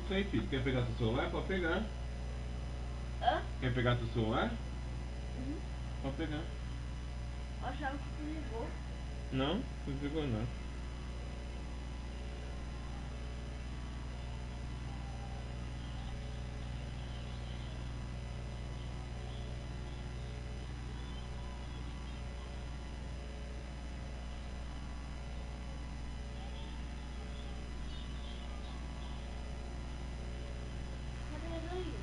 Isso aí, filho. Quer pegar seu celular? Pode pegar. Hã? Quer pegar seu celular? Uhum. Pode pegar. Eu achava que tu ligou. Não? Não pegou não. Cadê a daí?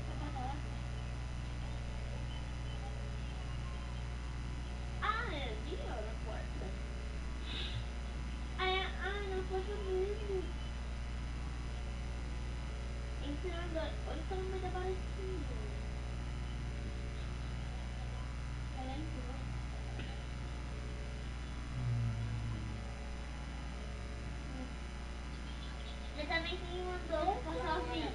Tá pra lá. Ah, é ali, ó, na porta. Ah, é, na porta mesmo. Entrando, olha o tamanho da barraquinha. Vai lá em cima. Você também tem um andor que tá sozinho.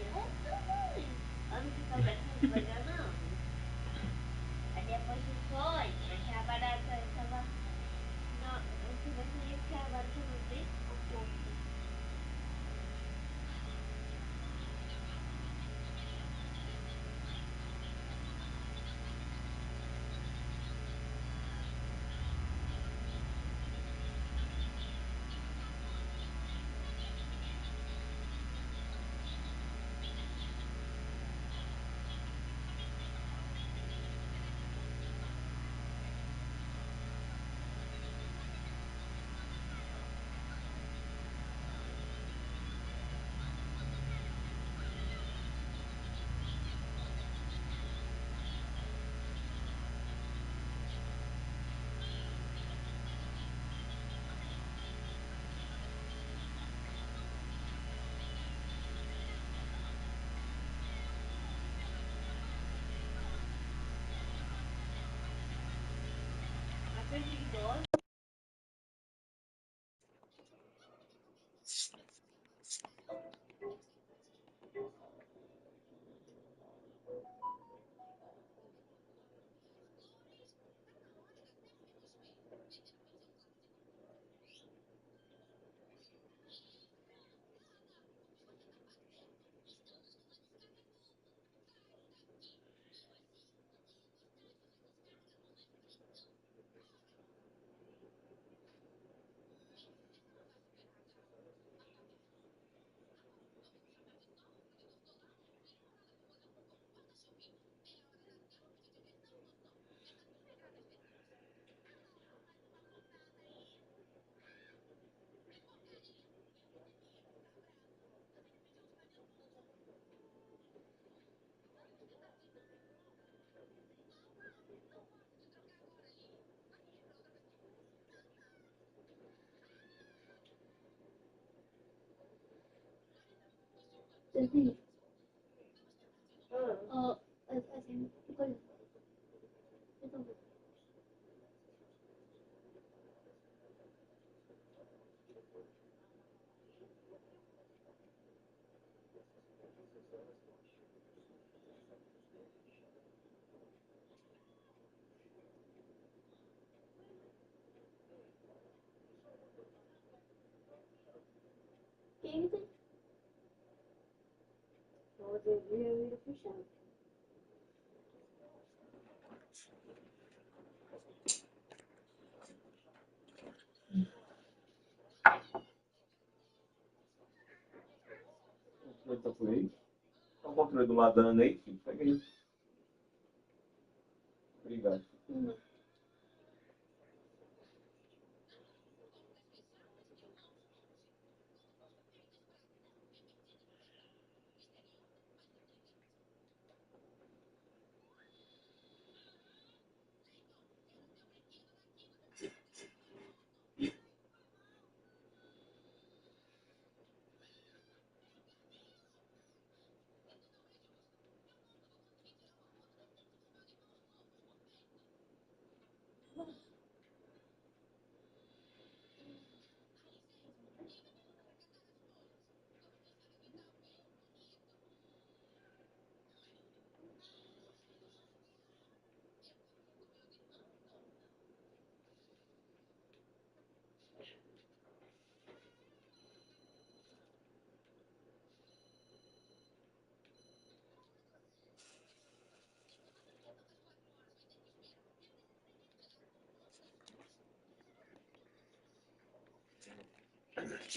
Olha que tá pegando. Aí depois você foi, porque a barata estava... Não, você vai sair porque a barata estava bem na porta. A perigosa. Assim, ó, assim, coisa. Quem tem? Pode ver, eu ia puxar. O controle tá por aí? Tá o controle do lado da Ana aí, filho? Pega aí. Obrigado.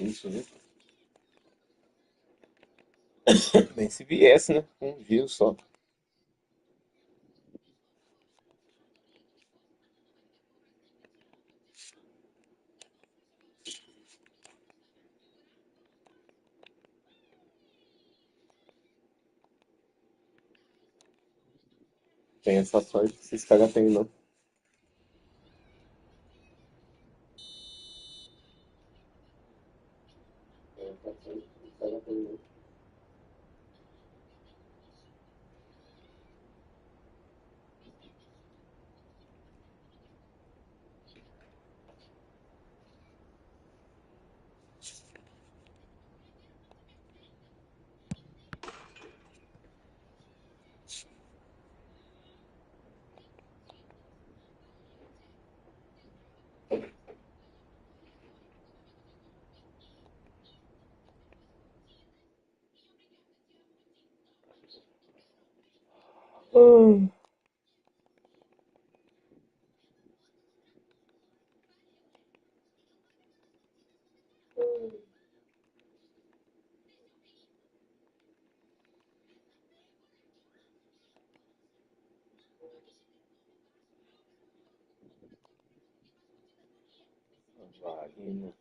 Isso, né? Bem, se viesse, né? Um vírus só. Tem essa sorte que esses caras têm, não. Vagina.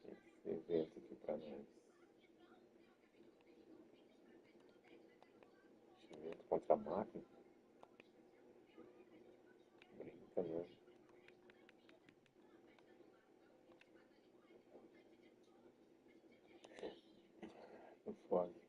Esse evento aqui pra nós. Evento contra a máquina. Brinca, né? Não pode.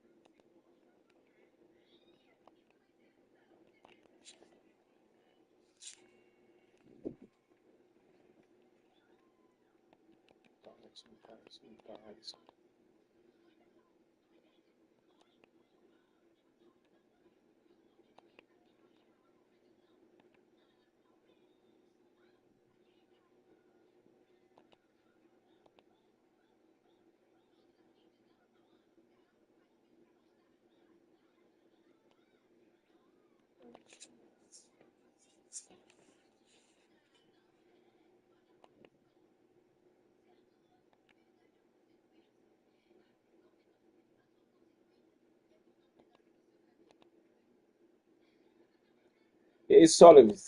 E aí, Sólidos?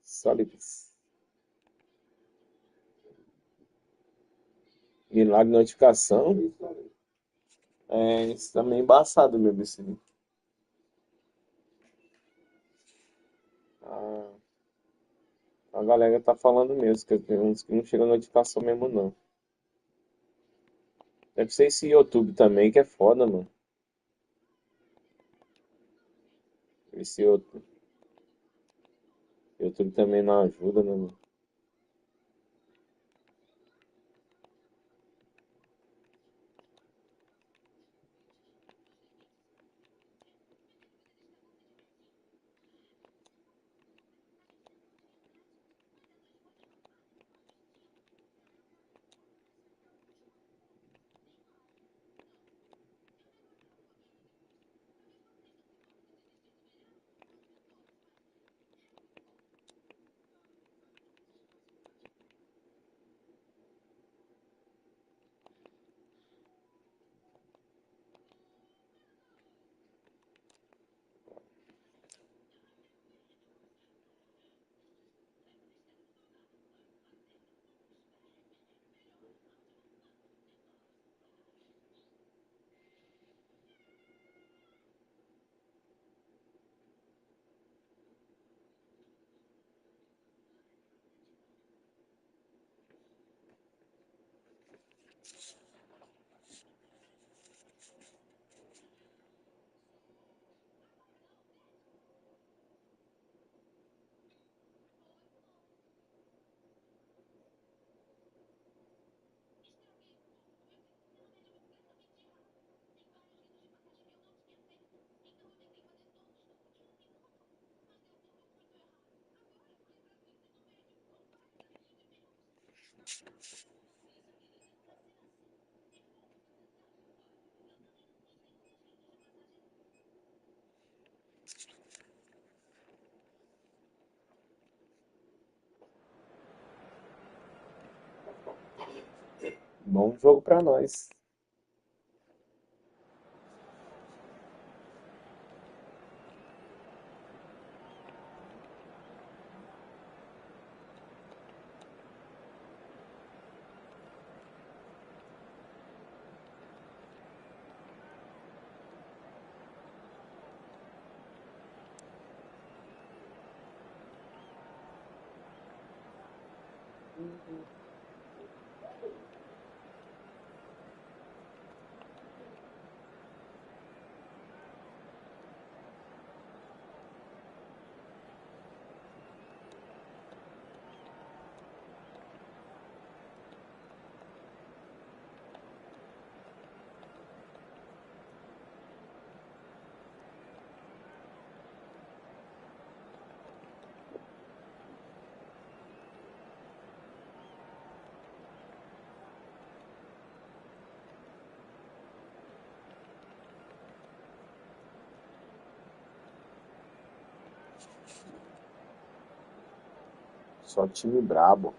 Sólidos. Milagre de notificação. É, isso também é embaçado mesmo, esse livro. Ah, a galera tá falando mesmo, que tem uns que não chega notificação mesmo, não. Deve ser esse YouTube também, que é foda, mano. Esse YouTube também não ajuda, né, mano? Bom jogo pra nós. Só time brabo.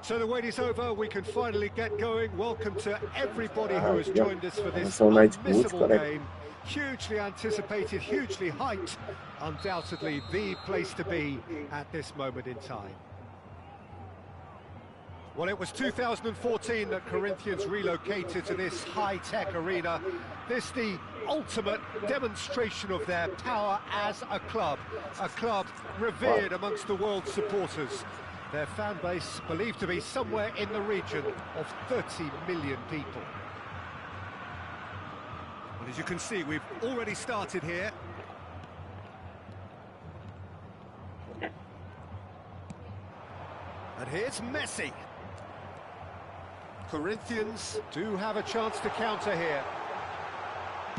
So the wait is over, we can finally get going. Welcome to everybody who has joined us for this São night boots, unmissable correct? game. Hugely anticipated, hugely hyped. Undoubtedly the place to be at this moment in time. Well, it was 2014 that Corinthians relocated to this high-tech arena. This the ultimate demonstration of their power as a club revered amongst the world's supporters. Their fan base believed to be somewhere in the region of 30 million people. Well, as you can see, we've already started here. And here's Messi. Corinthians do have a chance to counter here.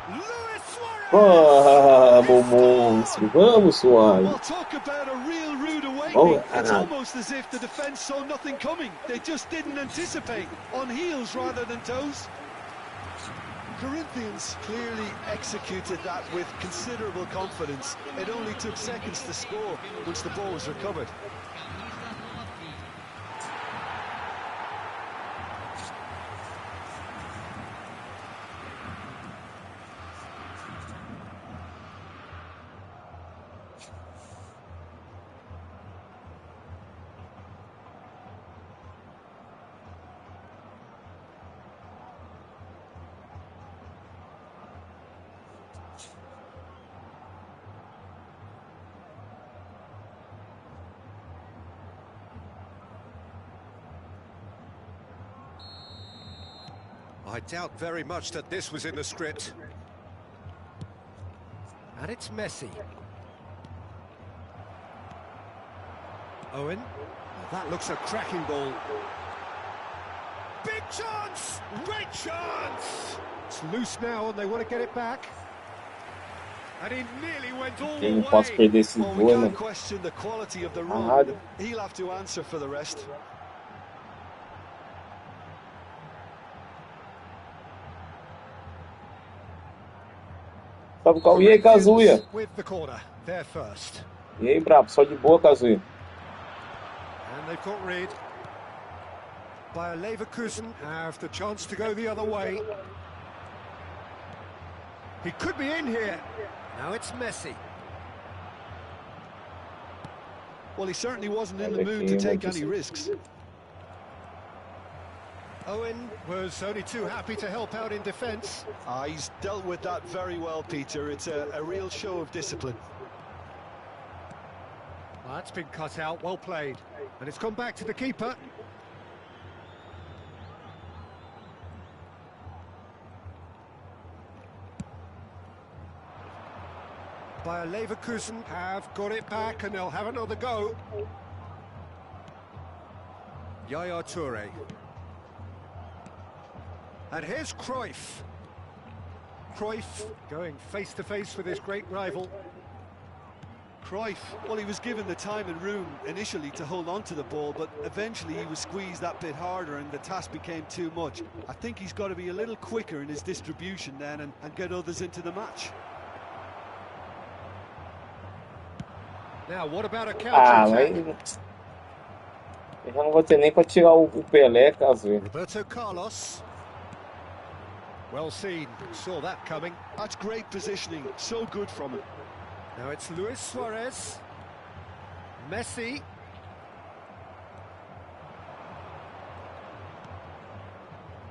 Luis Suarez! Vamos, monstro! Vamos, Suárez! Well, talk about a real rude awakening. Oh, It's almost as if the defence saw nothing coming. They just didn't anticipate. On heels rather than toes. Corinthians clearly executed that with considerable confidence. It only took seconds to score once the ball was recovered. I doubt very much that this was in the script. And it's Messi. Owen. Well, that looks a cracking ball. Big Chance! Great chance! It's loose now and they want to get it back. And he nearly went all the Eu não posso way. perder esse Well, we gol, can't mano. question the quality of the Caralho. run. He'll have to answer for the rest. Salve, Cauê. E aí, Kazuya? With the corner, they're first. E aí, brabo? Só de boa, Kazuya. And they've got rid. Bayer Leverkusen have the chance to go the other way. He could be in here. Now it's Messi. Well, he certainly wasn't in the mood to take any risks. Owen was only too happy to help out in defence. He's dealt with that very well, Peter. It's a real show of discipline. Well, that's been cut out, well played. And it's gone back to the keeper. Bayer Leverkusen have got it back and they'll have another go. Yaya Toure. And here's Cruyff. Cruyff going face to face with his great rival. Cruyff, well, he was given the time and room initially to hold on to the ball, but eventually he was squeezed that bit harder and the task became too much. I think he's got to be a little quicker in his distribution then and get others into the match. Now, what about a Ah, counter-attack? mas... Eu já não vou ter nem pra tirar o Pelé, Kazuya. Roberto Carlos. Well seen, saw that coming. That's great positioning, so good from him. Now it's Luis Suarez. Messi.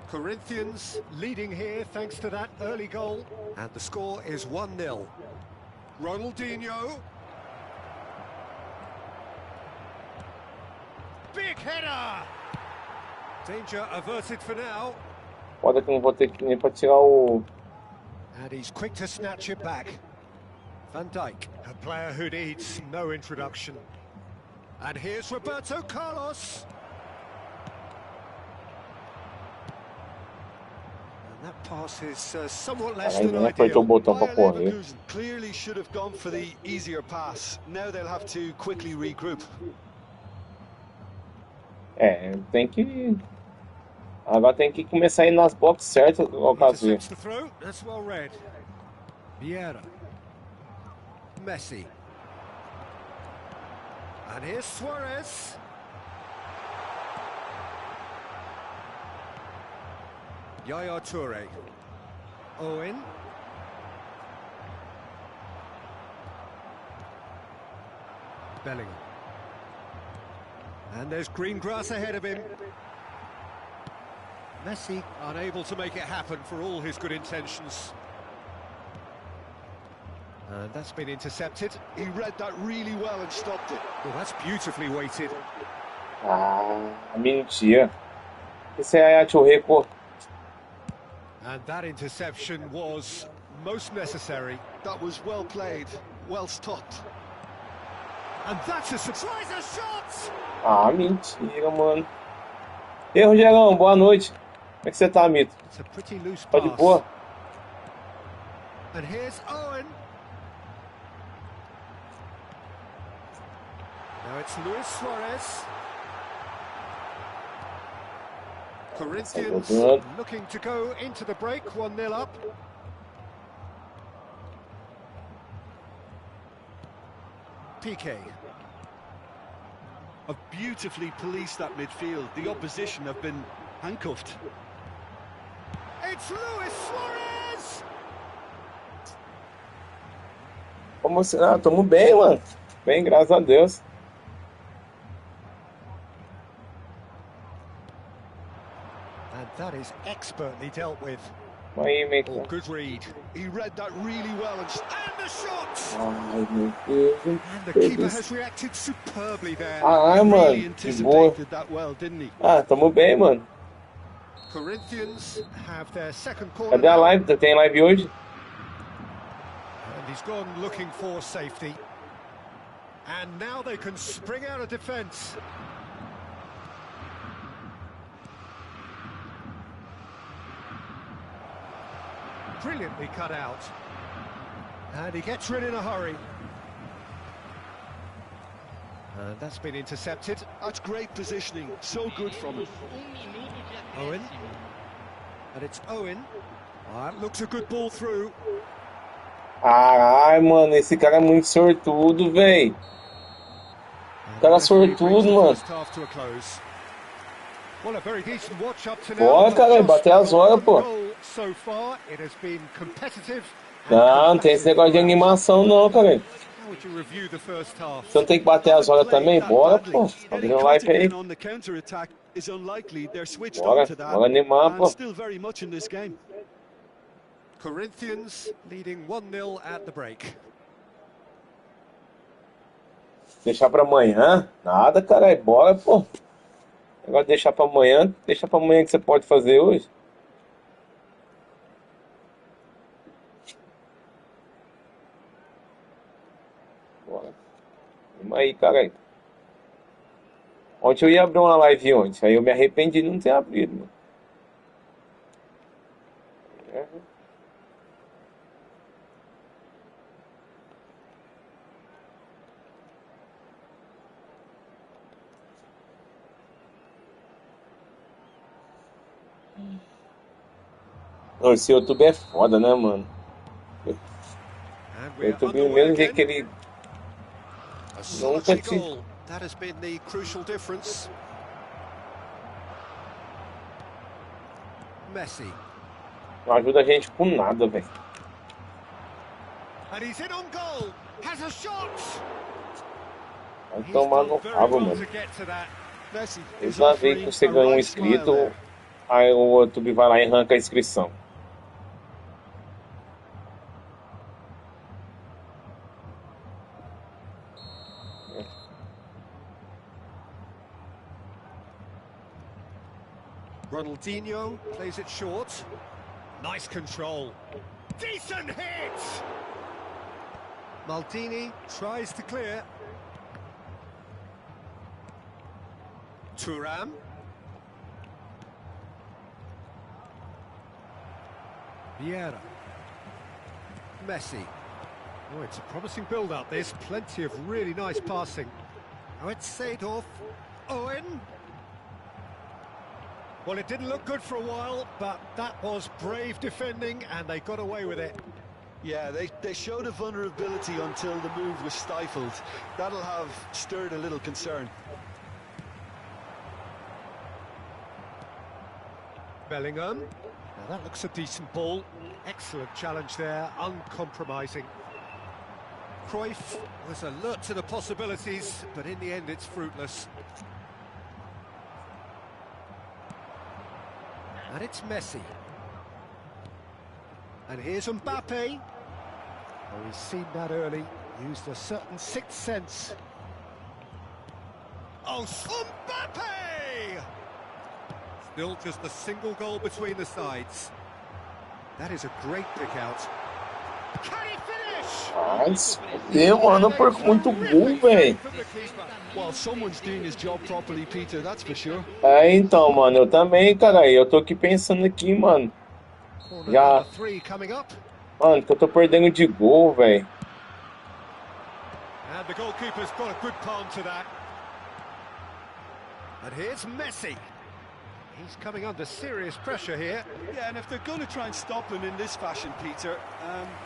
Corinthians leading here thanks to that early goal. And the score is 1-0. Ronaldinho. Big header! Danger averted for now. Foda que eu não vou ter nem pra tirar o... And he's quick to snatch it back. Van Dijk, a player who needs no introduction. And here's Roberto Carlos. And that pass is somewhat less Caralho, than nem apertou o ideal. botão pra Bayer correr. Leverkusen clearly should have gone for the easier pass. Now they'll have to quickly regroup. É, tem que... Agora tem que começar a ir nas boxes certas, ó, Kazuya. Intercepts the throw, that's well read. Vieira. Messi. And here's Suarez. Yaya Toure. Owen. Bellingham. And there's green grass ahead of him. Messi unable to make it happen for all his good intentions. And that's been intercepted. He read that really well and stopped it. Well, that's beautifully weighted. Ah, mentira. Esse é a Churreco. And that interception was most necessary. That was well played, well stopped. And that's a surprise shot! Ah, mentira, mano. E aí, Rogerão, boa noite. Como é que você tá, Mito? It's a pretty loose Tá de pass. boa? And here's Owen. Now it's Luis Suarez. Corinthians Segundona. looking to go into the break, 1-0 up. Piqué. Have beautifully policed that midfield. The opposition have been handcuffed. It's Luis Suarez! Como você... Ah, tamo bem, mano. Bem, graças a Deus. And that is expertly dealt with. Aí, meio Oh, que... good read. He read that really well and And the shot! Ai, meu Deus. And the keeper has reacted superbly there. Ai, really mano. Que boa. anticipated that well, didn't he? Ah, tamo bem, mano. Corinthians have their second corner. Cadê a live? Tem live hoje? And he's gone looking for safety. And now they can spring out of defence. brilliantly cut out. And he gets rid in a hurry. And that's been intercepted. That's great positioning, so good from him. Owen. And it's Owen. That looks a good ball through. Ai, mano, esse cara é muito sortudo, velho. Cara sortudo, mano. Well, a very decent watch up to now. Bora, cara, bater as horas, pô. So far, it has been competitive. Não tem esse negócio de animação não, cara. How would you review the first half? Você não tem que bater as horas também? Bora, pô. Abrindo live aí. Bora animar, pô. Corinthians leading 1-0 at the break. Deixar pra amanhã? Nada, cara. Bora, pô. Agora deixar pra amanhã. Deixa pra amanhã que você pode fazer hoje. Bora. Vamos aí, cara. Ontem eu ia abrir uma live ontem. Aí eu me arrependi de não ter abrido, mano. Não, esse YouTube é foda, né, mano? O YouTube, do mesmo jeito que ele nunca te... That has been the crucial difference. Messi. Não ajuda a gente com nada, velho. And he's in on goal. Has a shot. Vai tomar no rabo, mano. Eles lá veem que você ganha um inscrito, aí o YouTube vai lá e arranca a inscrição. Ronaldinho plays it short. Nice control. Decent hit! Maldini tries to clear. Thuram. Vieira. Messi. Oh, it's a promising build-up, this. Plenty of really nice passing. Now it's Seedorf. Owen. Well, it didn't look good for a while, but that was brave defending, and they got away with it. Yeah, they showed a vulnerability until the move was stifled. That'll have stirred a little concern. Bellingham. Now that looks a decent ball. Excellent challenge there, uncompromising. Cruyff was alert to the possibilities, but in the end it's fruitless. And it's Messi. And here's Mbappe. Oh, he's seen that early, used a certain sixth sense. Oh, Mbappe! Still just a single goal between the sides. That is a great pick out. Can he finish? Mas, mano, eu perco muito gol, velho. Well, someone's doing his job properly, Peter, that's for sure. É, então, mano, eu também, cara. Eu tô aqui pensando aqui, mano. Já. Mano, que eu tô perdendo de gol, velho. And the goalkeeper's got a good palm to that. And here's Messi. He's coming under serious pressure here. Yeah, and if they're going to try and stop him in this fashion, Peter,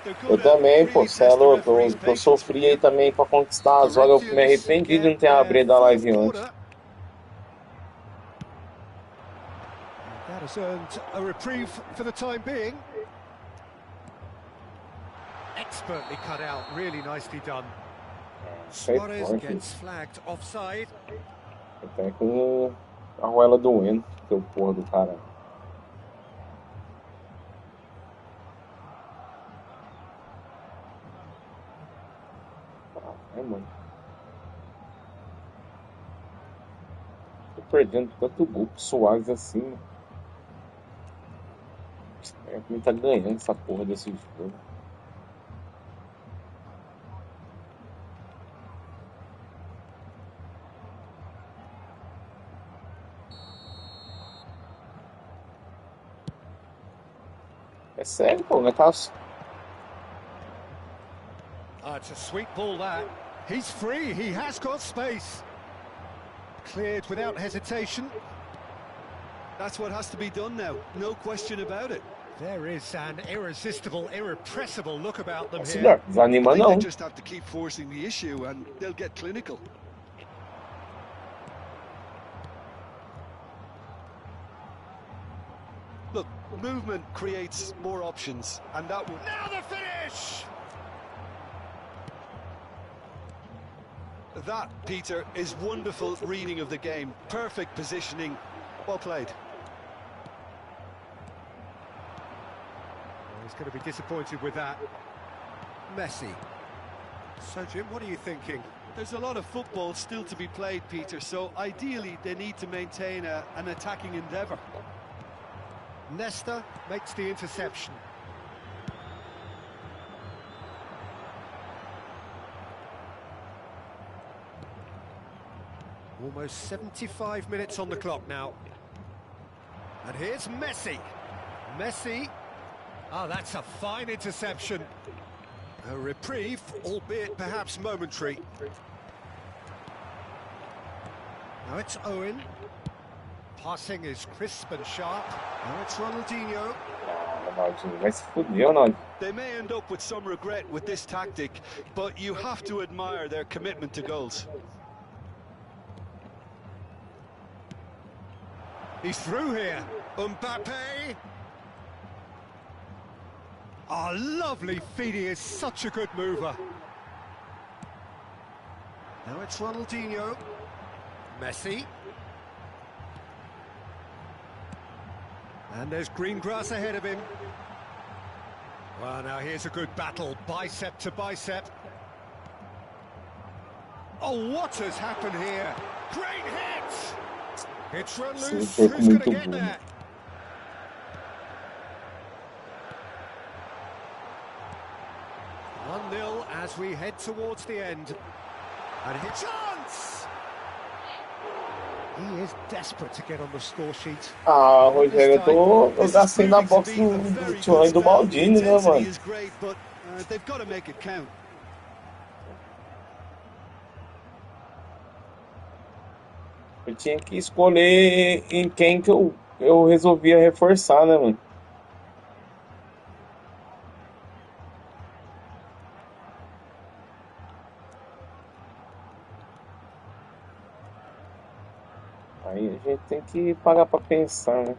they're Eu going também, to pô, really cê é test the louco. referee's Eu patience. sofri aí também pra conquistar as horas. Eu me arrependi de não ter abrido a live ontem. That has earned a reprieve for the time being. Expertly cut out, really nicely done. Suarez gets flagged offside. Até com a arruela doendo, seu porra do cara. É, mano. Tô perdendo tanto gol pro Suárez assim. É que tá ganhando essa porra desse jogo. É sério, pô, não é caso. It's a sweet ball that. He's free, he has got space. Cleared without hesitation. That's what has to be done now, no question about it. There is an irresistible, irrepressible look about them Assim, here. desanima I think não. they just have to keep forcing the issue and they'll get clinical. Look, movement creates more options, and that will... Now the finish! That, Peter, is wonderful reading of the game. Perfect positioning. Well played. He's going to be disappointed with that. Messi. So, Jim, what are you thinking? There's a lot of football still to be played, Peter, so ideally they need to maintain an attacking endeavour. Nesta makes the interception. Almost 75 minutes on the clock now. And here's Messi. Messi. Ah, that's a fine interception. A reprieve, albeit perhaps momentary. Now it's Owen. Passing is crisp and sharp. Now it's Ronaldinho. Ronaldinho vai se fuder, Ronaldo. They may end up with some regret with this tactic, but you have to admire their commitment to goals. He's through here. Mbappe. Oh, lovely feet. He is such a good mover. Now it's Ronaldinho. Messi. And there's green grass ahead of him. Well, now here's a good battle, bicep to bicep. Oh, what has happened here? Great hit! It's run loose. Who's going to get there? One 0 as we head towards the end. And his chance! He is desperate to get on the score sheet. Ah, Rogério, eu gastei na box do Tchulão e do Maldini, né, mano? Is great, but they've got to make it count. Eu tinha que escolher em quem que eu resolvia reforçar, né, mano? Aí a gente tem que parar pra pensar, né?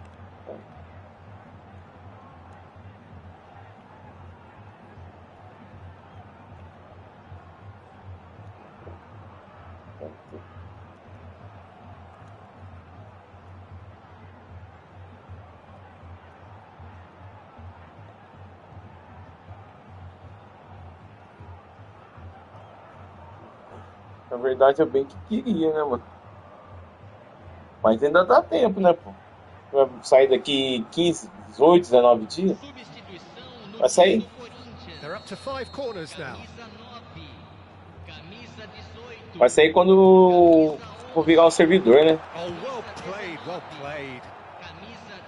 Na verdade, eu bem que queria, né, mano? Mas ainda dá tempo, né, pô? Vai sair daqui 15, 18, 19 dias. Vai sair. Vai sair quando for virar o servidor, né? Oh, well played, well played.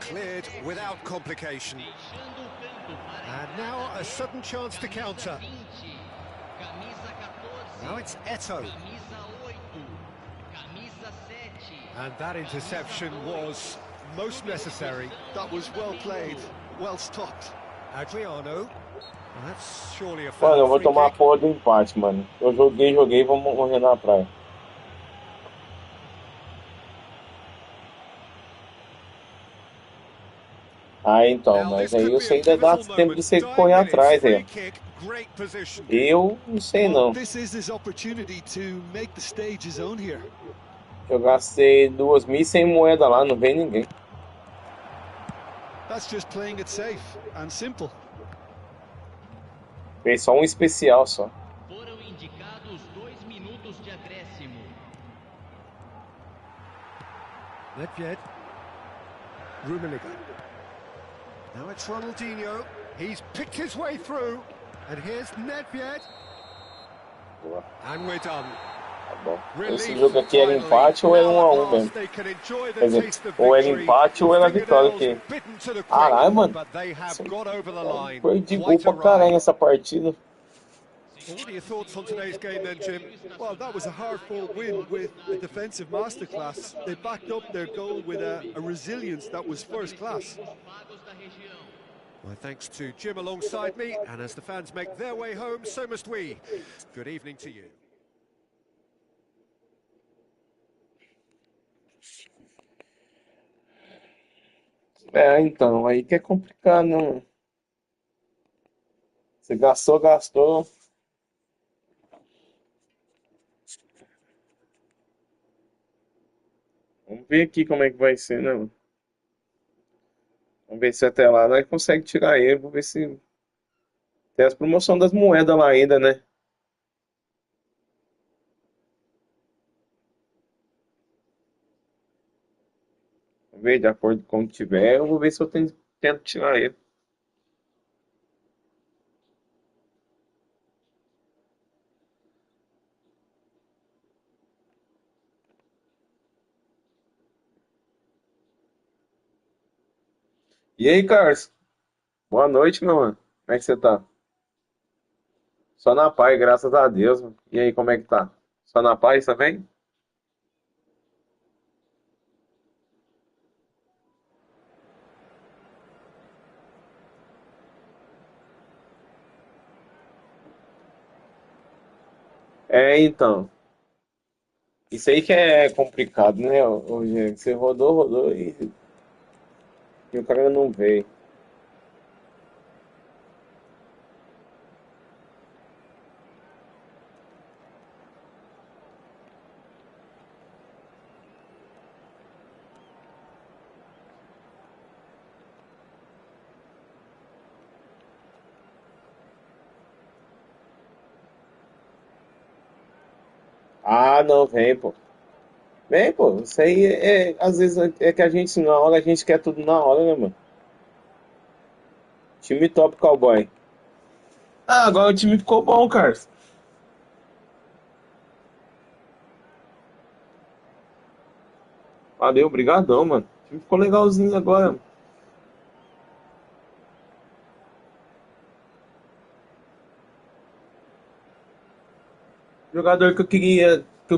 Cleared without complication. And now a sudden chance to counter. Now it's Eto'o. And that interception was most necessary. That was well played, well stopped. Adriano. That's surely a foul. Mano, eu vou tomar a porra do empate, mano. Eu joguei, vamos morrer na praia. Ah, então, mas aí eu sei ainda dá tempo de você correr atrás, aí. Eu não sei não. Eu gastei 2.100 moedas lá, não vem ninguém. Fez só um especial só. Foram indicados 2 minutos de acréscimo. Nedved. Rummenigge. Now it's Ronaldinho. He's picked his way through. And here's Nedved. And we're done. Tá bom. Esse jogo aqui era empate ou era 1 a 1 mesmo? Quer dizer, ou era empate ou era vitória aqui. Caralho, mano. Perdi gol pra caralho nessa partida. What are your thoughts on today's game then, Jim? Well, that was a hard-fought win with a defensive masterclass. They backed up their goal with a resilience that was first class. My thanks to Jim alongside me, and as the fans make their way home, so must we. Good evening to you. É, então, aí que é complicado, né? Você gastou, gastou. Vamos ver aqui como é que vai ser, né? Vamos ver se até lá nós consegue tirar ele. Vou ver se tem as promoções das moedas lá ainda, né? Vamos ver, de acordo com como tiver, eu vou ver se eu tento tirar ele. E aí, Carlos? Boa noite, meu mano. Como é que você tá? Só na paz, graças a Deus, mano. E aí, como é que tá? Só na paz também? É, então. Isso aí que é complicado, né, Rogério? Você rodou, rodou e o cara não veio. Ah, não, vem, pô. Vem, pô. Isso aí às vezes é que a gente, na hora, a gente quer tudo na hora, né, mano? Time top, cowboy. Ah, agora o time ficou bom, cara. Valeu, obrigadão, mano. O time ficou legalzinho agora. Jogador que eu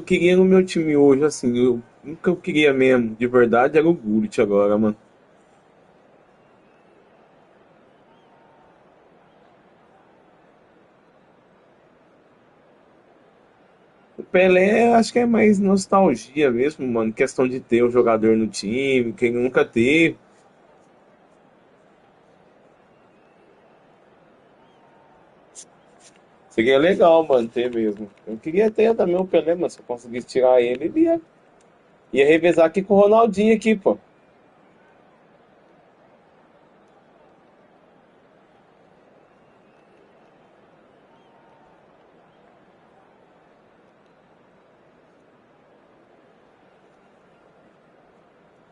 queria no meu time hoje, assim, o que eu queria mesmo, de verdade, era o Gullit agora, mano. O Pelé, acho que é mais nostalgia mesmo, mano. Questão de ter um jogador no time, que ele nunca teve. Seria legal manter mesmo. Eu queria ter também o Pelé, mas se eu conseguisse tirar ele, ele ia revezar aqui com o Ronaldinho aqui, pô.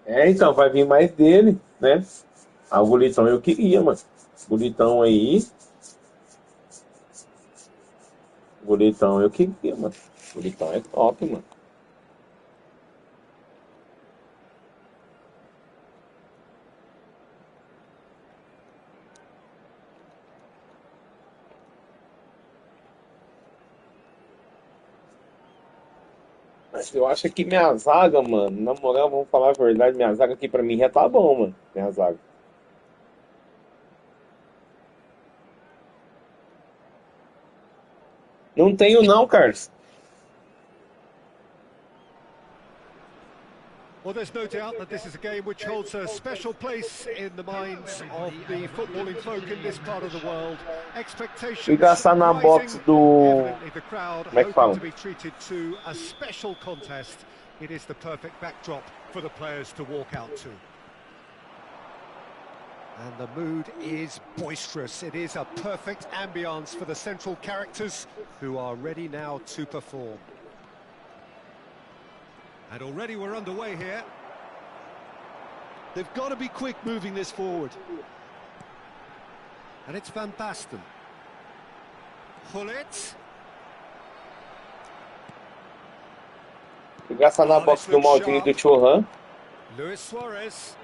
É, então, vai vir mais dele, né? Ah, o Gulitão eu queria, mano. Gulitão aí, Gulitão eu queria, mano. Gulitão é top, mano. Mas eu acho que minha zaga, mano, na moral, vamos falar a verdade, minha zaga aqui pra mim já tá bom, mano. Minha zaga. Não tenho não, Carlos. Well, there's no doubt that this is a game which holds a special place in the minds of the footballing folk in this part of the world. Fui Expectations gastar na box rising, do. evidently the crowd Como é que hoping fala? to be treated to a special contest. It is the perfect backdrop for the players to walk out to. And the mood is boisterous. It is a perfect ambience for the central characters who are ready now to perform. And already we're underway here. They've got to be quick moving this forward. And it's Van Basten. Gullit. Gastar na box do Maldini e do Churran. Luis Suarez.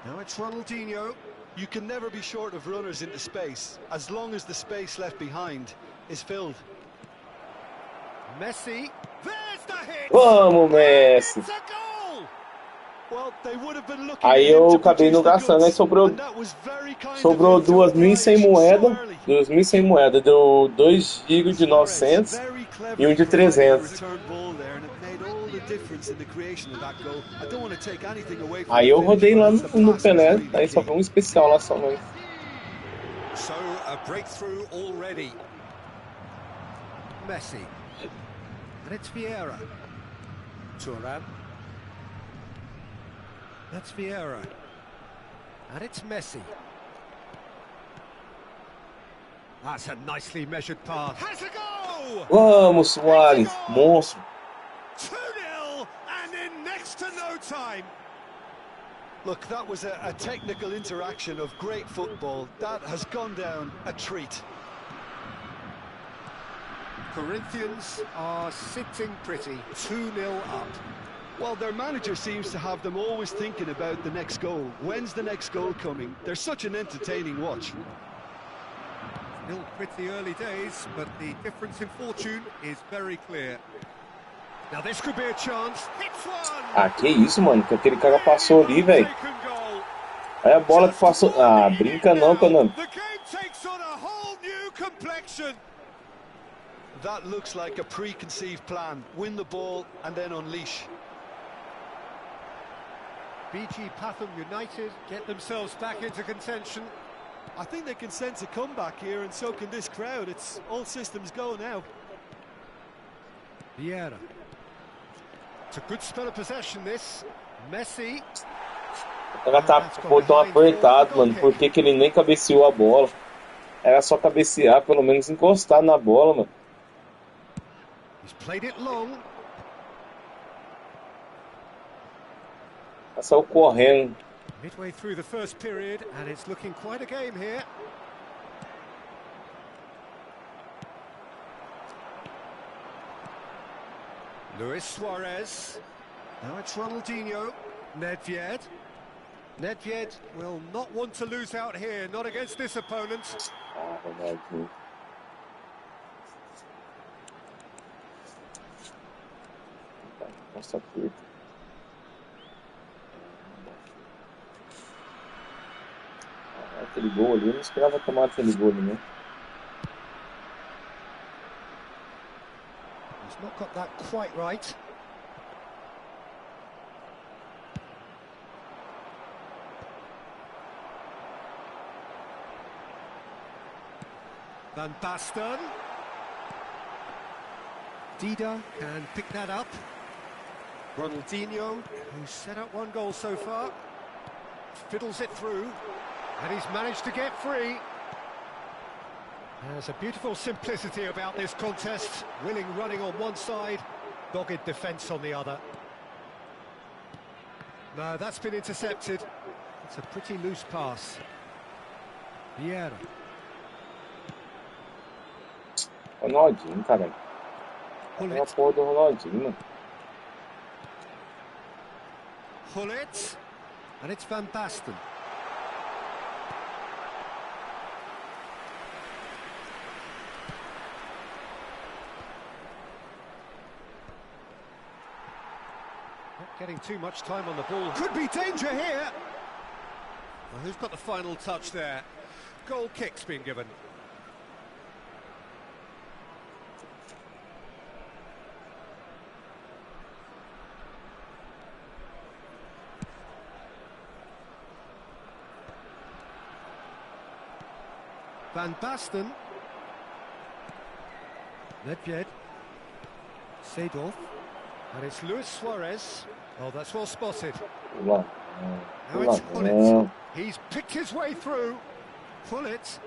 Now it's Ronaldinho. You can never be short of runners into space, as long as the space left behind is filled. Messi. There's the hit. Vamos, Messi. It's a goal. Well, they would have been looking Aí at him eu to acabei não produce the gastando, aí goods, sobrou and that was very kind of him to 2.100 oblige moedas. so early. 2.100 moedas, deu 2 giros de 900 Very e cleverly um de provided a 300. return ball there, and it made all the difference in the creation of that goal. I don't want to take anything away from Aí the eu finish, rodei lá but the no pass was Pelé, really aí só key. foi um especial lá só, mas... So a breakthrough already. Messi. And it's Vieira. Thuram. That's Vieira. And it's Messi. That's a nicely measured pass. Has a goal! Vamos, Suárez, monstro. 2-0 and in next to no time. Look, that was a technical interaction of great football. That has gone down a treat. Corinthians are sitting pretty, 2-0 up. Well, their manager seems to have them always thinking about the next goal. When's the next goal coming? They're such an entertaining watch. Still pretty early days, but the difference in fortune is very clear. Now this could be a chance. Hits one. Ah, que isso, mano, que aquele cara passou ali, velho. Aí a bola que passou... Ah, brinca não, Conan. The game takes on a whole new complexion. That looks like a preconceived plan. Win the ball and then unleash. BG Pathum United get themselves back into contention. I think they can sense a comeback here, and so can this crowd. It's all systems go now. Vieira. It's a good spell of possession, this. Messi. Ela tá botão apertado, mano. Por que que ele nem cabeceou a bola? Era só cabecear, pelo menos encostar na bola, mano. He's played it long. Ela saiu correndo. Midway through the first period, and it's looking quite a game here. Luis Suarez. Now it's Ronaldinho. Nedved. Nedved will not want to lose out here, not against this opponent. Ah, Ronaldinho. Nossa, curta. Aquele gol ali, eu não esperava tomar aquele gol ali, né? He's not got that quite right. Van Basten. Dida can pick that up. Ronaldinho, who's set up one goal so far, fiddles it through, and he's managed to get free. There's a beautiful simplicity about this contest. Willing running on one side, dogged defence on the other. No, that's been intercepted. It's a pretty loose pass. Vieira. Ronaldinho, caralho. É a porra do Ronaldinho, mano. Hullet. And it's Van Basten. Not getting too much time on the ball. Could be danger here. Well, who's got the final touch there? Goal kick's been given. Van Basten. Nedved. Seedorf. And it's Luis Suarez. Oh, that's well spotted. Now it's Hullet. He's picked his way through. Hullet.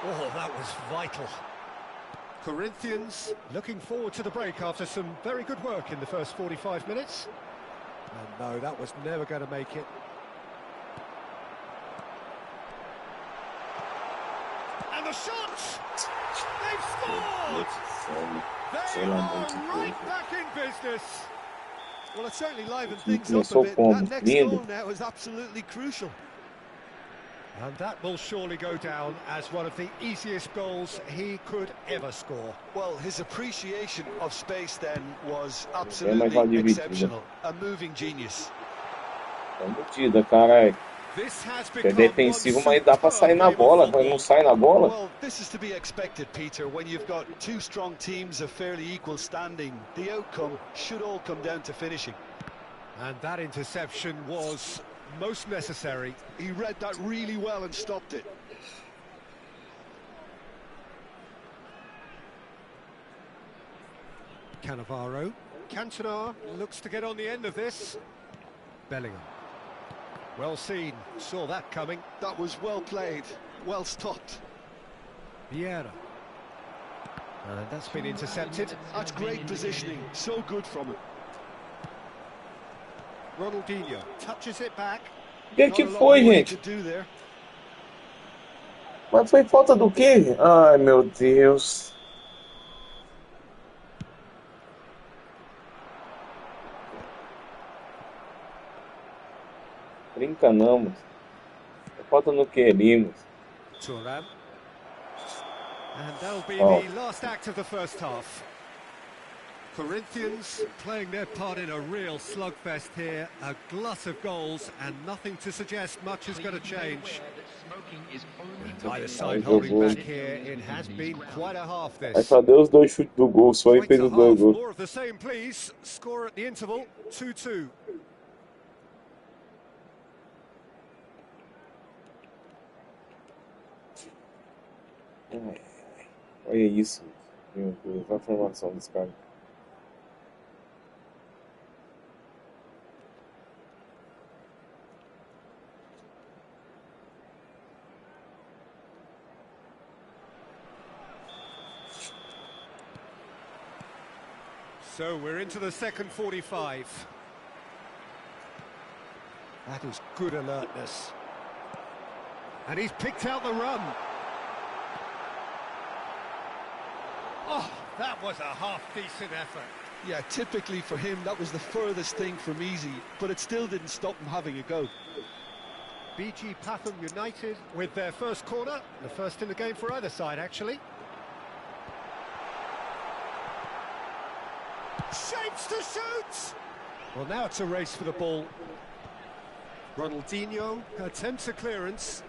Oh, that was vital. Corinthians looking forward to the break after some very good work in the first 45 minutes. And no, that was never going to make it. And the shot! They've scored! They Pelo amor are de right Deus. back in business. Well, it certainly livened time things up a começou bit. como? That next Lindo. goal now is absolutely crucial. And that will surely go down as one of the easiest goals he could ever score. Well, his appreciation of space then was mais absolutely mal dividida. exceptional. A moving genius. É medida, caralho. This has É become defensivo, one mas dá pra sair superb na game of bola. Mas football. não sai na bola. Well, this is to be expected, Peter. When you've got two strong teams of fairly equal standing, the outcome should all come down to finishing. And that interception was most necessary. He read that really well and stopped it. Cannavaro. Cantona looks to get on the end of this. Bellingham. Well seen, saw that coming. That was well played, well stopped. Vieira. And that's been intercepted. That's great positioning, so good from him. Ronaldinho touches it back. O que Not que a lot foi, more gente? to do there. Mas foi falta do quê? Ai, meu Deus. Brinca não, moço. É falta no querimos. Thuram. And that'll be Oh. the last act of the first half. Corinthians playing their part in a real slugfest here. A glut of goals and nothing to suggest much is going to change. Either side holding back here. It has been quite a half Aí this. só deu os dois chutes do gol, só e Quite fez a os dois half. gols. More of the same, please. Score at the interval, 2-2. Ai, olha isso. Meu Deus, olha a formação desse cara. So we're into the second 45. That is good alertness. And he's picked out the run. Oh, that was a half-decent effort. Yeah, typically for him, that was the furthest thing from easy, but it still didn't stop him having a go. BG Pathum United with their first corner, the first in the game for either side, actually. Shapes to shoot! Well, now it's a race for the ball. Ronaldinho attempts a clearance.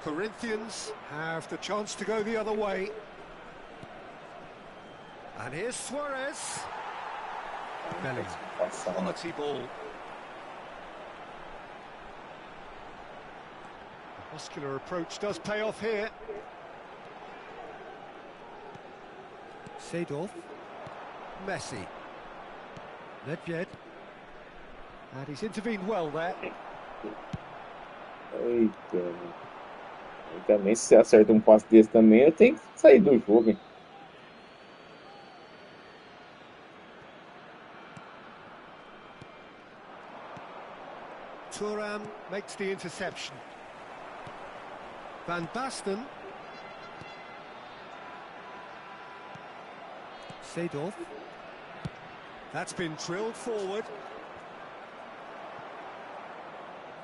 Corinthians have the chance to go the other way. And here's Suarez. Bellingham. Quality ball. The muscular approach does pay off here. Seedorf. Messi. Nedved. And he's intervened well there. Eita. E também, se você acerta um passe desse também, eu tenho que sair do jogo, hein? Thuram makes the interception. Van Basten. Seedorf. That's been drilled forward.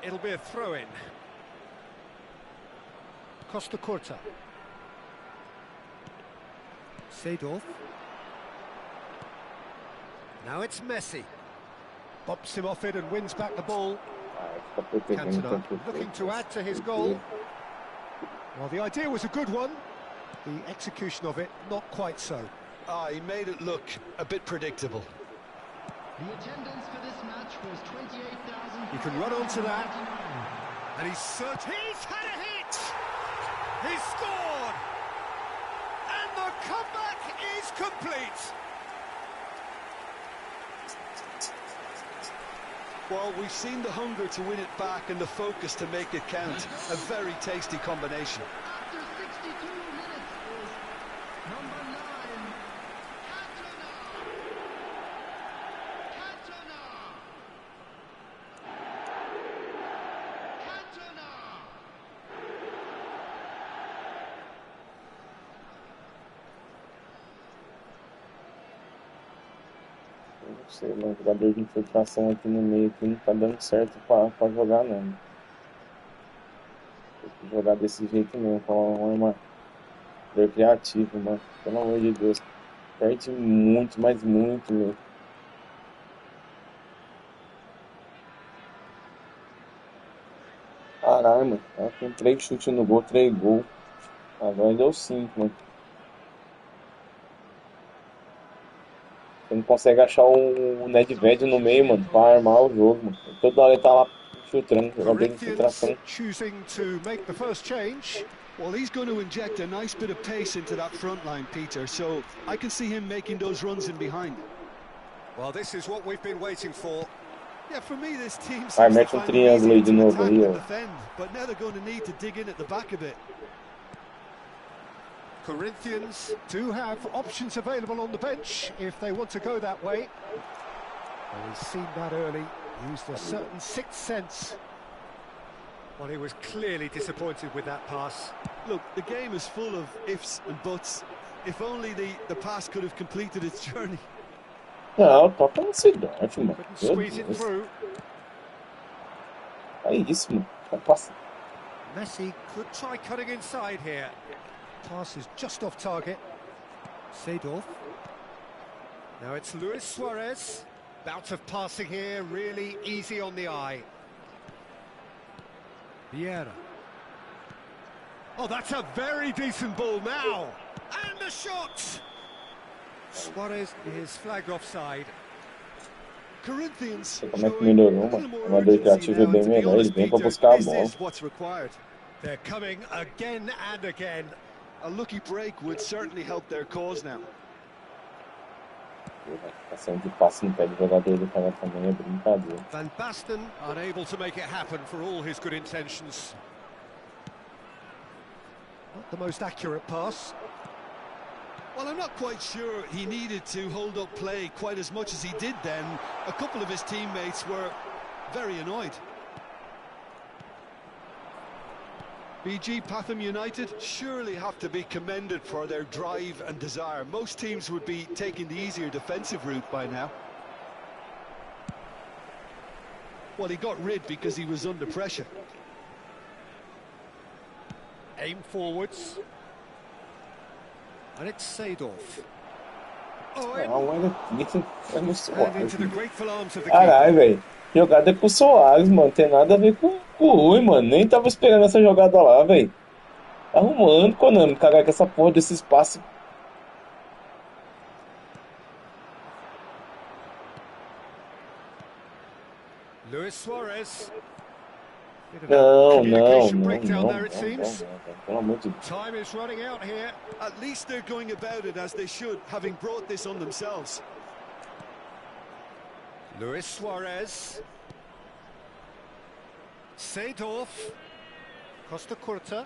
It'll be a throw-in. Costa Curta. Seedorf. Now it's Messi. Bops him off it and wins back the ball. Tá protegendo Cantona tanto. looking to add to his goal. Well, the idea was a good one. The execution of it, not quite so. He made it look a bit predictable. The attendance for this match was 28,000. You can run onto that. And he's had a hit! He's scored! And the comeback is complete! Well, we've seen the hunger to win it back and the focus to make it count. A very tasty combination. After 62 minutes is number 9, Cantona. Cantona. Cantona. Sei lá, o jogador de infiltração aqui no meio aqui não tá dando certo pra jogar não. Tem que jogar desse jeito mesmo, com uma arma criativo, mano. Pelo amor de Deus. Perde muito, mas muito, meu. Caralho, mano. Ela tem 3 chutes no gol, 3 gols. Agora deu 5, mano. Você não consegue achar o Nedved no meio, mano, pra armar o jogo, mano. Toda hora ele tá lá filtrando, jogador de infiltração. Choosing to make the first change. Well, he's going to inject a nice bit of pace into that front line, Peter, so I can see him making those runs in behind. Well, this is what we've been waiting for. Yeah, for me, this team seems Vai, to mete find it triângulo aí easier de to novo attack aí, than ó. defend, but now they're going to need to dig in at the back a bit. Corinthians do have options available on the bench if they want to go that way. Well, we've seen that early, used a certain sixth sense. Well, he was clearly disappointed with that pass. Look, the game is full of ifs and buts. If only the pass could have completed its journey. Não, toca no Sidorf, mano. Couldn't Meu squeeze it Deus. through. É isso, mano. Tá passando. Messi could try cutting inside here. Pass is just off target. Seedorf. Now it's Luis Suarez. Bout of passing here, really easy on the eye. Vieira. Oh, that's a very decent ball now. And the shot! Suarez is flagged offside. Corinthians Sei como é que showing melhorou, a little mano. O more jogador urgency criativo é now, bem and to be melhor. Ele honest, vem pra Peter, buscar a this bola. is what's required. They're coming again and again. A lucky break would certainly help their cause now. Ação de passe no pé do jogador do cara também é brincadeira. Van Basten unable to make it happen for all his good intentions. Not the most accurate pass. Well, I'm not quite sure he needed to hold up play quite as much as he did then. A couple of his teammates were very annoyed. BG Pathum United surely have to be commended for their drive and desire. Most teams would be taking the easier defensive route by now. Well, he got rid because he was under pressure. Aim forwards. And it's Seedorf. Oh, Não, é no and Soares. into the grateful arms of the Caralho, keeper. velho. Jogada com o Soares, mano. Tem nada a ver com o Rui, mano. Nem tava esperando essa jogada lá, velho. Tá arrumando, Konami. Cagar com essa porra desse espaço. Luis Suarez. Bit of a Não, communication breakdown there, it não. seems. Pelo amor de Deus. Time is running out here. At least they're going about it as they should, having brought this on themselves. Luis Suarez. Seedorf. Costa Curta.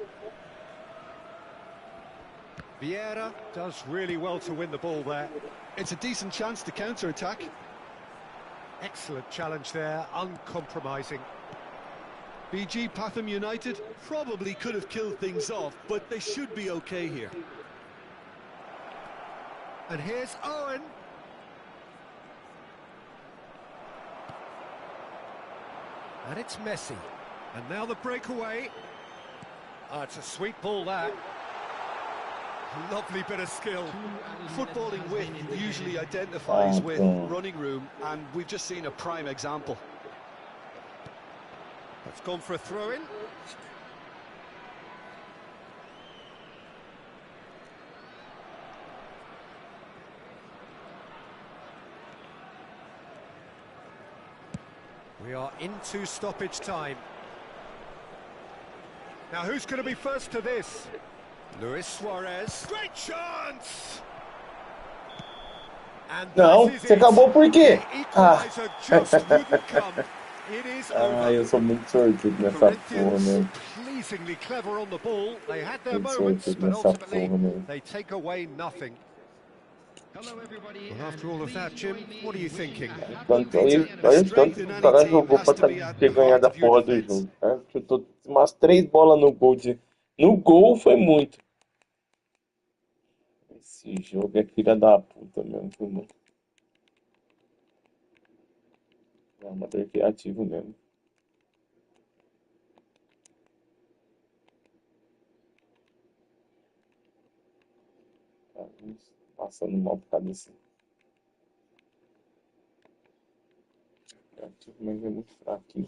Vieira does really well to win the ball there. It's a decent chance to counter-attack. Excellent challenge there, uncompromising. BG Pathum United probably could have killed things off, but they should be okay here. And here's Owen. And it's Messi. And now the breakaway. It's a sweet ball, that. Lovely bit of skill. Footballing width usually identifies with running room, and we've just seen a prime example. It's gone for a throw-in. We are into stoppage time. Now who's going to be first to this? Luis Suarez. Great chance! And Não, this is você it. acabou por quê? The Ah. equalizer just wouldn't come. It is Ah, over. eu sou muito sortudo nessa porra, Corinthians meu. pleasingly clever on the ball. They had their Muito moments, sortudo but nessa ultimately porra, meu. they take away nothing. Well, after all of that, Jim, what are you thinking? Tanto aí, olha o tanto que o cara jogou pra ter ganhado a porra do jogo. Né? Chutou umas 3 bolas no gol. No gol foi muito. Esse jogo é filha da puta mesmo, viu, mano? É amador criativo mesmo. Tá passando mal por causa desse criativo, mas é muito fraquinho.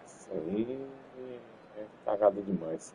Isso aí é cagada demais.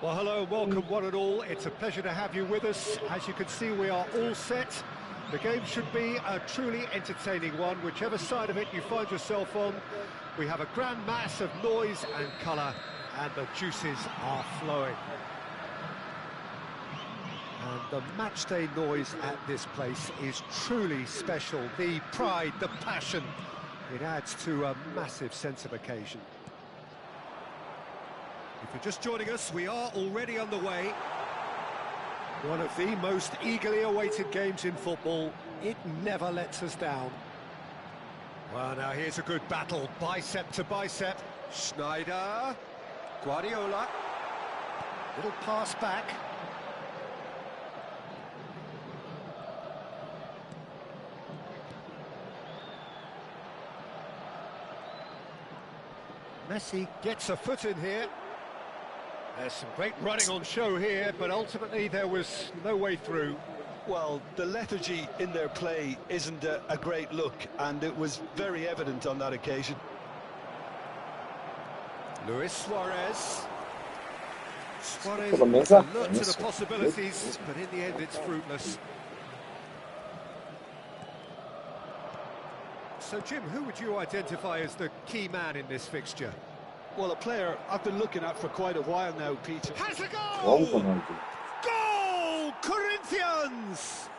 Well, hello, welcome one and all. It's a pleasure to have you with us. As you can see, we are all set. The game should be a truly entertaining one, whichever side of it you find yourself on. We have a grand mass of noise and colour, and the juices are flowing. And the matchday noise at this place is truly special. The pride, the passion, it adds to a massive sense of occasion. If you're just joining us, we are already underway. One of the most eagerly awaited games in football. It never lets us down. Well, now here's a good battle, bicep to bicep. Schneider, Guardiola, little pass back. Messi gets a foot in here. There's some great running on show here, but ultimately there was no way through. Well, the lethargy in their play isn't a great look, and it was very evident on that occasion. Luis Suarez. Suarez Pelo menos a alert to the possibilities, but in the end it's fruitless. So, Jim, who would you identify as the key man in this fixture? Well, a player I've been looking at for quite a while now, Peter. Has a goal! Vamos, Ronaldo. Goal! Corinthians!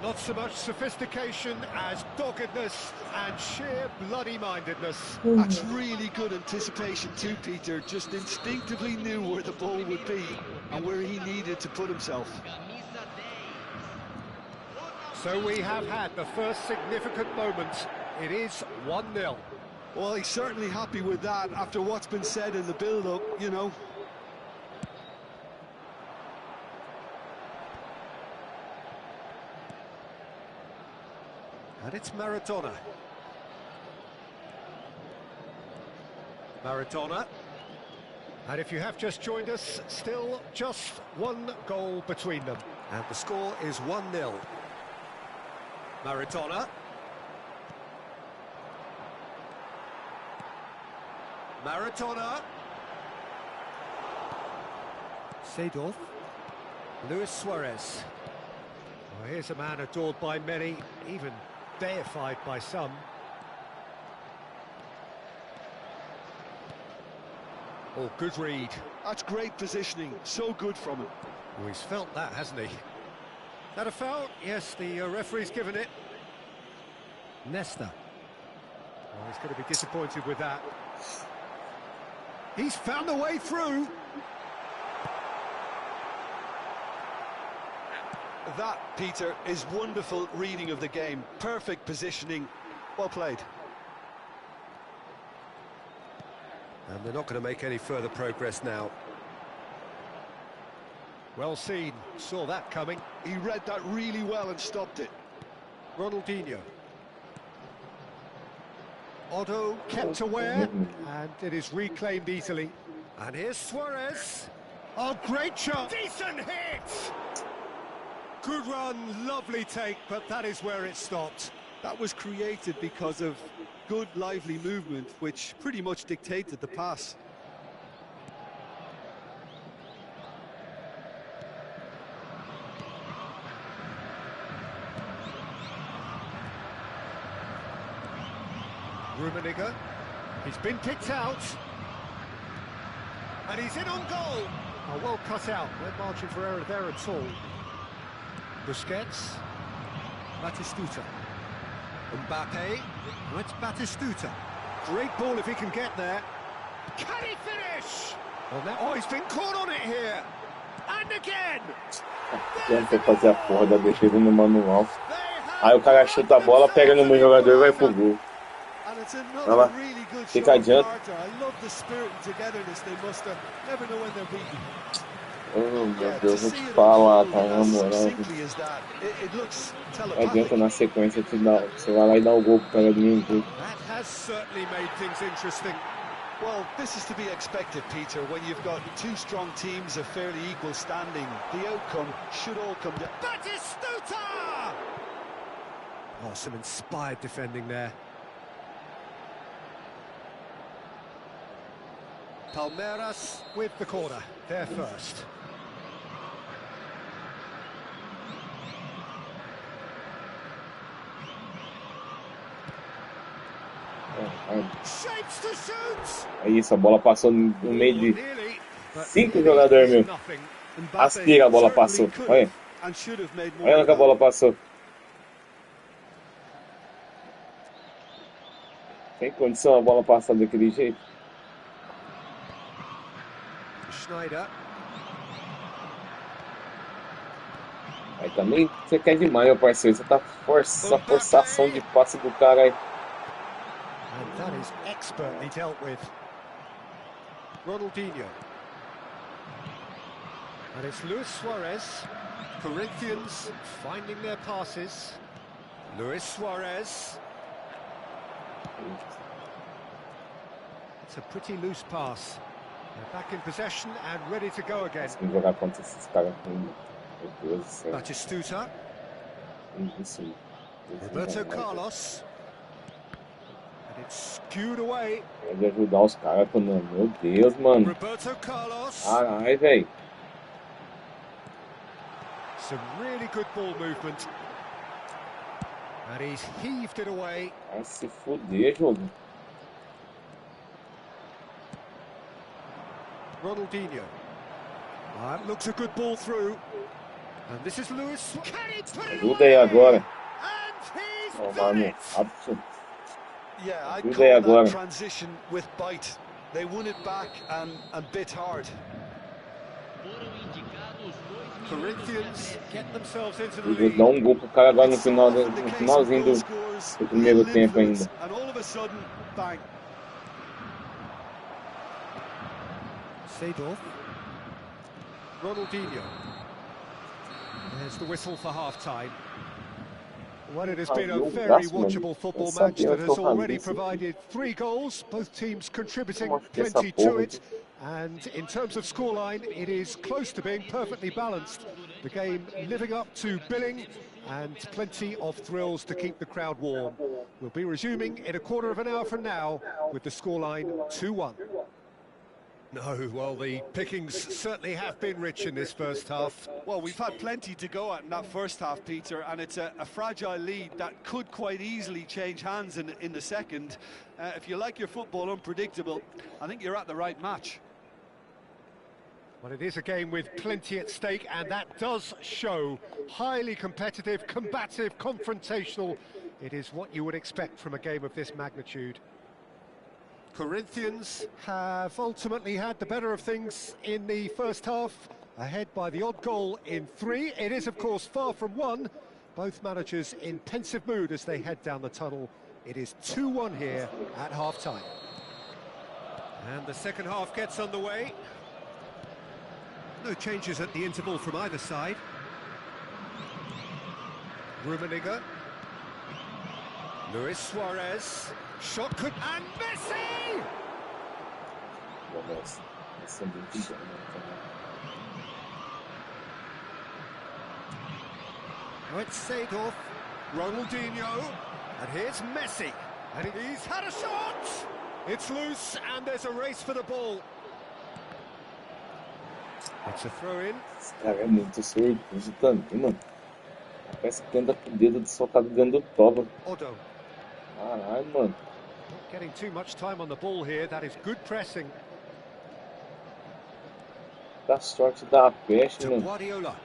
Not so much sophistication as doggedness and sheer bloody-mindedness. That's really good anticipation too, Peter. Just instinctively knew where the ball would be and where he needed to put himself. So we have had the first significant moment. It is 1-0. Well, he's certainly happy with that after what's been said in the build-up, you know. And it's Maradona. Maradona. And if you have just joined us, still just one goal between them. And the score is 1-0. Maradona. Maradona. Seedorf. Luis Suarez. Well, here's a man adored by many, even deified by some. Oh, good read. That's great positioning, so good from him. Oh, he's felt that, hasn't he? That a foul? Yes, the referee's given it. Nesta. Oh, he's going to be disappointed with that. He's found a way through. That, Peter, is wonderful reading of the game. Perfect positioning. Well played. And they're not going to make any further progress now. Well seen. Saw that coming. He read that really well and stopped it. Ronaldinho. Otto kept aware, and it is reclaimed easily. And here's Suarez. Oh, great shot. Decent hit! Good run, lovely take, but that is where it stopped. That was created because of good, lively movement, which pretty much dictated the pass. Rummenigge. He's been picked out. And he's in on goal. Oh, well cut out. No margin for error there at all. Busquets. Batistuta. Mbappe. Oh, it's Batistuta. Great ball if he can get there. Can he finish? Well, now, oh, he's been caught on it here. And again. Tenta fazer a porra da defesa no manual. Aí o cara chuta a bola, pega no meu jogador e vai pro gol. Olha lá. Fica adiante. Oh, meu Deus, vou te falar, tá na moral. Não adianta na sequência você vai lá e dá o gol pro cara do meu gol. Well, this is to be expected, Peter, when you've got two strong teams of fairly equal standing. The outcome should all come down. Batistuta! Oh, some inspired defending there. Palmeiras with the corner, they're first. Shapes to shoot. É isso, a bola passou no meio de 5 jogadores, meu. Aspira, a bola passou. Olha. Olha onde a bola passou. Tem condição a bola passar daquele jeito? Schneider. Aí também você quer demais, meu parceiro. Você tá essa forçação de passe do cara aí. And that is expertly dealt with. Ronaldinho. And it's Luis Suarez. Corinthians finding their passes. Luis Suarez. It's a pretty loose pass. They're back in possession and ready to go again. Vamos jogar contra esses caras com... Meu Deus do céu. Batistuta. Isso. Roberto Carlos. And it's skewed away. Pode ajudar os caras quando... Meu Deus, mano. Roberto Carlos. Caralho, velho. Some really good ball movement. And he's heaved it away. Vai se fuder, jogo. Ronaldinho. That looks a good ball through. And this is Luis. Can he put it Ajuda aí agora. And he's Ó, done mano, it. rápido. Yeah, I Ajuda aí call agora. that transition with bite. They won it back and bit hard. Corinthians get themselves into the Eu vou lead. dar gol pro cara agora no finalzinho do primeiro tempo ainda. And all of a sudden, bang. Seedorf. Ronaldinho. There's the whistle for half-time. Well, it has been a very watchable football match that has already provided 3 goals, both teams contributing plenty to it. And in terms of scoreline, it is close to being perfectly balanced. The game living up to billing and plenty of thrills to keep the crowd warm. We'll be resuming in a quarter of an hour from now with the scoreline 2-1. No, well, the pickings certainly have been rich in this first half. Well, we've had plenty to go at in that first half, Peter, and it's a fragile lead that could quite easily change hands in the second. If you like your football unpredictable, I think you're at the right match. Well, it is a game with plenty at stake, and that does show. Highly competitive, combative, confrontational. It is what you would expect from a game of this magnitude. Corinthians have ultimately had the better of things in the first half, ahead by the odd goal in 3. It is, of course, far from 1. Both managers in pensive mood as they head down the tunnel. It is 2-1 here at half-time. And the second half gets underway. No changes at the interval from either side. Rummenigge. Luis Suarez. Shot could... And Messi! Now it's Seedorf. Ronaldinho. And here's Messi. And he's had a shot! It's loose, and there's a race for the ball. It's a throw-in. Esse cara é muito sortudo também, mano. Parece que anda com o dedo soltado dentro do toba. Odo. Caralho, mano. Not getting too much time on the ball here. That is good pressing. Dá sorte da peste, To mano. Guardiola.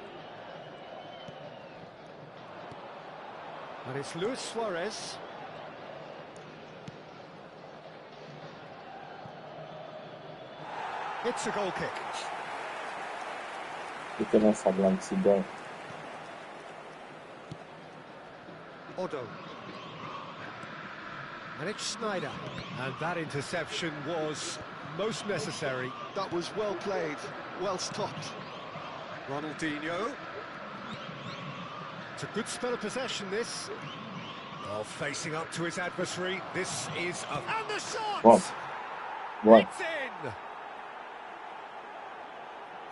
And it's Luis Suarez. It's a goal kick. Fica nessa lá nesse dom. Odo. And it's Schneider. And that interception was most necessary. That was well played, well stopped. Ronaldinho. It's a good spell of possession, this. Oh, facing up to his adversary. This is a... And the shot! Bom. It's in!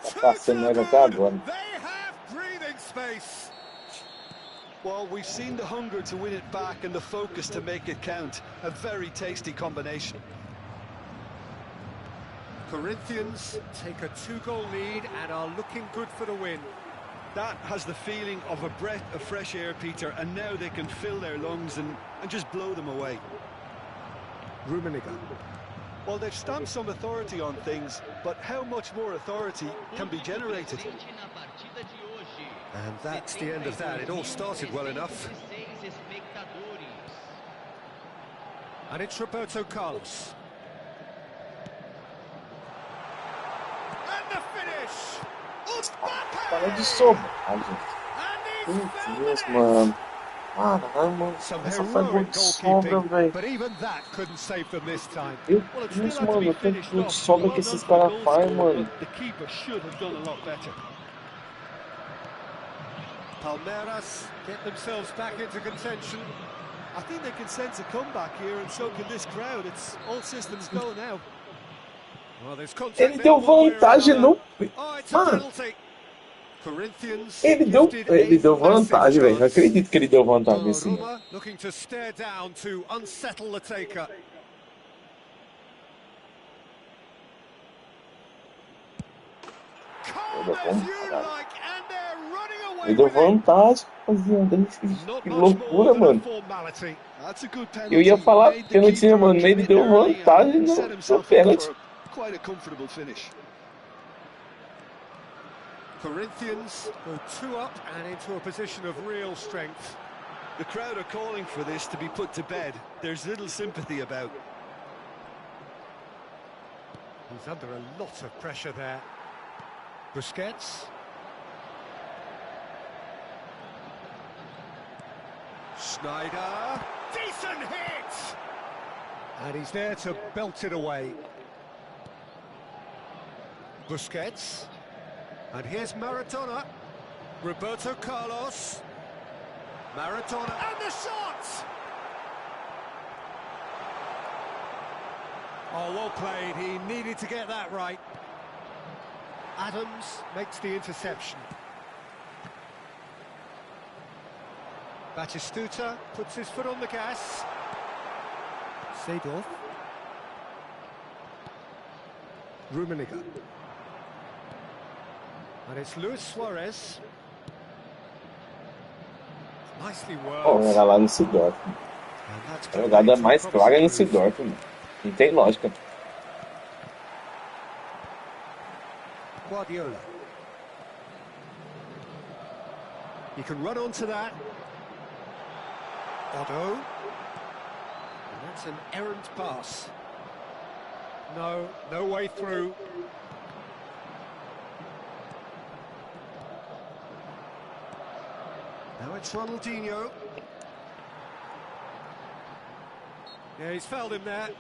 Tá passando mais até agora. They have breathing space. Well, we've seen the hunger to win it back and the focus to make it count. A very tasty combination. Corinthians take a 2-goal lead and are looking good for the win. That has the feeling of a breath of fresh air, Peter, and now they can fill their lungs and just blow them away. Rummenigge. Well, they've stamped some authority on things, but how much more authority can be generated? And that's the end of that. It all started well enough. And it's Roberto Carlos. And the finish! Para de sobrar, gente. Meu Deus, mano. Caralho, mano. Essa foi gol de sobra, velho. But even that couldn't save them this time. Meu Deus, mano. Tanto gol de sobra que esses caras fazem, mano. The keeper should have done a lot better. Palmeiras get themselves back into contention. I think they can sense a comeback here, and so can this crowd. It's all systems go now. Well, there's contact. Ele deu vantagem no... Mano, ele deu vantagem, velho. Não acredito que ele deu vantagem assim. Looking to stare down to unsettle the taker. Ele deu vantagem, rapaziada. Que loucura, mano. Eu ia falar que não tinha, mano, mas ele deu vantagem no pênalti. Quite a comfortable finish. Corinthians go 2 up and into a position of real strength. The crowd are calling for this to be put to bed. There's little sympathy about. He's under a lot of pressure there. Busquets. Schneider. Decent hit! And he's there to belt it away. Busquets. And here's Maradona. Roberto Carlos. Maradona. And the shot! Oh, well played. He needed to get that right. Adams makes the interception. Batistuta puts his foot on the gas. Seedorf. Rummenigge. And it's Luis Suarez. Nicely worked. Oh, era lá no Seedorf. A jogada mais clara é no Seedorf, mano. Não tem lógica. Guardiola. You can run onto that. Otto. And that's an errant pass. No way through. Now it's Ronaldinho. Yeah, he's fouled him there.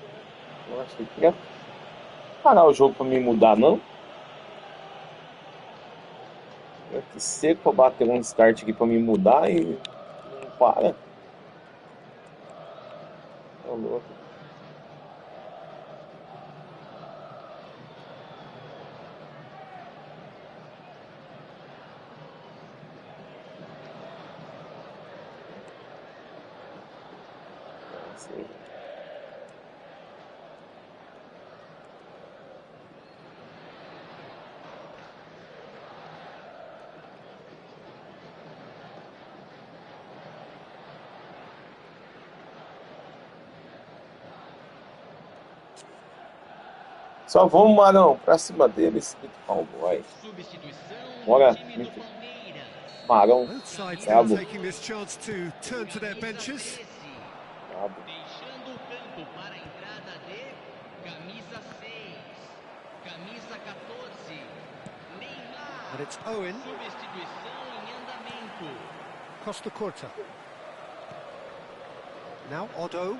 Eu acho que ia parar o jogo pra me mudar, não? Eu que seco pra bater um start aqui pra me mudar e não para. Tô louco. Só vamos, Marão, pra cima deles. Cowboy. Bora, Marão. Brabo. Taking this chance to turn to their benches. Brabo. Deixando o campo para a entrada de camisa 6, camisa 14, Neymar. And it's Owen. Substituição em andamento. Costa Curta. Now Otto.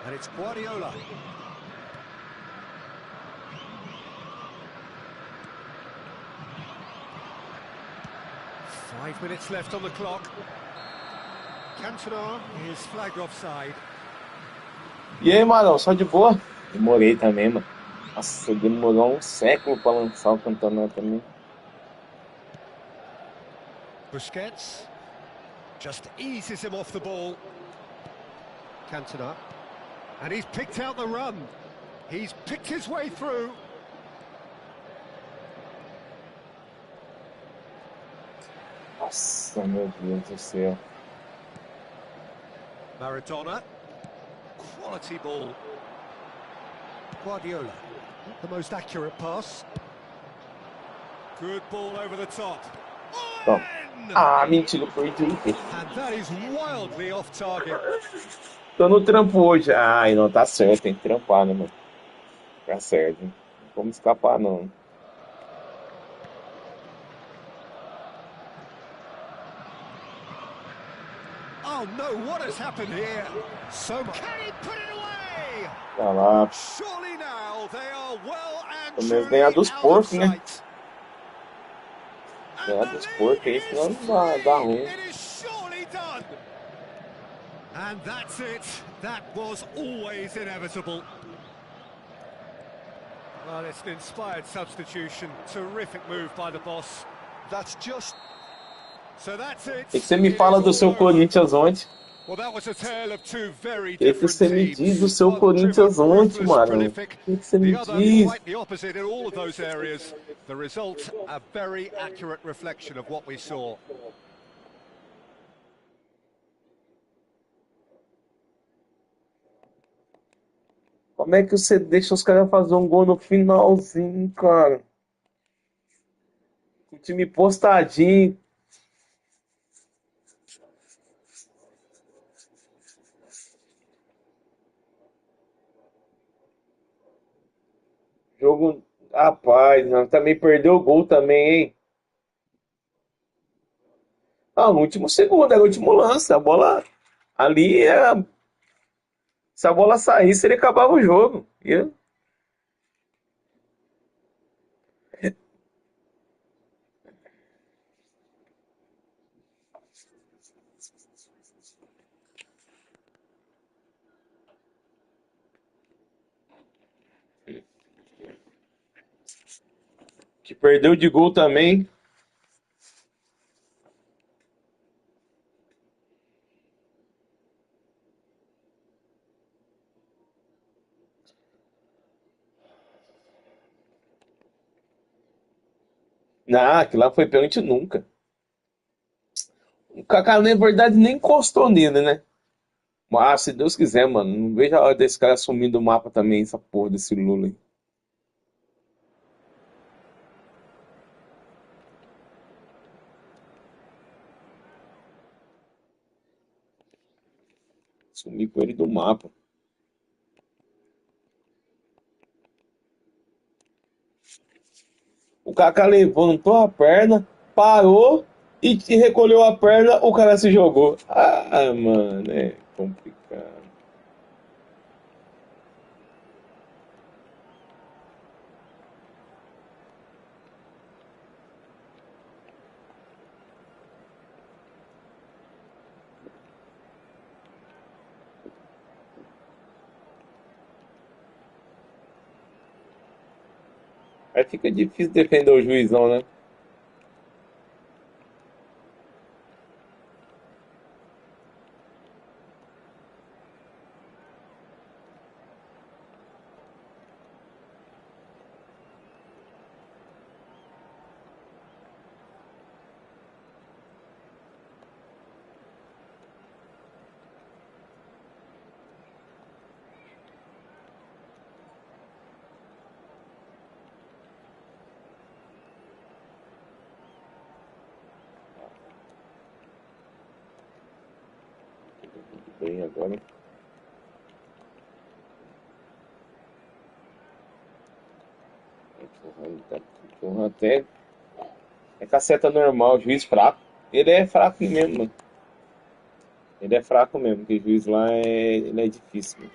And it's Guardiola. Five minutes left on the clock. Cantona is flagged offside. E aí, Marão, só de boa? Demorei também, mano. Nossa, demorou um século pra lançar o campeonato também. Busquets just eases him off the ball. Cantona. And he's picked out the run. He's picked his way through. Nossa, meu Deus do céu. Maradona. Quality ball. Guardiola. The most accurate pass. Good ball over the top. Toma. Ah, mentira, eu perdi. And that is wildly off target. Tô no trampo hoje. Ai, não, tá certo, tem que trampar, né, mano? Tá certo. Não vamos escapar, não. Oh no, what has happened here? So can he put it away? Tá lá. Surely now they are well and Pelo menos truly ganhar dos out of porcos, né? sight. Ganhar And dos the porcos lead aí, is senão não dá ruim. free. It is surely done. And that's it. That was always inevitable. Well, it's an inspired substitution. Terrific move by the boss. That's just... So that's it. E que você me fala do seu Corinthians ontem? Well, that was a tale of two very Que different você me teams. diz do seu One Corinthians driven, ontem, ruthless, mano? prolific. Que você The me other diz? quite the opposite in all of those areas. The result, a very accurate reflection of what we saw. Como é que você deixa os caras fazer um gol no finalzinho, cara? O time postadinho. Jogo. Rapaz, nós também perdeu o gol também, hein? Ah, no último segundo, era o último lance. A bola ali era. Se a bola saísse, ele acabava o jogo. Que perdeu de gol também. Não, aquilo lá foi pênalti nunca. O Kaká, na verdade, nem encostou nele, né? Mas, se Deus quiser, mano, não vejo a hora desse cara sumir do mapa também, essa porra desse Lula aí. Sumir com ele do mapa. O Kaká levantou a perna, parou e recolheu a perna, o cara se jogou. Ah, mano, é complicado. Aí fica difícil defender o juizão, né? Bem, agora. Empurrando até. É caceta normal, juiz fraco. Ele é fraco mesmo, mano. Ele é fraco mesmo, porque juiz lá ele é difícil, mano.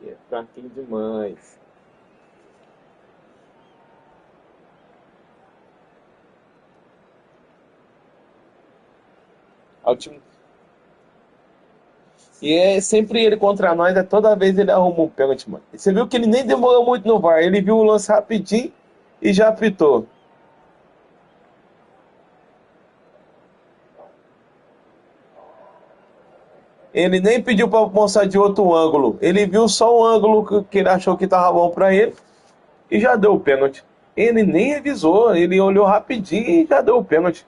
É fraquinho demais. Ao time... E é sempre ele contra nós, toda vez ele arruma um pênalti, mano. Você viu que ele nem demorou muito no VAR, ele viu o lance rapidinho e já apitou. Ele nem pediu para mostrar de outro ângulo, ele viu só o ângulo que ele achou que tava bom para ele e já deu o pênalti. Ele nem revisou, ele olhou rapidinho e já deu o pênalti.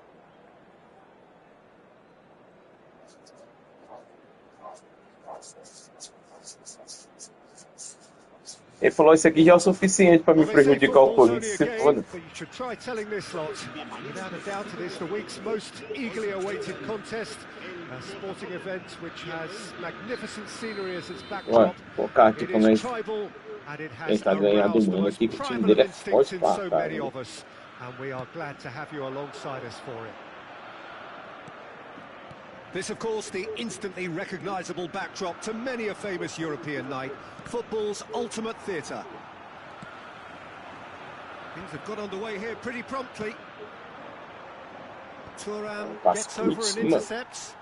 Ele falou, isso aqui já é o suficiente para me prejudicar o Corinthians. Se foda. Ué, focar aqui pra nós tentar ganhar do mano aqui, que o time dele é forte pra caralho. This, of course, the instantly recognisable backdrop to many a famous European night, football's ultimate theatre. Things have got underway here pretty promptly. Thuram gets over and intercepts.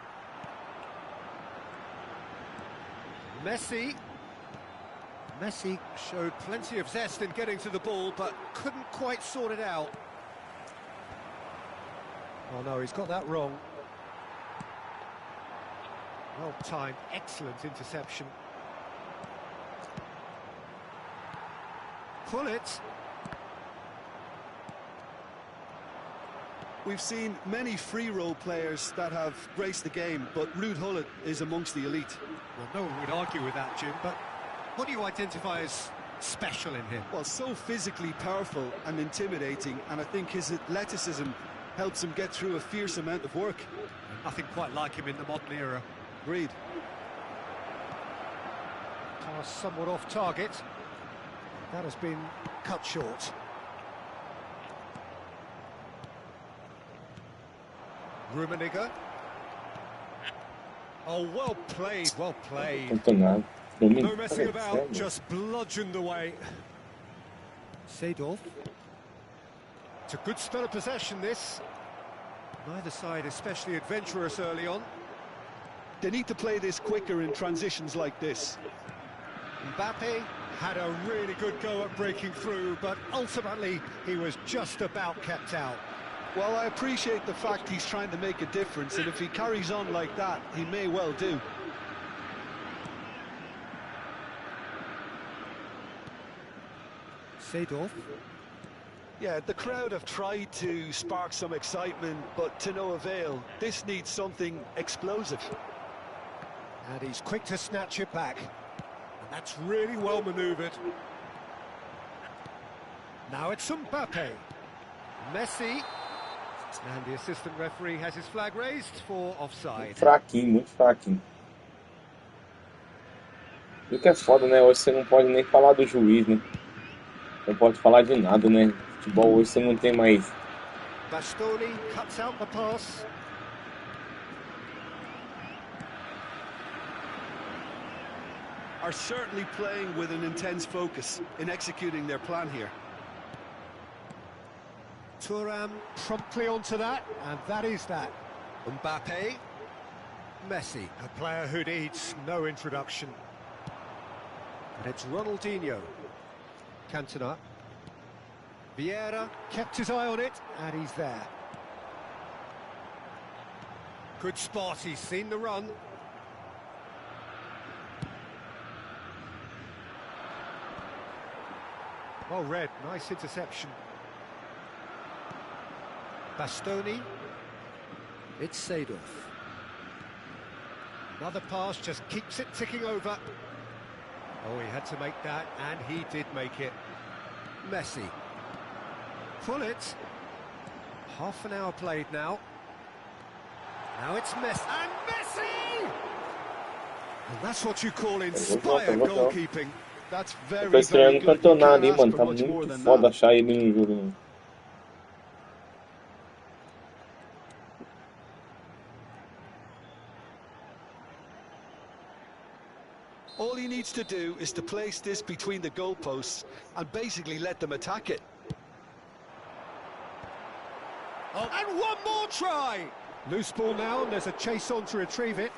Messi showed plenty of zest in getting to the ball, but couldn't quite sort it out. Oh no, he's got that wrong. Well timed, excellent interception. Pull it. We've seen many free role players that have graced the game, but Ruud Gullit is amongst the elite. Well, no one would argue with that, Jim, but what do you identify as special in him? Well, so physically powerful and intimidating, and I think his athleticism helps him get through a fierce amount of work. Nothing quite like him in the modern era. Agreed. Pass somewhat off target. That has been cut short. Rummenigge. Oh, well played, well played. No messing about, just bludgeoned away. Seedorf. It's a good spell of possession, this. Neither side especially adventurous early on. They need to play this quicker in transitions like this. Mbappe had a really good go at breaking through, but ultimately he was just about kept out. Well, I appreciate the fact he's trying to make a difference, and if he carries on like that, he may well do. Seedorf. Yeah, the crowd have tried to spark some excitement, but to no avail. This needs something explosive. And he's quick to snatch it back. And that's really well manoeuvred. Now it's Mbappe. Messi. And the assistant referee has his flag raised for offside. Fraquinho, muito fraquinho. E o que é foda, né? Hoje você não pode nem falar do juiz, né? Não pode falar de nada, né? Futebol hoje você não tem mais. Bastoni cuts out the pass. Are certainly playing with an intense focus in executing their plan here. Thuram promptly onto that, and that is that. Mbappe. Messi, a player who needs no introduction. And it's Ronaldinho. Cantona. Vieira kept his eye on it, and he's there. Good spot, he's seen the run. Well read, nice interception. Bastoni. It's Seedorf. Another pass, just keeps it ticking over. Oh, he had to make that, and he did make it. Messi. Pull it. Half an hour played now. Now it's Messi. And Messi! And that's what you call inspired goalkeeping. That's very, Tô estreando very good. Cantona ali, mano. Tá muito foda achar ele no jogo. All he needs to do is to place this between the goalposts and basically let them attack it. Oh, and one more try! Loose ball now, and there's a chase on to retrieve it.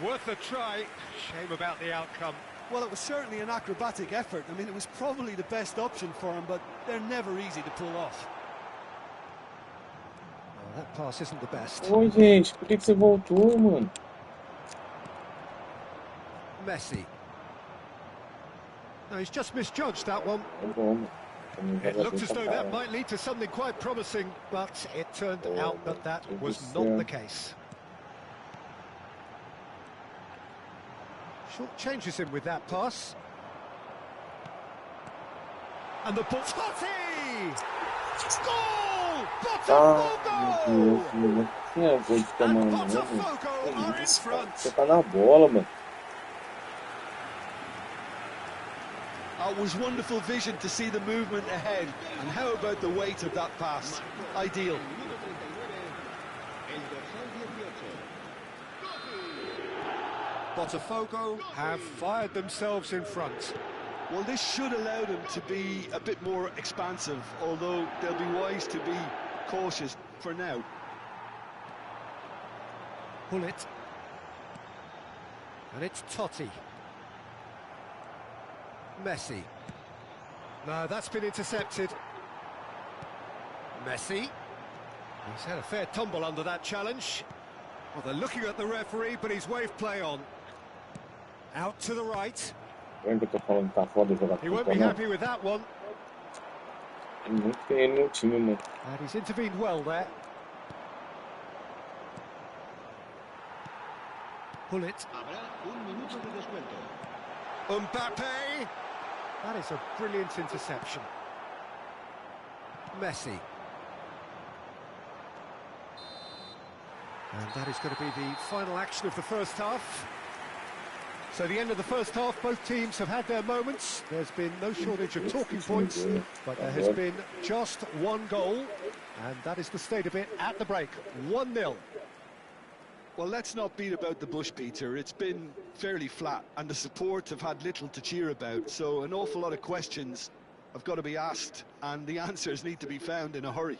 Worth a try. Shame about the outcome. Well, it was certainly an acrobatic effort. I mean, it was probably the best option for him, but they're never easy to pull off. Well, that pass isn't the best. Oi, gente, por que você voltou, mano? Messi. No, he's just misjudged that one. Tá bom. It looked as though that might lead to something quite promising, but it turned out that that was not the case. Short changes him with that pass. And the ball... Totti! Goal! Botafogo! And Botafogo are in front. Você tá na bola, mano. It was wonderful vision to see the movement ahead. And how about the weight of that pass? Ideal. Botafogo have fired themselves in front. Well, this should allow them to be a bit more expansive, although they'll be wise to be cautious for now. Pull it. And it's Totti. Messi. No, that's been intercepted. Messi. He's had a fair tumble under that challenge. Well, they're looking at the referee, but he's waved play on. Out to the right. He won't be happy with that one. And he's intervened well there. Pull it. Mbappe. That is a brilliant interception. Messi. And that is going to be the final action of the first half. So the end of the first half, both teams have had their moments. There's been no shortage of talking points, but there has been just one goal, and that is the state of it at the break, 1-0. Well, let's not beat about the bush, Peter. It's been fairly flat, and the support have had little to cheer about, so an awful lot of questions have got to be asked, and the answers need to be found in a hurry.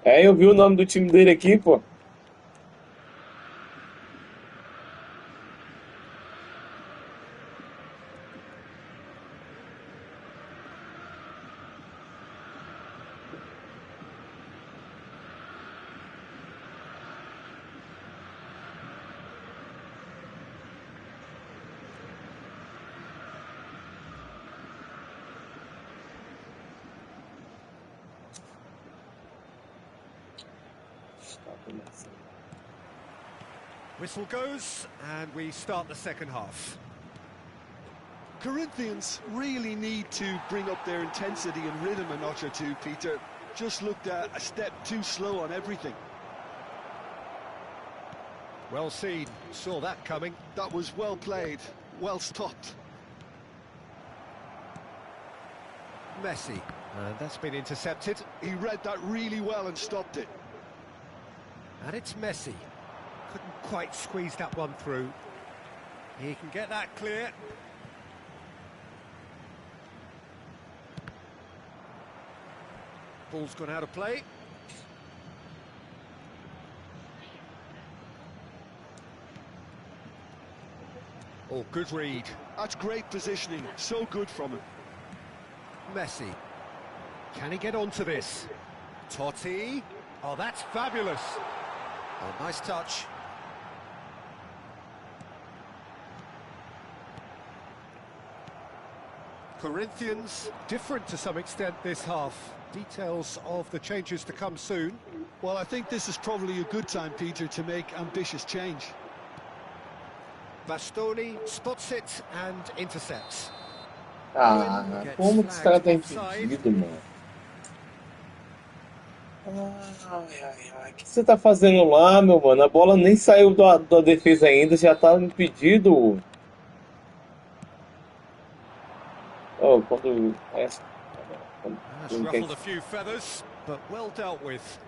É, eu vi o nome do time dele aqui, pô. Whistle goes, and we start the second half. Corinthians really need to bring up their intensity and rhythm a notch or two, Peter. Just looked a step too slow on everything. Well seen, saw that coming. That was well played, well stopped. Messi, and that's been intercepted. He read that really well and stopped it. And it's Messi. Couldn't quite squeeze that one through. He can get that clear. Ball's gone out of play. Oh, good read. That's great positioning, so good from him. Messi. Can he get onto this? Totti. Oh, that's fabulous. Oh, nice touch. Corinthians different to some extent this half. Details of the changes to come soon. Well, I think this is probably a good time, Peter, to make ambitious change. Bastoni spots it and intercepts. Ah, como que esse cara tá impedido, mano? Ai, o que você tá fazendo lá, meu mano? A bola nem saiu da defesa ainda, já tá impedido. Oh, quando That's ruffled a few feathers, but well dealt with.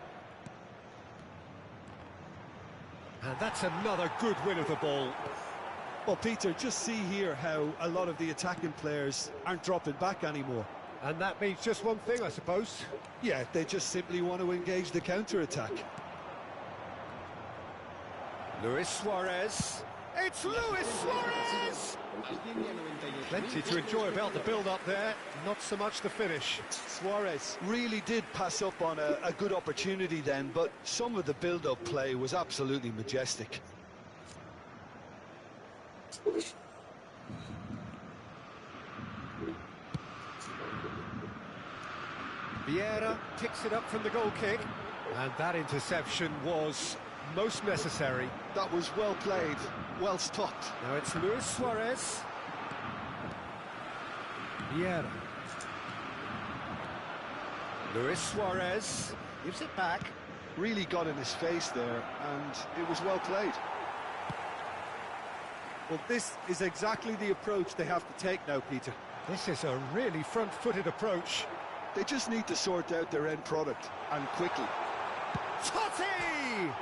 And that's another good win of the ball. Well, Peter, just see here how a lot of the attacking players aren't dropping back anymore. And that means just one thing, I suppose. Yeah, they just simply want to engage the counter-attack. Luis Suarez. It's Luis Suarez! Plenty to enjoy about the build-up there, not so much the finish. Suarez really did pass up on a good opportunity then, but some of the build-up play was absolutely majestic. Vieira picks it up from the goal kick, and that interception was most necessary. That was well played, well stopped. Now it's Luis Suarez. Vieira. Luis Suarez gives it back. Really got in his face there, and it was well played. Well, this is exactly the approach they have to take now, Peter. This is a really front-footed approach. They just need to sort out their end product, and quickly. Totti!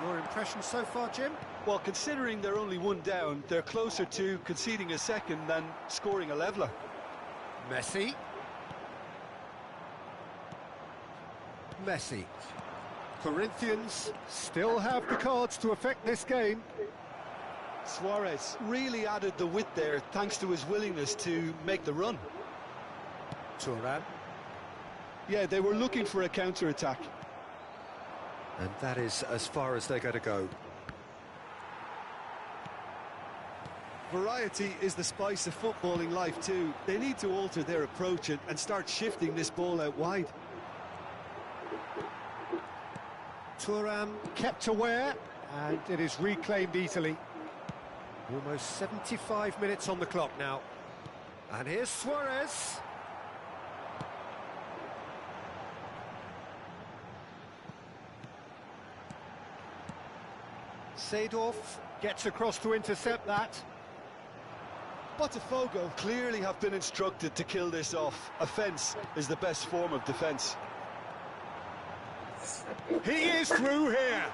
Your impression so far, Jim? Well, considering they're only one down, they're closer to conceding a second than scoring a leveller. Messi. Messi. Corinthians still have the cards to affect this game. Suarez really added the width there thanks to his willingness to make the run. Thuram. Yeah, they were looking for a counter-attack. And that is as far as they're going to go. Variety is the spice of footballing life too. They need to alter their approach and start shifting this ball out wide. Thuram kept aware, and it is reclaimed easily. Almost 75 minutes on the clock now. And here's Suarez. Seedorf gets across to intercept that. Botafogo clearly have been instructed to kill this off. Offence is the best form of defence. He is through here.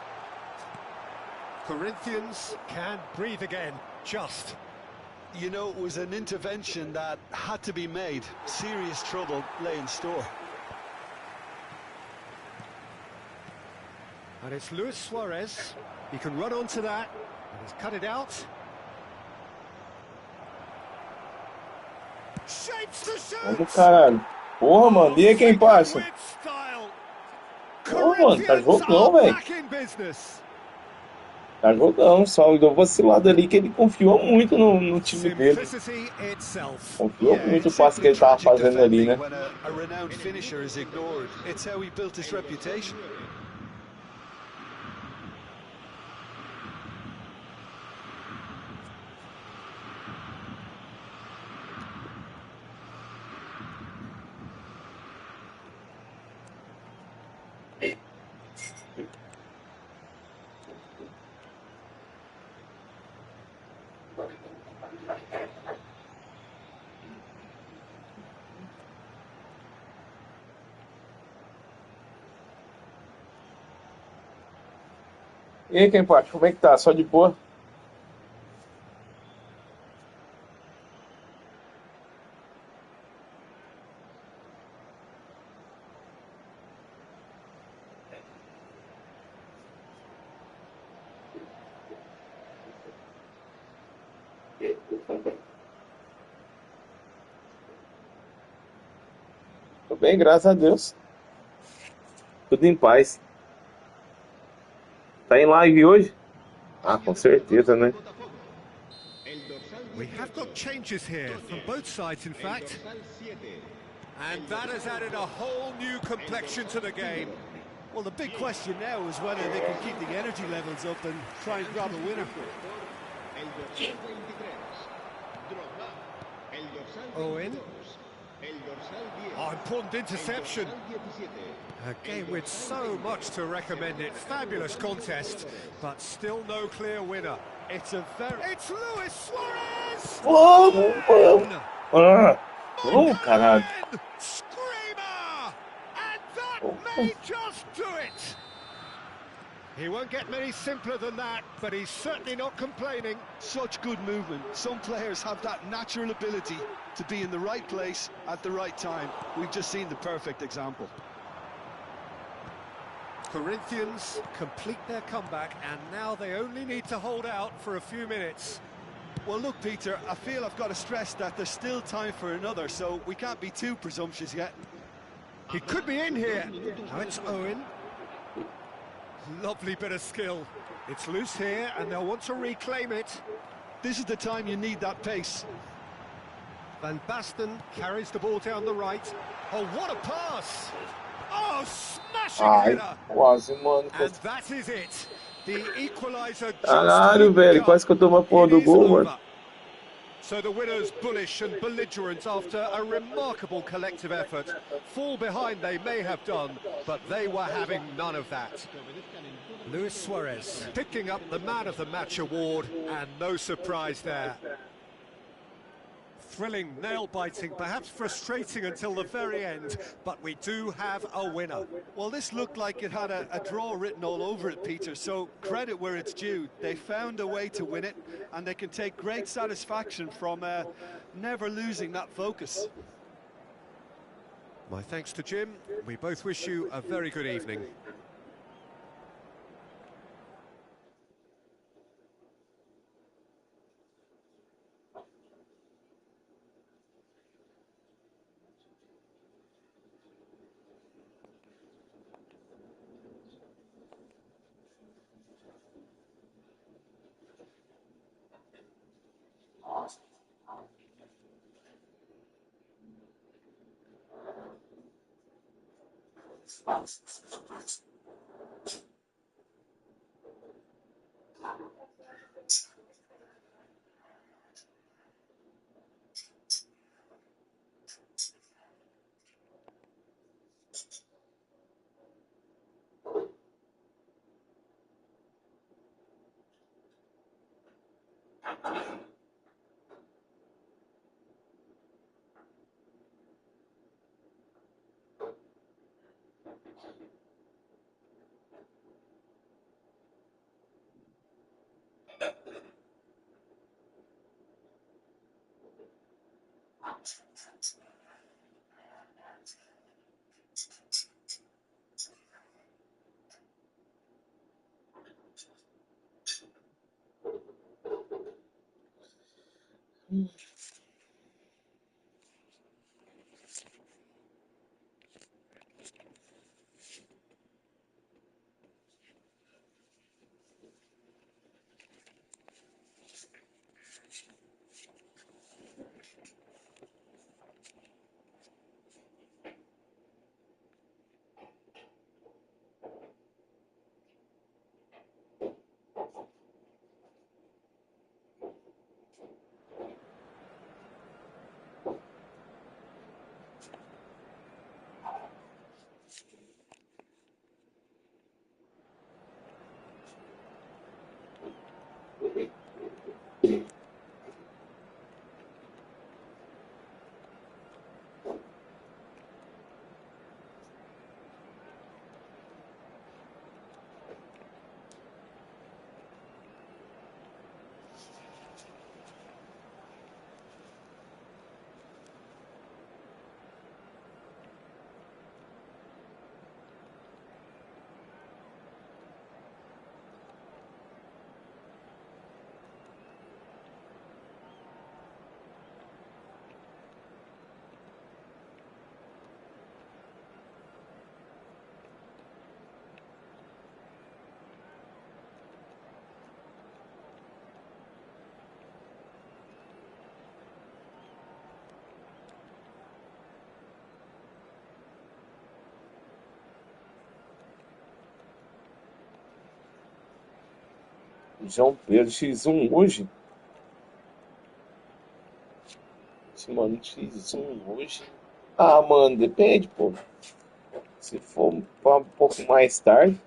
Corinthians can breathe again, just. You know, it was an intervention that had to be made. Serious trouble lay in store. And it's Luis Suarez. He can run onto that, and he's cut it out. Shapes the shoot! Vamos, caralho. Porra, mano, e aí quem passa? Porra, mano, tá jogão, velho. Tá jogão, só deu vacilado ali que ele confiou muito no time dele. Confiou muito o passe que ele tava fazendo ali, né? A renowned finisher is ignored. It's how he built his reputation. E aí, quem passa? Como é que tá? Só de boa? Tô bem, graças a Deus. Tudo em paz. Tá em live hoje? Ah, com certeza, né? We have got changes here from both sides, in fact. And that has added a whole new complexion to the game. Well, the big question now is whether they can keep the energy levels up and try and grab a winner. Owen. Oh, important interception. A game with so much to recommend it. Fabulous contest, but still no clear winner. It's Luis Suarez! Caralho. Screamer! And that may just do it! He won't get many simpler than that, but he's certainly not complaining. such good movement. Some players have that natural ability to be in the right place at the right time. We've just seen the perfect example. Corinthians complete their comeback, and now they only need to hold out for a few minutes. Well, look, Peter, I feel I've got to stress that there's still time for another, so we can't be too presumptuous yet. He could be in here. Now it's Owen. Lovely bit of skill. It's loose here, and they'll want to reclaim it. This is the time you need that pace. Van Basten carries the ball down the right. Oh, what a pass! Oh, smashing Ai, header! quase, mano. And that is it. The equalizer just Caralho, velho. Quase que eu tomo a porra do gol, mano. So the winners, bullish and belligerent after a remarkable collective effort. Fall behind they may have done, but they were having none of that. Luis Suarez picking up the Man of the Match award, and no surprise there. Thrilling, nail-biting, perhaps frustrating until the very end, but we do have a winner. Well, this looked like it had a draw written all over it, Peter, so credit where it's due. They found a way to win it, and they can take great satisfaction from never losing that focus. My thanks to Jim. We both wish you a very good evening. João Pedro X1 hoje? Mano, X1 hoje? Ah, mano, depende, pô. Se for um pouco mais tarde.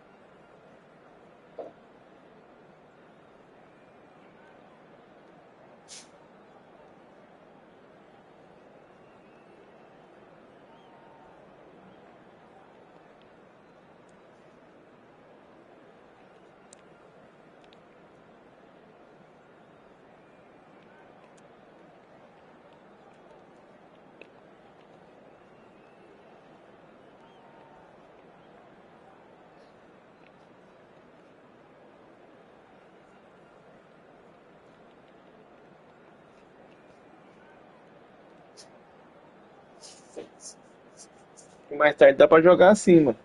Mais tarde dá pra jogar assim, mano.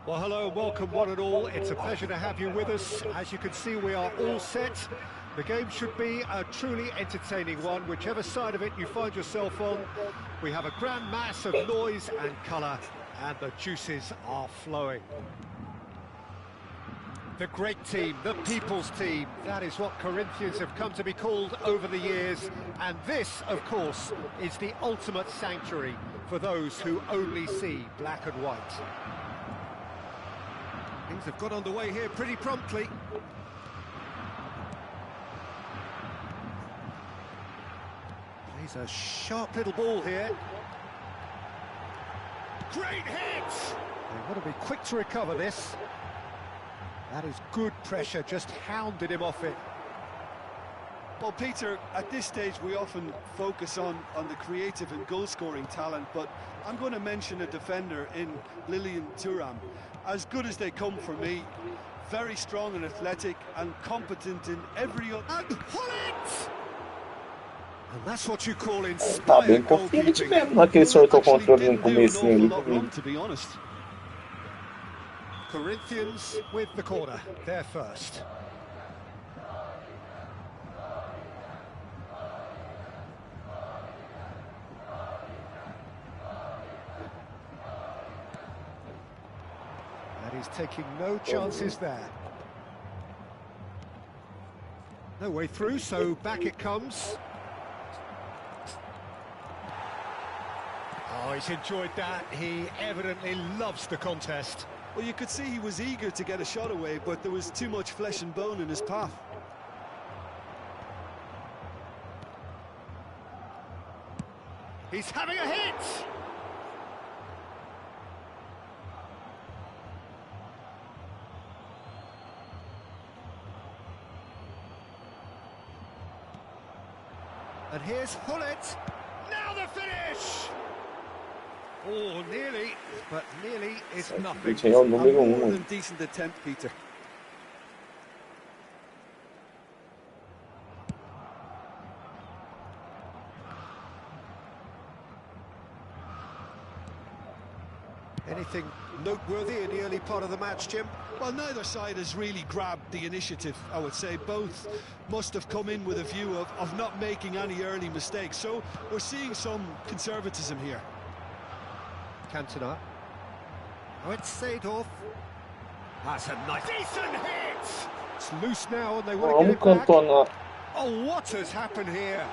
Well, hello and welcome one and all. It's a pleasure to have you with us. As you can see, we are all set. The game should be a truly entertaining one, whichever side of it you find yourself on. We have a grand mass of noise and colour, and the juices are flowing. The great team, the people's team, that is what Corinthians have come to be called over the years. And this, of course, is the ultimate sanctuary for those who only see black and white. Things have got underway here pretty promptly. Plays a sharp little ball here. Great hit! They want to be quick to recover this. That is good pressure, just hounded him off it. Well, Peter, at this stage we often focus on the creative and goal-scoring talent, but I'm going to mention a defender in Lilian Thuram. As good as they come for me, very strong and athletic and competent in every other... And Hullet! And that's what you call Tá bem inspired confiante goalkeeping. mesmo naquele sortou o controle no comecinho ali comigo. To be honest. Corinthians with the corner, they're first. And he's taking no chances there. No way through, so back it comes. Oh, he's enjoyed that. He evidently loves the contest. Well, you could see he was eager to get a shot away, but there was too much flesh and bone in his path. He's having a hit! And here's Hullet. Now the finish! Oh, nearly, but nearly is nothing. Esse aí é o número More 1. than decent attempt, Peter. Anything noteworthy in the early part of the match, Jim? Well, neither side has really grabbed the initiative, I would say. Both must have come in with a view of not making any early mistakes. So we're seeing some conservatism here. Cantona. Oh, it's Seedorf. That's a nice... Decent hit! It's loose now and they want to get Vamos, it back. Cantona. Oh, what has happened here?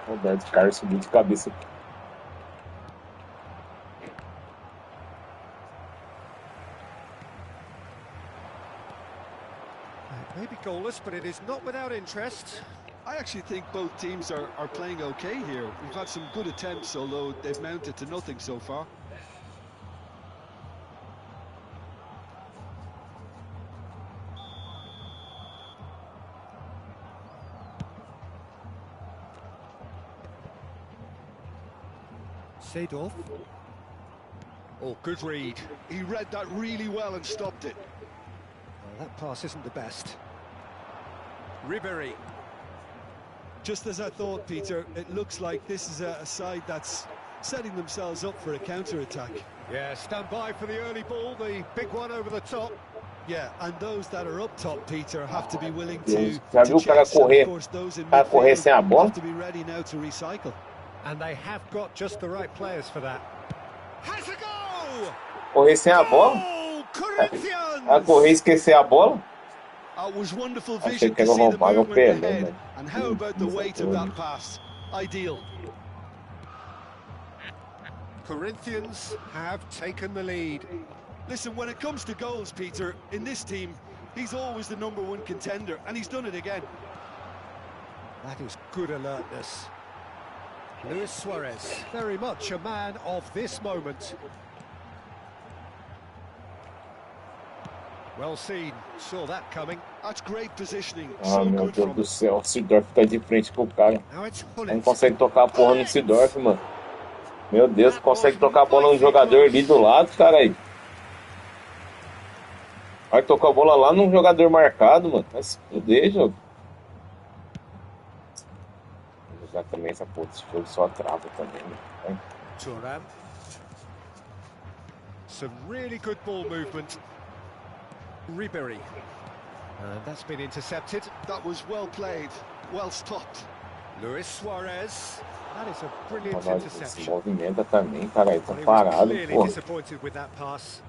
Roberto Carlos subiu de cabeça. Maybe goalless, but it is not without interest. I actually think both teams are playing okay here. We've had some good attempts, although they've mounted to nothing so far. Seedorf. Oh, good read. He read that really well and stopped it. Well, that pass isn't the best. Ribéry. Just as I thought, Peter, it looks like this is a side that's setting themselves up for a counter-attack. Yeah, stand by for the early ball, the big one over the top. Yeah, and those that are up top, Peter, have to be willing Deus. to Já viu o cara chase, and correr, of course those in correr midfield sem a bola? have to be ready now to recycle. And they have got just the right players for that. Has a goal! Correr sem a bola? Goal! Corinthians! Ah, correr e esquecer a bola? It was wonderful Achei vision que to era see the roubar o movement Pelé, ahead. mano. And how about the weight of that pass? Ideal. Corinthians have taken the lead. Listen, when it comes to goals, Peter, in this team, he's always the #1 contender, and he's done it again. That is good alertness. Luis Suarez, very much a man of this moment. Well seen, saw that coming. That's great positioning. Ah, So meu good Deus from do céu, o Seedorf tá de frente com o cara. Now it's Não Hullet. consegue tocar a porra no Seedorf, mano. Meu Deus, consegue tocar a bola no jogador ali do lado, cara aí. Vai tocar a bola lá num jogador marcado, mano. Vai se fuder, jogo. Vou jogar também essa porra, esse jogo só trava também, né? Thuram. Some really good ball movement. Ribery. And that's been intercepted. That was well played, well stopped. Luis Suarez. That is a brilliant Olha, se interception. movimenta também, cara aí. Tá Well, he was parado, clearly pô. disappointed with that pass.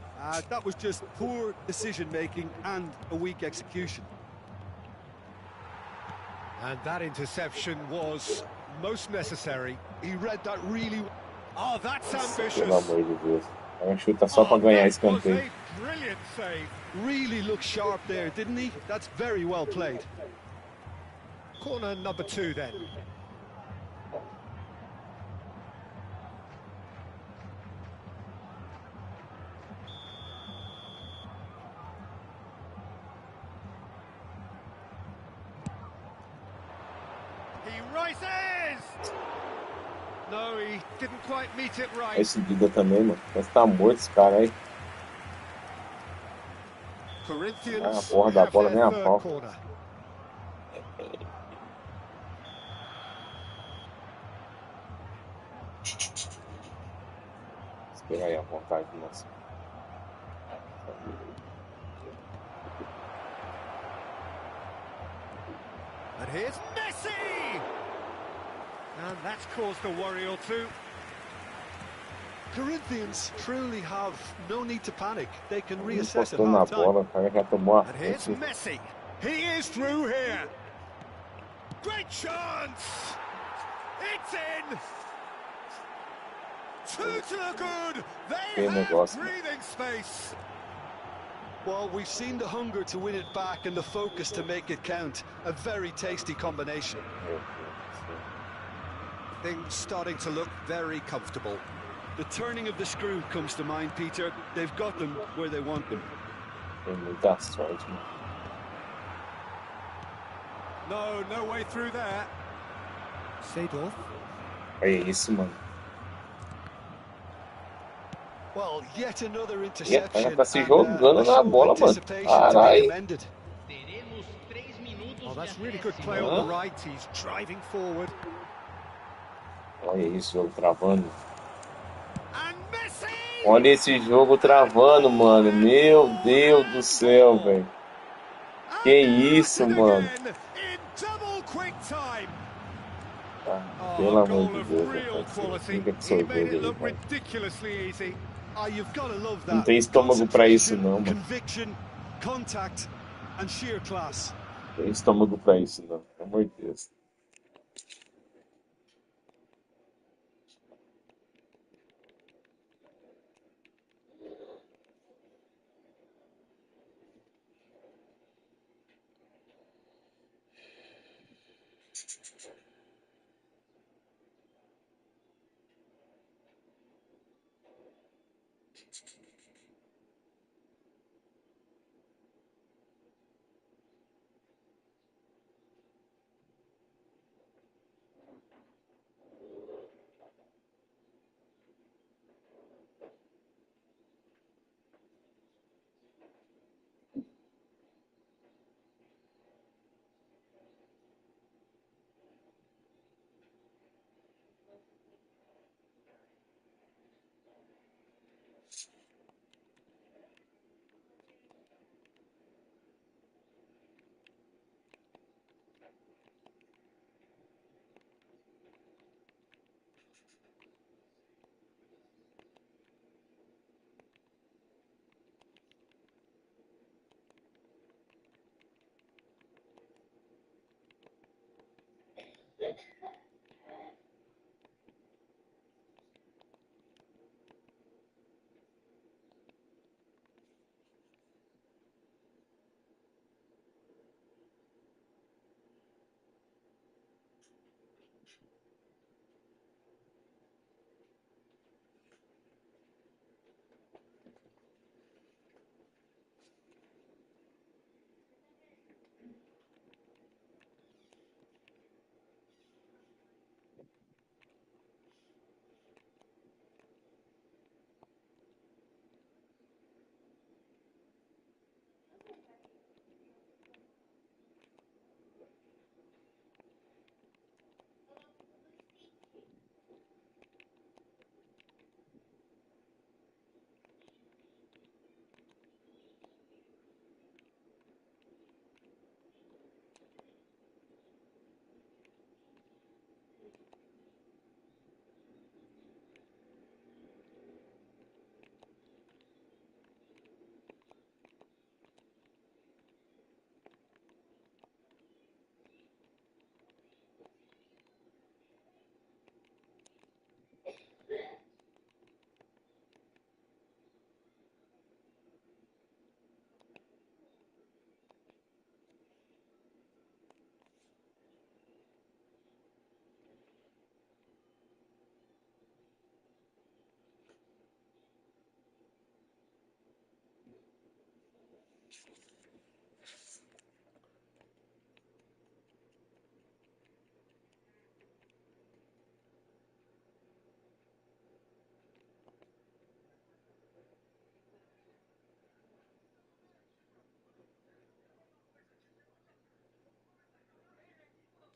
That was just poor decision-making and a weak execution. And that interception was most necessary. He read that really well. Oh, that's Pelo ambitious. amor de Deus. Vai chutar só pra ganhar that was escanteio. a brilliant save. Really looked sharp there, didn't he? That's very well played. Corner number 2 then. He rises! No, he didn't quite meet it right. Vai seguida também, mano. Parece que tá morto esse cara aí. Corinthians Ah, a porra da have bola their nem a third pau. corner. Espera aí a vontade nossa. And here's Messi! And that's caused a worry or two. Corinthians truly have no need to panic. They can reassess at Encostou na half-time. bola, o cara já tomou a And here's frente. Messi. He is through here. Great chance! It's in! Two to the good. They Que have negócio. breathing space. Well, we've seen the hunger to win it back and the focus to make it count. A very tasty combination. Meu Deus do céu. Things starting to look very comfortable. The turning of the screw comes to mind, Peter. They've got them where they want them. Tem muita sorte, mano. No way through there. Seedorf. Olha isso, mano. Well, yet another E a interception. cara tá se and, jogando a na show of bola, mano. anticipation to be Carai. commended. Teremos 3 minutos Oh, that's de really good acréscimo. play on the right. He's driving forward. Olha isso, jogo travando. And Messi! Olha esse jogo travando, mano. Meu Deus do céu, velho. Que isso, mano. In double quick time. Ah, Oh, pelo a amor goal de of Deus, real rapaz. quality. Tem que He absorver made it ele, look velho. ridiculously easy. You've got to love Não that. tem estômago pra isso, não, mano. Conviction, contact, and sheer class. Não tem estômago pra isso, não. Pelo amor de Deus.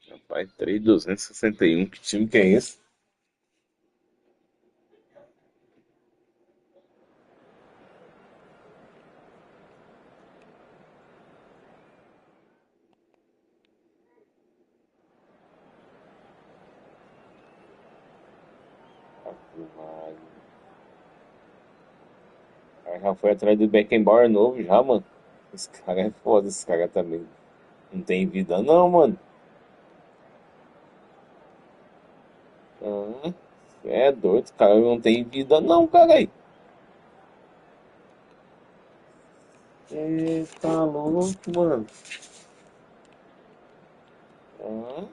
Rapaz, 3.261, que time que é esse? Aí já foi atrás do Beckenbauer novo já, mano. Esse cara é foda, esse cara também. Não tem vida não, mano. Ah, cê é doido, esse cara não tem vida não, cara aí. Tá louco, mano. Ah,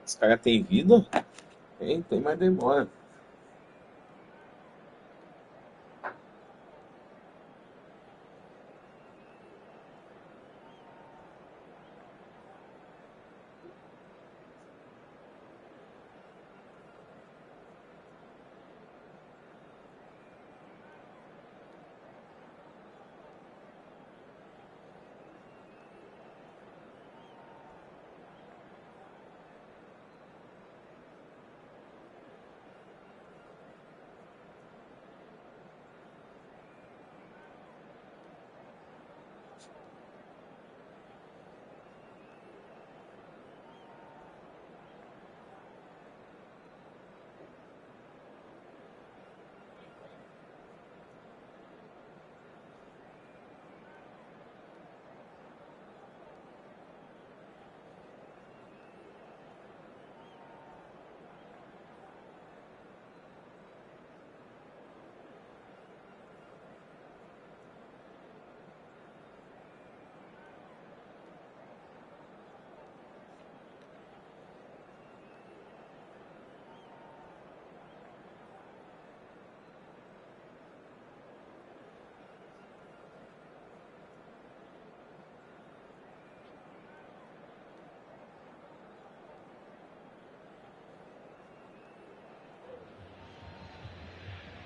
esse cara tem vida? Tem, mas demora.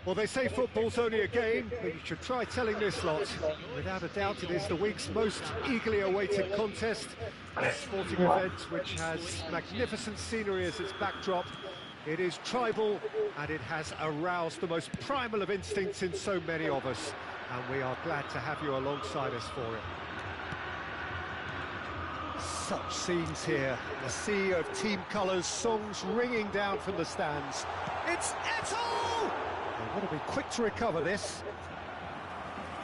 Well, they say football's only a game, but you should try telling this lot. Without a doubt, it is the week's most eagerly awaited contest. A sporting event which has magnificent scenery as its backdrop. It is tribal, and it has aroused the most primal of instincts in so many of us. And we are glad to have you alongside us for it. Such scenes here. A sea of team colours, songs ringing down from the stands. It's Eto'o! They've got to be quick to recover this.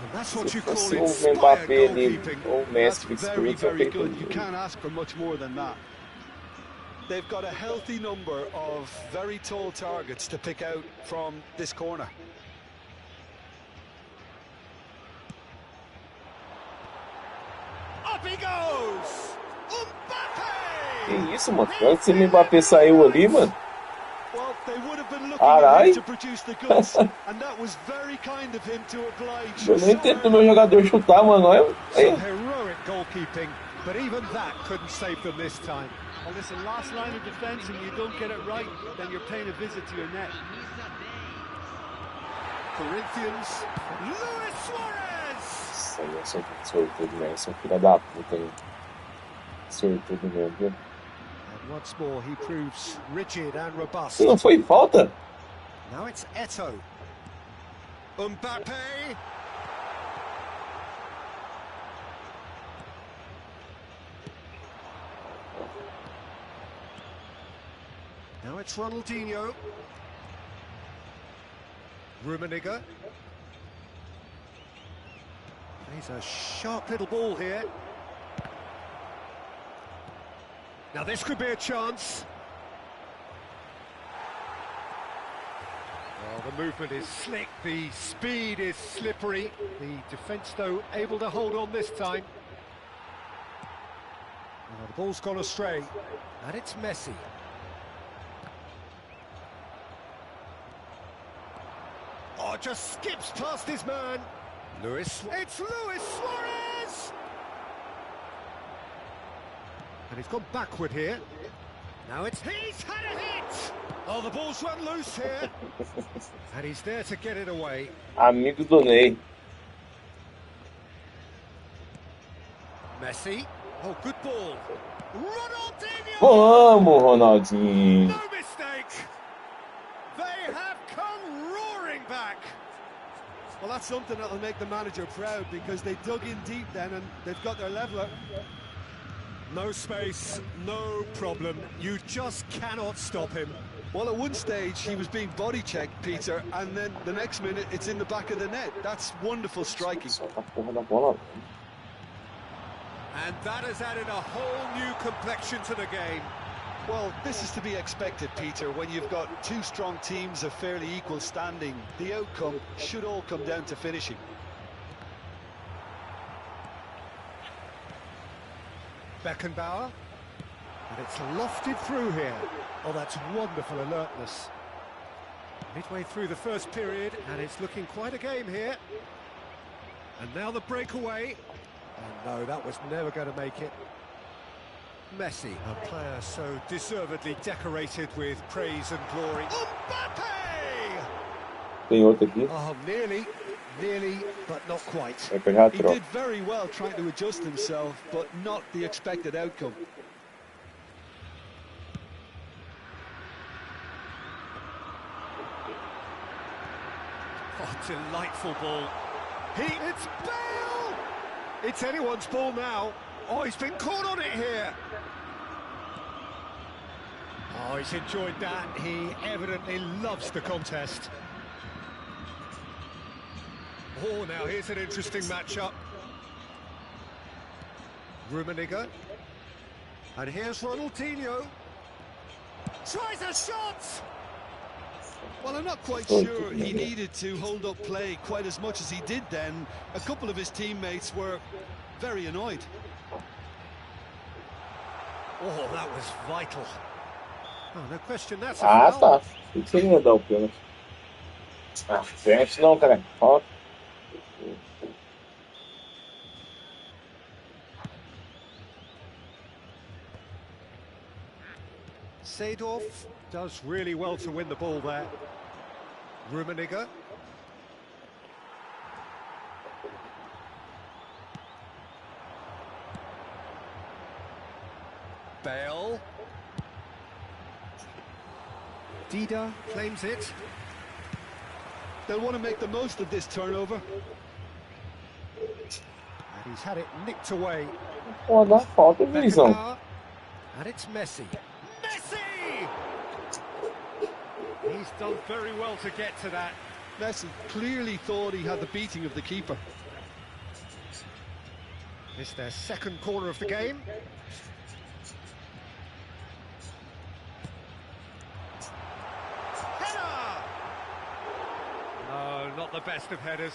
And that's what you call inspired goalkeeping. That's very, very good. You can't ask for much more than that. They've got a healthy number of very tall targets to pick out from this corner. Up he goes! Mbappe! Que isso, mano? Antes que o Mbappé saiu ali, mano. Well, they would have been looking Carai. to produce the goods, and that was very kind of him to oblige. Eu nem tento meu jogador chutar, mano. Olha aí. Some heroic goalkeeping, but even that couldn't save them this time. Well, listen, last line of defence, and you don't get it right, then you're paying a visit to your net. Corinthians, Luis Suarez! Nossa, eu sou sortudo mesmo. Sou filha da puta, hein? Sortudo mesmo, viu? And once more, he proves rigid and robust. Isso não foi falta? Now it's Eto'o. Mbappe! Now it's Ronaldinho. Rummenigge. He's a sharp little ball here. Now this could be a chance. Well, the movement is slick, the speed is slippery. The defence, though, able to hold on this time. Well, the ball's gone astray, and it's Messi. Oh, just skips past his man. It's Luis Suarez! And he's gone backward here. Now he's had a hit! Oh, the ball's run loose here. And he's there to get it away. Amigo do Ney. Messi. Oh, good ball. Ronaldinho! Vamos, Ronaldinho. No mistake! They have come roaring back. Well, that's something that'll make the manager proud, because they dug in deep then and they've got their leveler. No space, no problem. You just cannot stop him. Well, at one stage he was being body checked, Peter, and then the next minute it's in the back of the net. That's wonderful striking. Solta a porra da bola. And that has added a whole new complexion to the game. Well, this is to be expected, Peter, when you've got two strong teams of fairly equal standing. The outcome should all come down to finishing. Beckenbauer, and it's lofted through here. Oh, that's wonderful alertness. Midway through the first period, and it's looking quite a game here. And now the breakaway. And no, that was never going to make it. Messi, a player so deservedly decorated with praise and glory. Mbappe! Tem outro aqui. Oh, nearly, but not quite. Vai pegar a He troca. did very well trying to adjust himself, but not the expected outcome. Oh, delightful ball. It's Bale! It's anyone's ball now. Oh, he's been caught on it here. Oh, he's enjoyed that. He evidently loves the contest. Oh, now here's an interesting matchup. Rummenigge. And here's Ronaldinho. Tries a shot! Well, I'm not quite sure he needed to hold up play quite as much as he did then. A couple of his teammates were very annoyed. Oh, that was vital. Oh, no question, that's a Ah, foul. tá. Tem que ele dar o pênalti. Ah, pênalti não, cara. Ó. Seedorf does really well to win the ball there. Rummenigge. Bale. Dida claims it. They'll want to make the most of this turnover. And he's had it nicked away. Pô, dá falta, Luizão. Beckenbauer. And it's Messi. Messi! He's done very well to get to that. Messi clearly thought he had the beating of the keeper. It's their second corner of the game. Header! No, not the best of headers.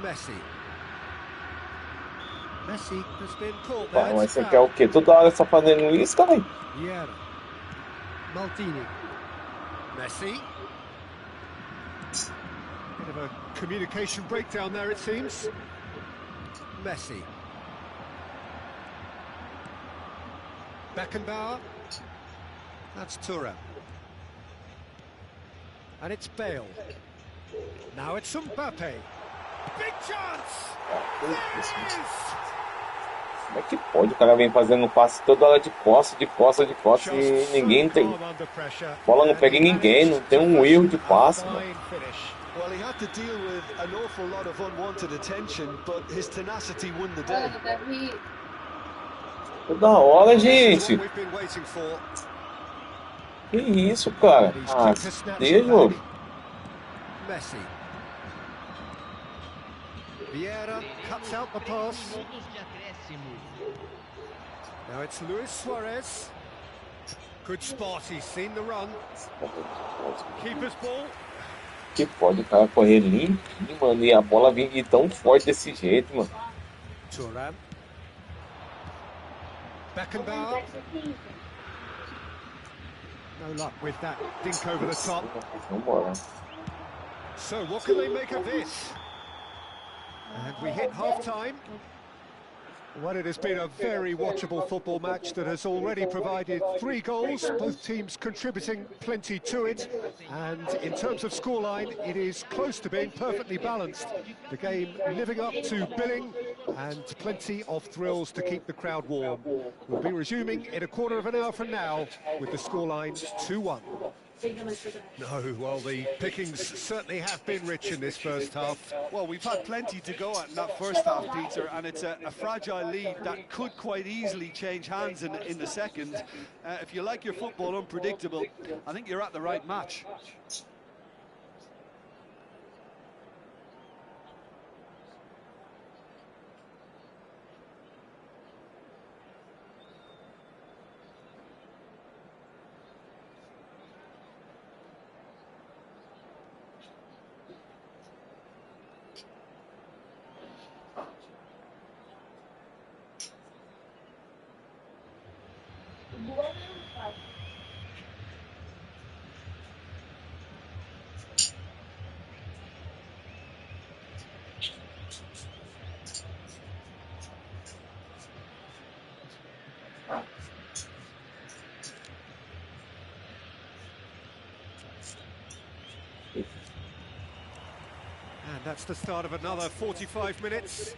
Messi. Messi has been caught there. Pô, mas você quer o quê? Toda hora só fazendo isso, cara? Vieira. Maldini. Messi. Bit of a communication breakdown there, it seems. Messi. Beckenbauer. That's Thuram. And it's Bale. Now it's Mbappe. Big chance! There it is! Como é que pode? O cara vem fazendo passe toda hora de costa e ninguém tem. Bola não pega em ninguém, não tem um erro de passe. Mano. Well, he had to deal with an awful lot of unwanted attention, but his tenacity won the day. Toda hora, gente. Que isso, cara? Ah, deixa, jogo. Messi. Vieira cuts out the pass. Now it's Luis Suarez. Good spot, he's seen the run. Keeper's ball. Que pode o cara correr limpinho, mano, e a bola vir tão forte desse jeito, mano. Thuram. Beckenbauer. No luck with that dink over the top. Vambora. So what can they make of this? And we hit half-time. Well, it has been a very watchable football match that has already provided 3 goals, both teams contributing plenty to it. And in terms of scoreline, it is close to being perfectly balanced. The game living up to billing and plenty of thrills to keep the crowd warm. We'll be resuming in a quarter of an hour from now with the scoreline 2-1. No, well, the pickings certainly have been rich in this first half. Well, we've had plenty to go at in that first half, Peter, and it's a fragile lead that could quite easily change hands in the second. If you like your football unpredictable, I think you're at the right match. And that's the start of another 45 minutes.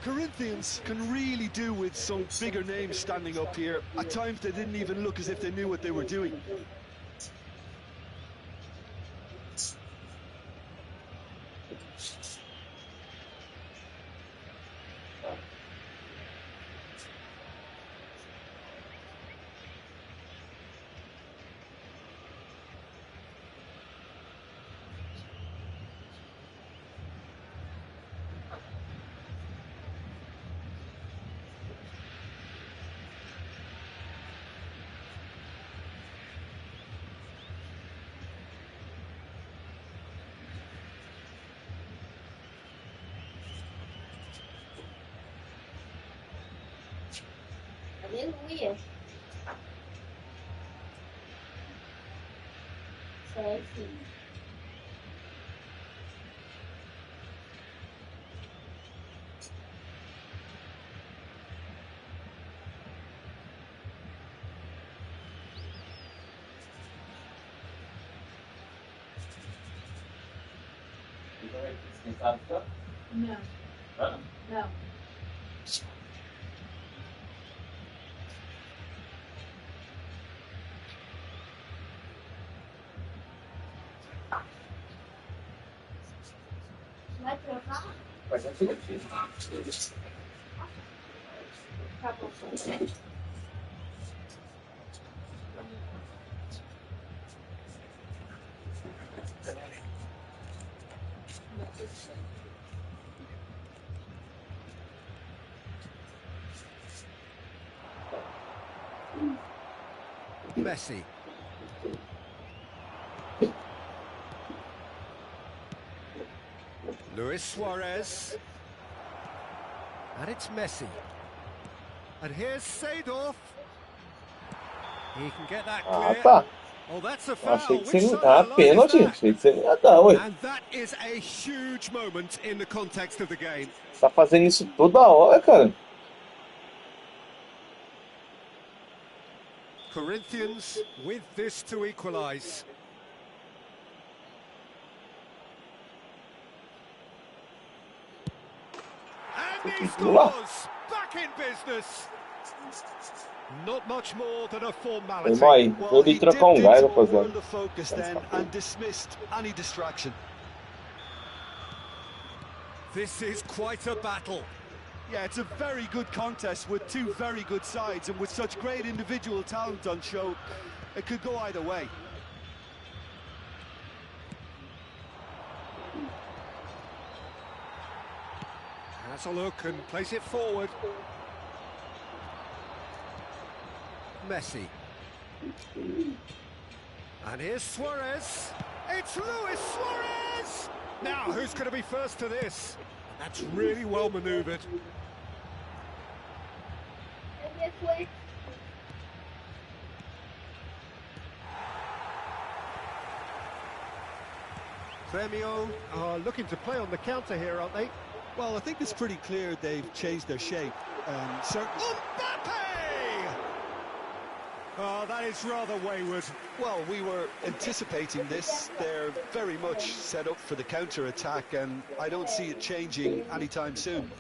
Corinthians can really do with some bigger names standing up here. At times they didn't even look as if they knew what they were doing. Aleluia. Sete. Não. Não. Vai trocar? Vai ser difícil. Tá bom. Messi. Luis Suarez. And it's Messi. And here's Seedorf. He can get that Ah, clear. tá. Oh, that's a Eu foul. achei que Which você side não of dá the line pênalti. is that? Achei que você não ia dar, ué. And that is a huge moment in the context of the game. Você tá fazendo isso toda hora, cara. Corinthians with this to equalise. And he scores! Back in business! Not much more than a formality. Irmão, aí, vou lhe trocar um gás, into a rapaziada. world of focus then and dismissed any distraction. This is quite a battle. Yeah, it's a very good contest with two very good sides, and with such great individual talent on show, it could go either way. Has a look and plays it forward. Messi. And here's Suarez. It's Luis Suarez! Now, who's going to be first to this? That's really well manoeuvred. Gremio are looking to play on the counter here, aren't they? Well, I think it's pretty clear they've changed their shape. Mbappe! Oh, that is rather wayward. Well, we were anticipating this. They're very much set up for the counter-attack, and I don't see it changing anytime soon.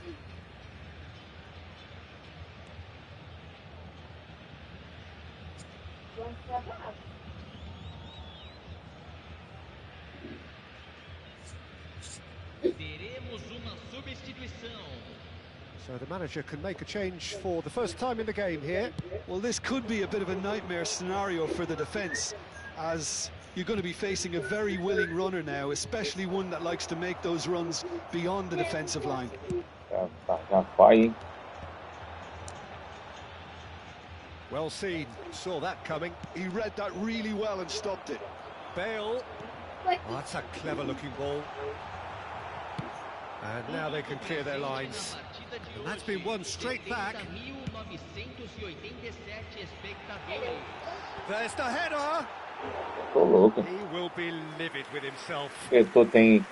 Teremos uma substituição. So the manager can make a change for the first time in the game here. Well, this could be a bit of a nightmare scenario for the defence, as you're going to be facing a very willing runner now, especially one that likes to make those runs beyond the defensive line. Já vai, hein? Well seen, saw that coming. He read that really well and stopped it. Bale. Oh, that's a clever looking ball. And now they can clear their lines. And that's been one straight back. There's the header. Tô louco. He will be livid with himself. Eto'o tem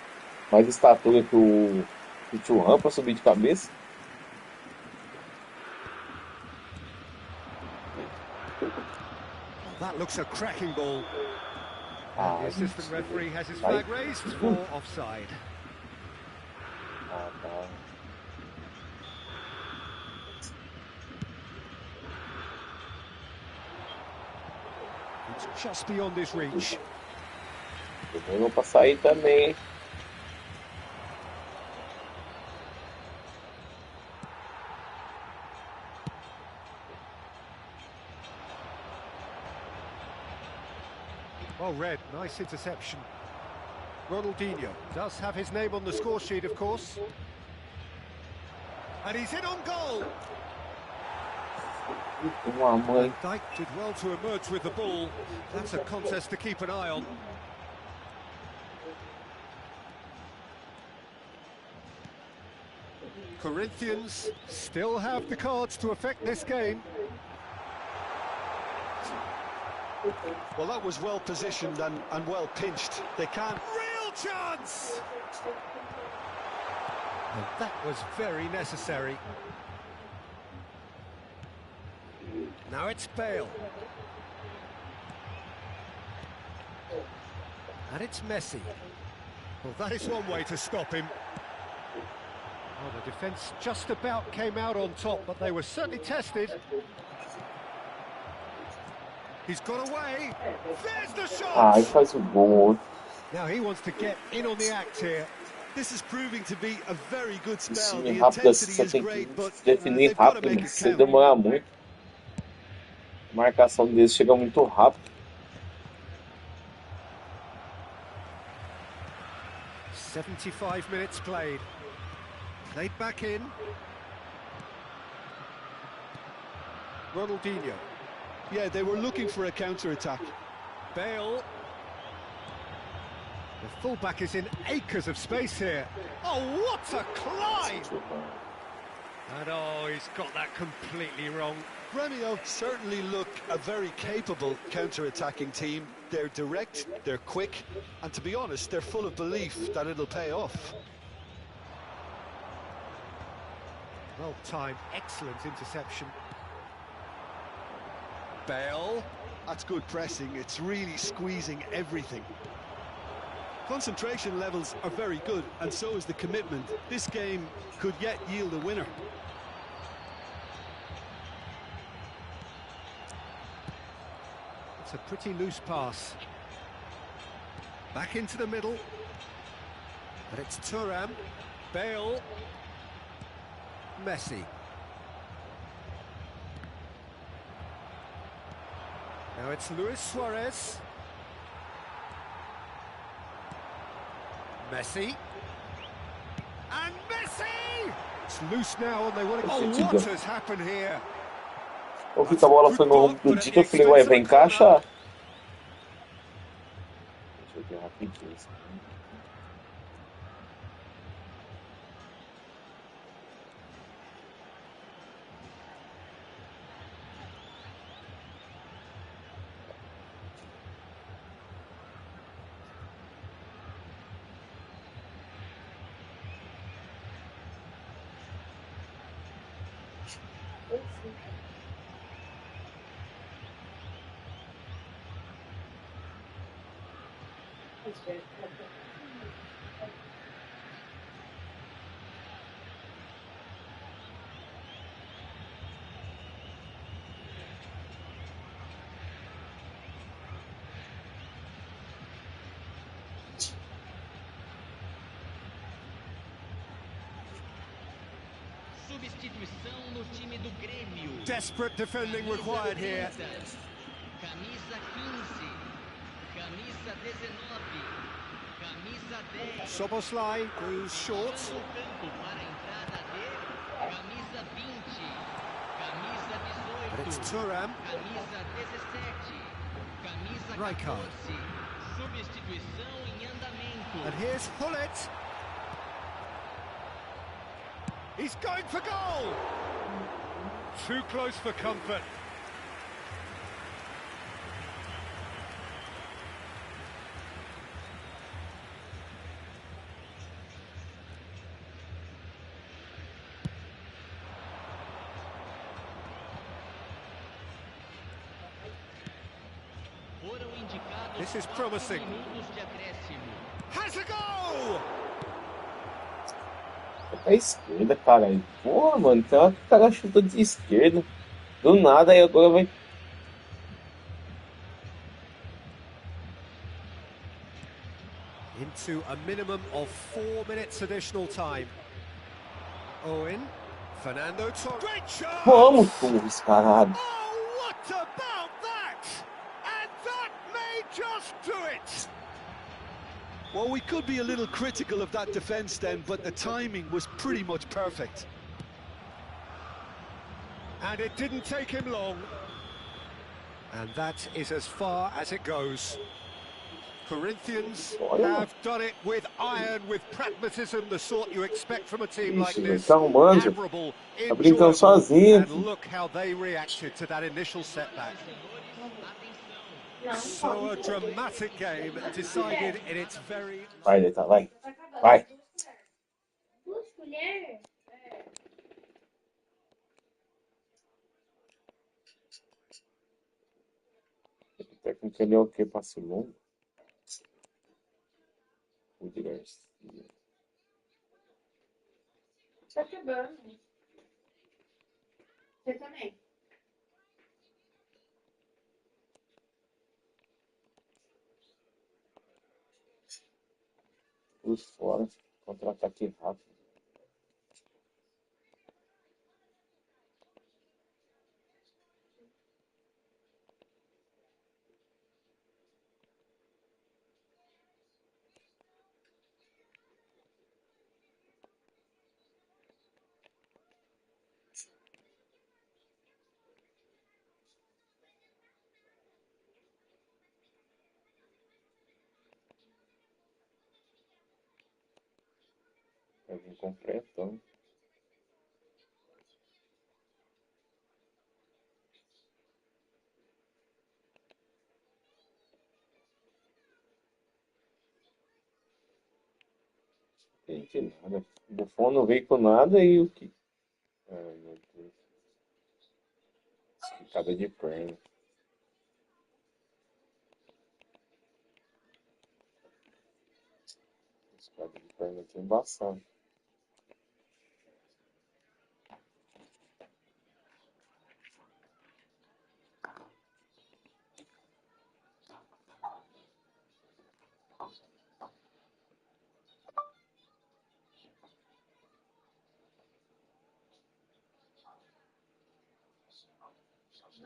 mais estatura que o Thuram pra subir de cabeça. That looks a cracking ball. Ah, The assistant referee has his flag raised for offside. Ah, tá. It's just beyond his reach. Demorou pra sair também, hein? Well read, nice interception. Ronaldinho does have his name on the score sheet, of course. And he's in on goal. Uma mãe. Dyke did well to emerge with the ball. That's a contest to keep an eye on. Corinthians still have the cards to affect this game. Well, that was well positioned and well pinched. They can't. Real chance! And that was very necessary. Now it's Bale. And it's Messi. Well, that is one way to stop him. Well, the defence just about came out on top, but they were certainly tested. He's got away. There's the shot. Ah, ele faz o gol. Now he wants to get in on the act here. This is proving to be a very good spell. Time The rápido assim, intensity você is tem great, que but definir they've got to rápido. make it Se count. demorar muito, a marcação deles chega muito rápido. 75 minutes played. Played back in. Ronaldinho. Yeah, they were looking for a counter-attack. Bale. The fullback is in acres of space here. Oh, what a climb! And oh, he's got that completely wrong. Gremio certainly look a very capable counter-attacking team. They're direct, they're quick, and to be honest, they're full of belief that it'll pay off. Well timed, excellent interception. Bale. That's good pressing. It's really squeezing everything. Concentration levels are very good, and so is the commitment. This game could yet yield a winner. It's a pretty loose pass. Back into the middle. And it's Thuram. Bale. Messi. Now it's Luis Suarez. Messi. And Messi! It's loose now and they want to... Oh, what has happened here? Eu vi que a bola foi no ombro do Dito, eu falei, ué, vai encaixar. Deixa eu ver Que é isso? Substituição no time do Grêmio. Desperate defending required here. Camisa 15. Camisa 19. Camisa 10. Soboslai goes short. No campo para a entrada de camisa 20. Camisa 18. But it's Thuram. Camisa 17. Camisa 14. Rijkaard. Substituição em andamento. And here's Hullet. He's going for goal! Too close for comfort. Foram indicados This is promising. 4 minutos de acréscimo. Has a goal! Pra esquerda, cara. Porra, mano, tem hora que o cara chuta de esquerda. Do nada, aí agora vai. Into a minimum of 4 minutes additional time. Owen, Fernando Torres. Great shot! Vamos, Torres, caralho. Oh, what about that? And that may just do it. Well, we could be a little critical of that defence then, but the timing was pretty much perfect. And it didn't take him long. And that is as far as it goes. Corinthians Olha. have done it with iron, with pragmatism, the sort you expect from a team like Ixi, this. tá arrumando, já. Admirable, Tá brincando enjoyable, sozinho. and look how they reacted to that initial setback. So a dramatic game decided in its very... Vai, Leita, vai. Vai. Duas colheres? O técnico ali é o que? Passe longo? O de Garcia. Tá acabando. Você também. Por fora. Contra-ataque rápido. Vai vir completão. Não entendi nada. O Buffon não veio com nada e o que? Ai, meu Deus. Esticada de perna. Esticada de perna aqui é embaçado.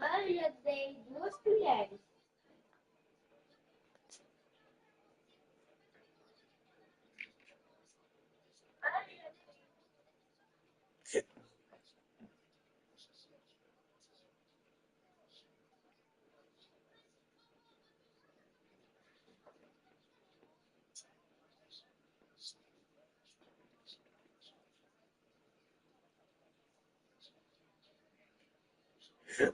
Eu já dei 2 colheres. Hã?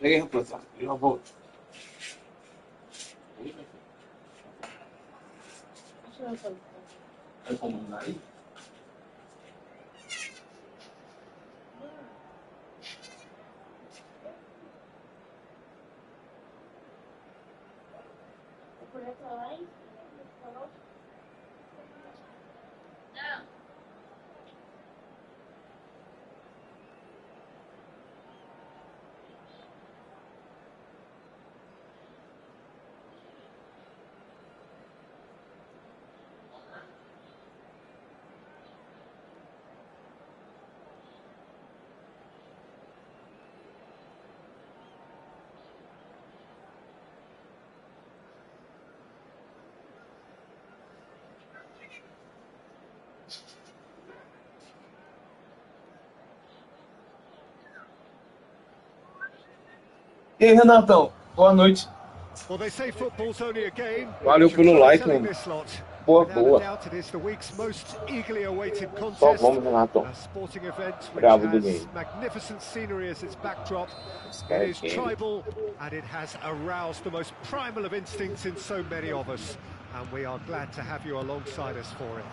Peguei, rapaz. Eu volto. Deixa eu ver. Vai comandar aí? Por essa lá em cima, falou? Não. E aí, Renatão? Boa noite. Well, they say football's only a game. Valeu Should pelo try like, telling mano. this lot. Boa, Without a boa. doubt, it is the week's most eagerly awaited Só contest. vamos, Renatão. A sporting event which Bravo do has game. magnificent scenery as its backdrop. Esse It cara é is gênio. tribal and it has aroused the most primal of instincts in so many of us. And we are glad to have you alongside us for it.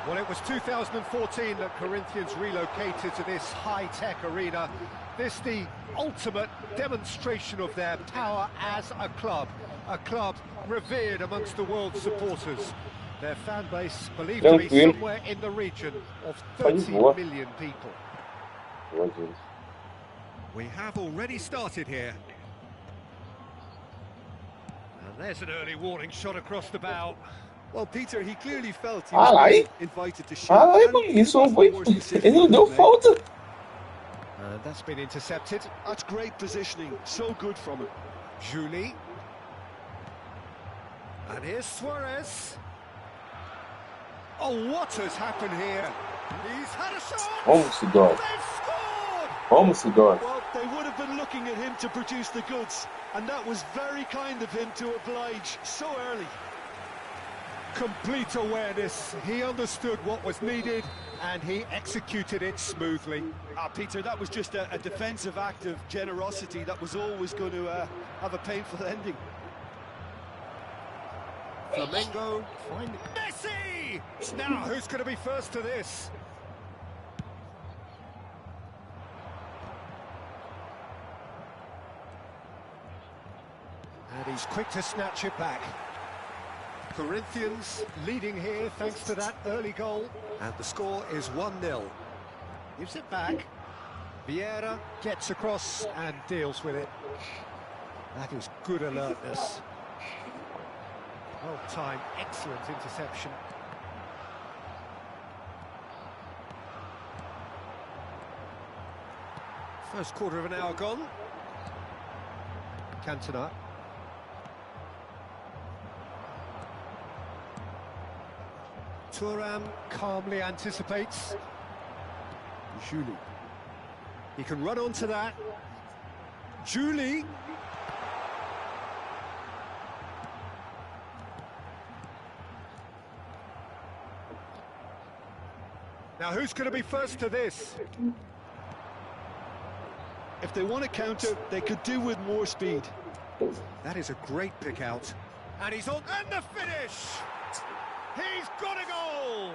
Well, it was 2014 that Corinthians relocated to this high-tech arena. This the ultimate demonstration of their power as a club revered amongst the world's supporters. Their fan base believed to be Tranquilo. somewhere in the region of Pode 30 voar. million people. Boa, gente. We have already started here. And there's an early warning shot across the bow. Well, Peter, he clearly felt he was Caralho. being invited to shoot. Caralho, and mano, it isso não wasn't foi. the worst decision Ele não he deu could make. falta. And that's been intercepted. That's great positioning, so good from him. Julie. And here's Suarez. Oh, what has happened here? He's had a shot! Vamos, Sidor. They've scored! Vamos, Sidor. Well, they would have been looking at him to produce the goods, and that was very kind of him to oblige so early. Complete awareness. He understood what was needed and he executed it smoothly. Peter, that was just a defensive act of generosity that was always going to have a painful ending. Flamengo find Messi! Now, who's going to be first to this? And he's quick to snatch it back. Corinthians leading here thanks to that early goal. And the score is 1-0. Gives it back. Vieira gets across and deals with it. That is good alertness. Well timed, excellent interception. First quarter of an hour gone. Cantona. Thuram calmly anticipates. Julie. He can run onto that. Julie. Now who's going to be first to this? If they want to counter, they could do with more speed. That is a great pick out. And he's on, and the finish! He's got a goal!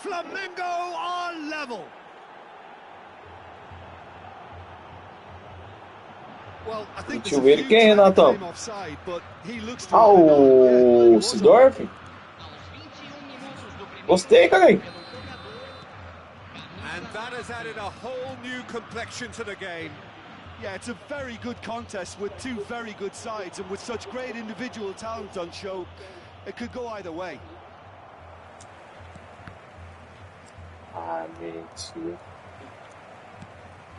Flamengo are level. Well, I think Deixa eu ver quem é, Natão. O Sidorf. Gostei, cara. And that has added a whole new complexion to the game. Yeah, it's a very good contest with two very good sides, and with such great individual talent on show, it could go either way.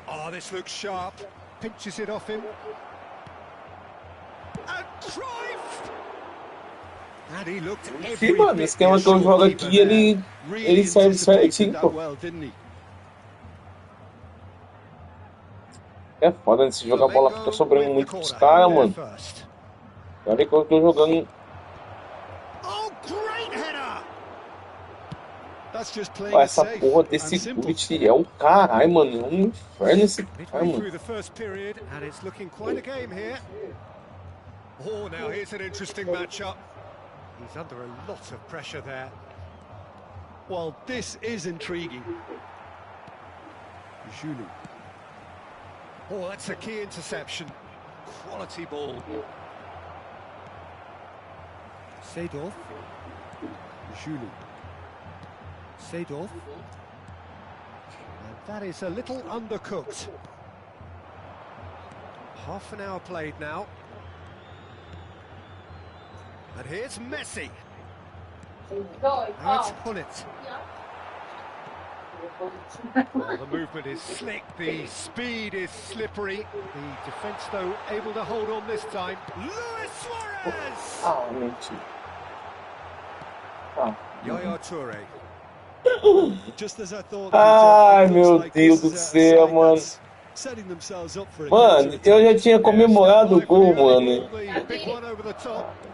Oh, this looks sharp. Pinches it off him. And Cruyff! And he looked Sim, mano, esse esquema que eu jogo aqui, ele serve certinho, pô. É foda, nesse jogo a bola fica sobrando muito pros caras, mano. Olha que eu tô jogando. Pô, essa porra desse glitch é o caralho, mano. É um inferno esse cara, mano. Oh, now here's an interesting matchup. He's under a lot of pressure there. Well, this is intriguing. Julie. Oh, that's a key interception. Quality ball. Seedorf. Julie. Seedorf. And that is a little undercooked. Half an hour played now. And here's Messi. Now it's Hullet. Well, the movement is slick, the speed is slippery. The defence, though, able to hold on this time. Luis Suarez! Yaya Touré. Just as I thought. Ai, meu Deus do céu, mano. Mano, eu já tinha comemorado o gol, mano.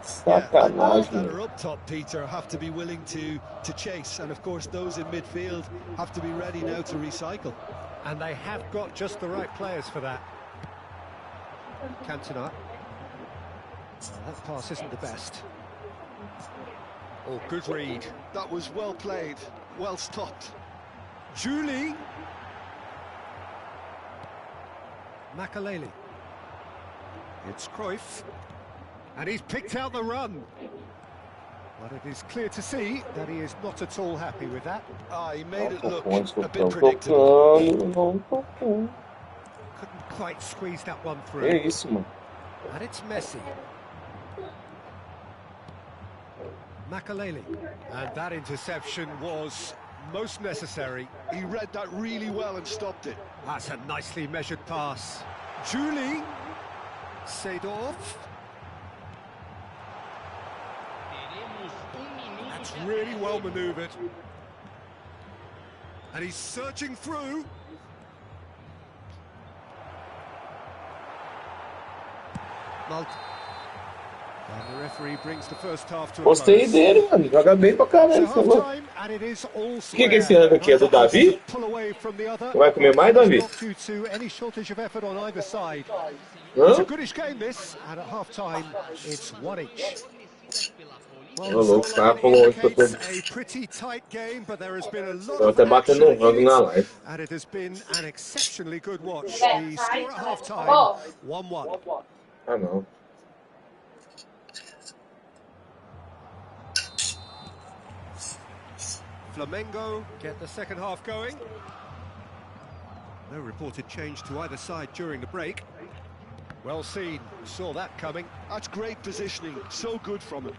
Sacanagem. That are up top, Peter, have to be willing to chase, and of course those in midfield have to be ready now to recycle. And they have got just the right players for that. Cantona. That pass isn't the best. Oh, good read. That was well played, well stopped. Julie. Makaleli. It's Cruyff. And he's picked out the run. But it is clear to see that he is not at all happy with that. He made it look a bit predictable. Couldn't quite squeeze that one through. And it's Messi. Makaleli. And that interception was most necessary. He read that really well and stopped it. That's a nicely measured pass. Julie. Seedorf. That's really well manoeuvred. And he's searching through. And the referee brings the first half to a close. Gostei dele, mano. Joga bem pra caralho. O que é esse rango aqui? É do Davi? Vai comer mais, Davi? It's a goodish game, this, and at half-time, it's one each. Well, it's a pretty tight game, but there has been a lot of action in it, and it has been an exceptionally good watch. The score at half-time, 1-1. Ah, não. Flamengo get the second half going. No reported change to either side during the break. Well seen, saw that coming. That's great positioning, so good from him.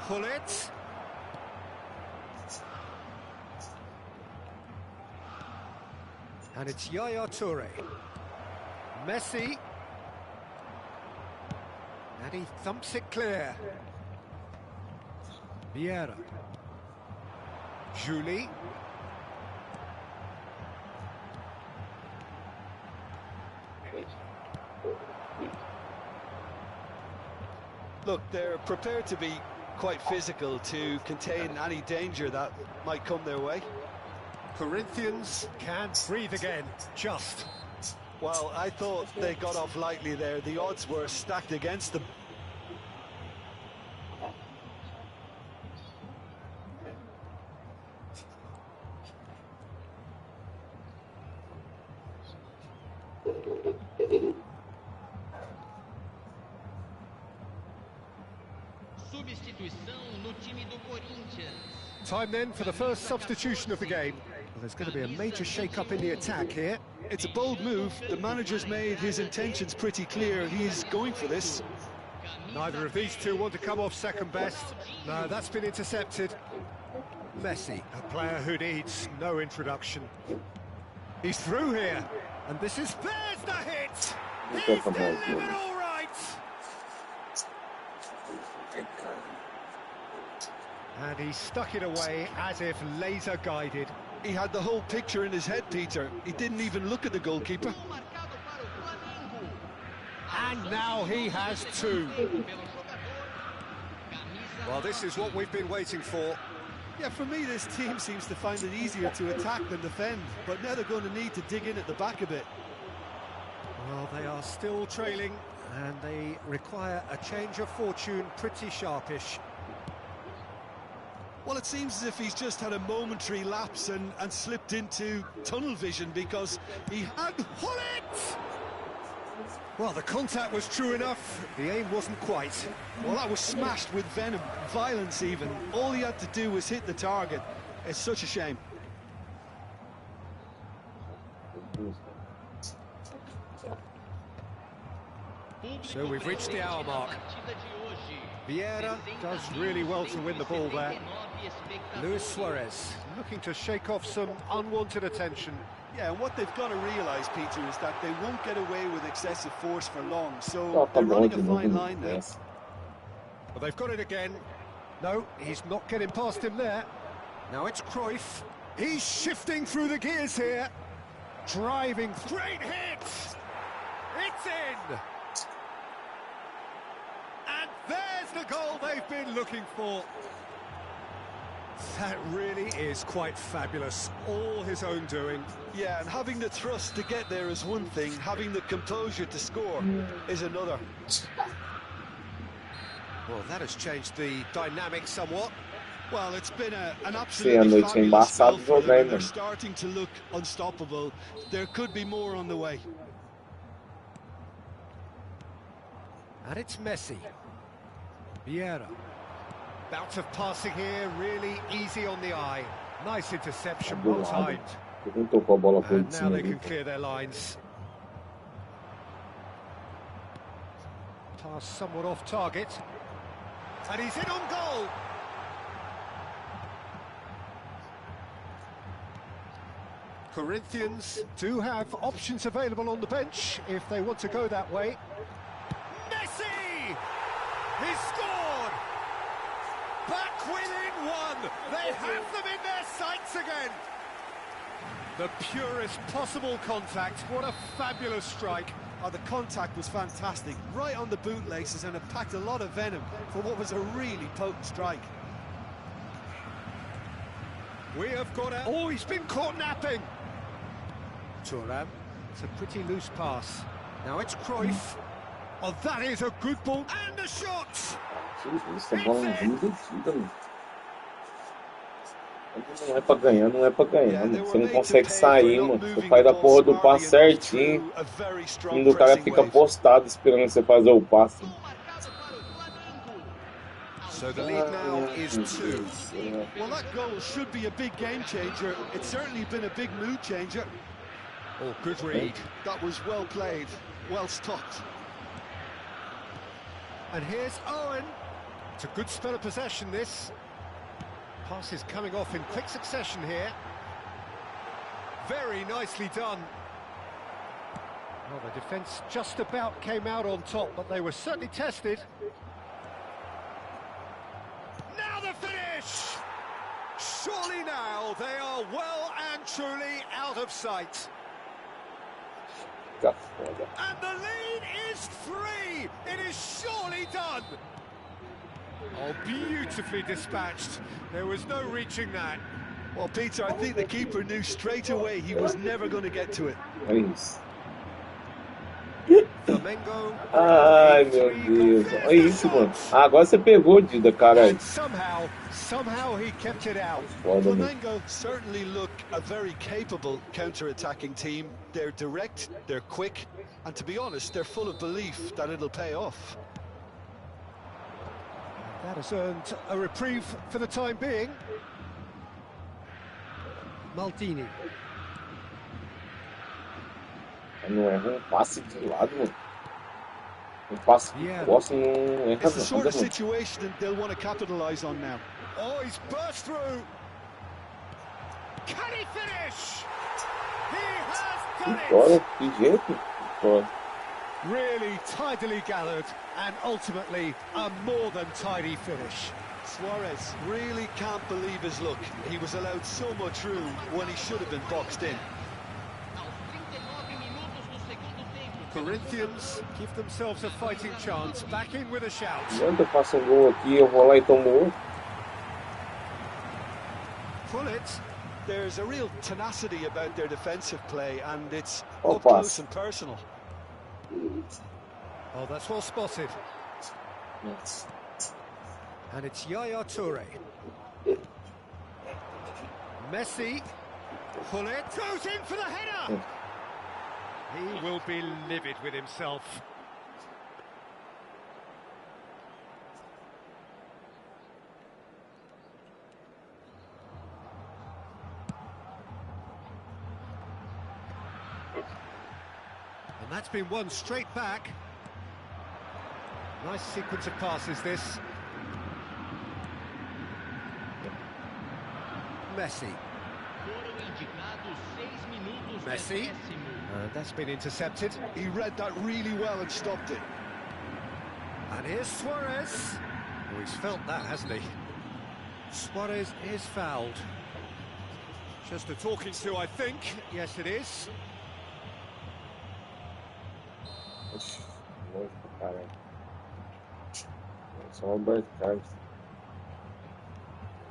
Hullet. And it's Yaya Toure. Messi. And he thumps it clear. Vieira. Julie. Look, they're prepared to be quite physical to contain any danger that might come their way. Corinthians can't breathe again, just. Well, I thought they got off lightly there. The odds were stacked against them. Substituição no time do Corinthians. Time then for the first substitution of the game. Well, there's going to be a major shake-up in the attack here. It's a bold move. The manager's made his intentions pretty clear. He's going for this. Neither of these two want to come off second best. No, that's been intercepted. Messi, a player who needs no introduction. He's through here, and this is... There's the hit! He's delivered all right! And he stuck it away as if laser-guided. He had the whole picture in his head, Peter. He didn't even look at the goalkeeper. And now he has two. Well, this is what we've been waiting for. Yeah, for me, this team seems to find it easier to attack than defend, but now they're going to need to dig in at the back a bit. Well, they are still trailing, and they require a change of fortune pretty sharpish. Well, it seems as if he's just had a momentary lapse and slipped into tunnel vision because he had... Hullet! Well, the contact was true enough, the aim wasn't quite. Well, that was smashed with venom, violence even. All he had to do was hit the target. It's such a shame. So we've reached the hour mark. Vieira does really well to win the ball there. Luis Suarez looking to shake off some unwanted attention. Yeah, and what they've got to realise, Peter, is that they won't get away with excessive force for long, so they're running a fine line now. But they've got it again. No, he's not getting past him there. Now it's Cruyff. He's shifting through the gears here. Driving, great hit! It's in! And there's the goal they've been looking for. That really is quite fabulous, all his own doing. Yeah, and having the thrust to get there is one thing, having the composure to score is another. Well, that has changed the dynamic somewhat. Well, it's been an absolutely fabulous spell for them, and they're starting to look unstoppable. There could be more on the way. And it's Messi. Vieira. Bout of passing here, really easy on the eye. Nice interception, well timed. And now they can clear their lines. Pass somewhat off target. And he's in on goal. Corinthians do have options available on the bench if they want to go that way. Messi! He's scored! Back within one! They have them in their sights again! The purest possible contact. What a fabulous strike. Oh, the contact was fantastic. Right on the bootlaces, and it packed a lot of venom for what was a really potent strike. We have got a... Oh, he's been caught napping! Thuram. It's a pretty loose pass. Now it's Cruyff. Oh, that is a good ball. And a shot! Essa bola é muito divertida, mano. Não é pra ganhar, não é pra ganhar, mano. Você não consegue sair, mano. Você faz a porra do passe certinho. E o cara fica postado esperando você fazer o passe. So the lead now is 2. Well, that goal should be a big game changer. It's certainly been a big mood changer. Oh, good read. That was well played, well stopped. And here's Owen. It's a good spell of possession, this. Pass is coming off in quick succession here. Very nicely done. Well, the defence just about came out on top, but they were certainly tested. Now the finish! Surely now they are well and truly out of sight. And the lead is 3! It is surely done! Oh, beautifully dispatched. There was no reaching that. Well, Peter, I think the keeper knew straight away he was never going to get to it. Isso. Flamengo. Ai, meu Deus. Olha isso, mano. Ah, agora você pegou, Dida, caralho. And somehow he kept it out. Foda, mano. Flamengo certainly look a very capable counter-attacking team. They're direct, they're quick, and to be honest, they're full of belief that it'll pay off. That has earned a reprieve for the time being. Maldini. Não erra passe de lado, mano. Passe de costa não erra It's the sort nada, of mano. situation they'll want to capitalise on now. Oh, he's burst through. Can he finish? He has done Vitória, it. que jeito. Vitória. Really tidily gathered, and ultimately a more than tidy finish. Suarez really can't believe his luck. He was allowed so much room when he should have been boxed in. Corinthians give themselves a fighting chance, back in with a shout. Quando eu faço um gol aqui, eu vou lá e tomo outro. Pull it. There's a real tenacity about their defensive play, and it's Oh, up close pass. and personal. Oh, that's well spotted. Yes. And it's Yaya Toure. Messi. Pull it. Goes in for the header. He will be livid with himself. And that's been won straight back. Nice sequence of passes, this. Messi. Messi. That's been intercepted. He read that really well and stopped it. And here's Suarez. Oh, he's felt that, hasn't he? Suarez is fouled. Just a talking to, I think. Yes, it is. Só Roberto Carlos.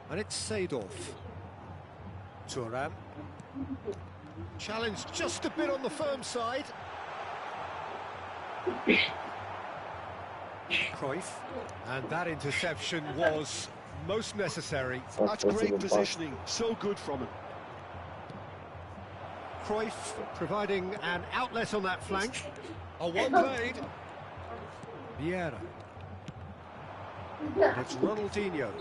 And it's Seedorf. Thuram. Challenge just a bit on the firm side. Cruyff. And that interception was most necessary. That's great positioning, so good from him. Cruyff providing an outlet on that flank. A one played. Vieira. And it's Ronaldinho.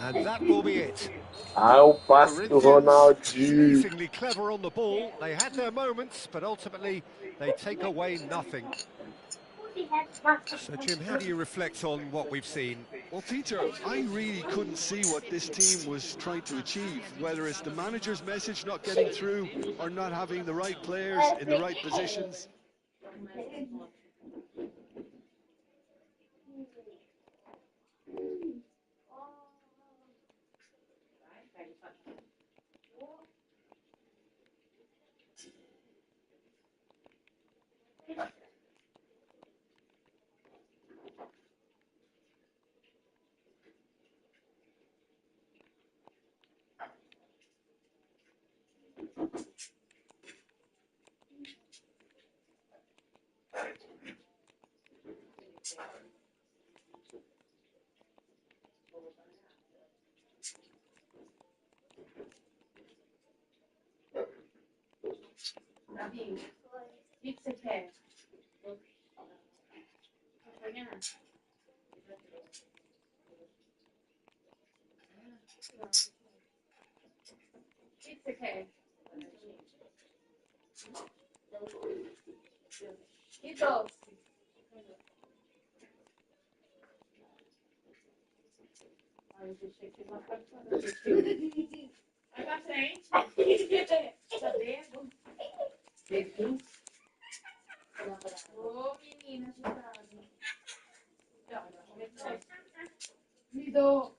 And that will be it. Ah, o passe do Ronaldinho. Amazingly clever on the ball. They had their moments, but ultimately they take away nothing. So, Jim, how do you reflect on what we've seen? Well, Peter, I really couldn't see what this team was trying to achieve, whether it's the manager's message not getting through or not having the right players in the right positions. Davi, o que você quer? que você quer? Que doce? Ai, deixei aqui uma cartão. Vai pra frente. Já devo. Devo. Ô, menina, ajudada. Me dou.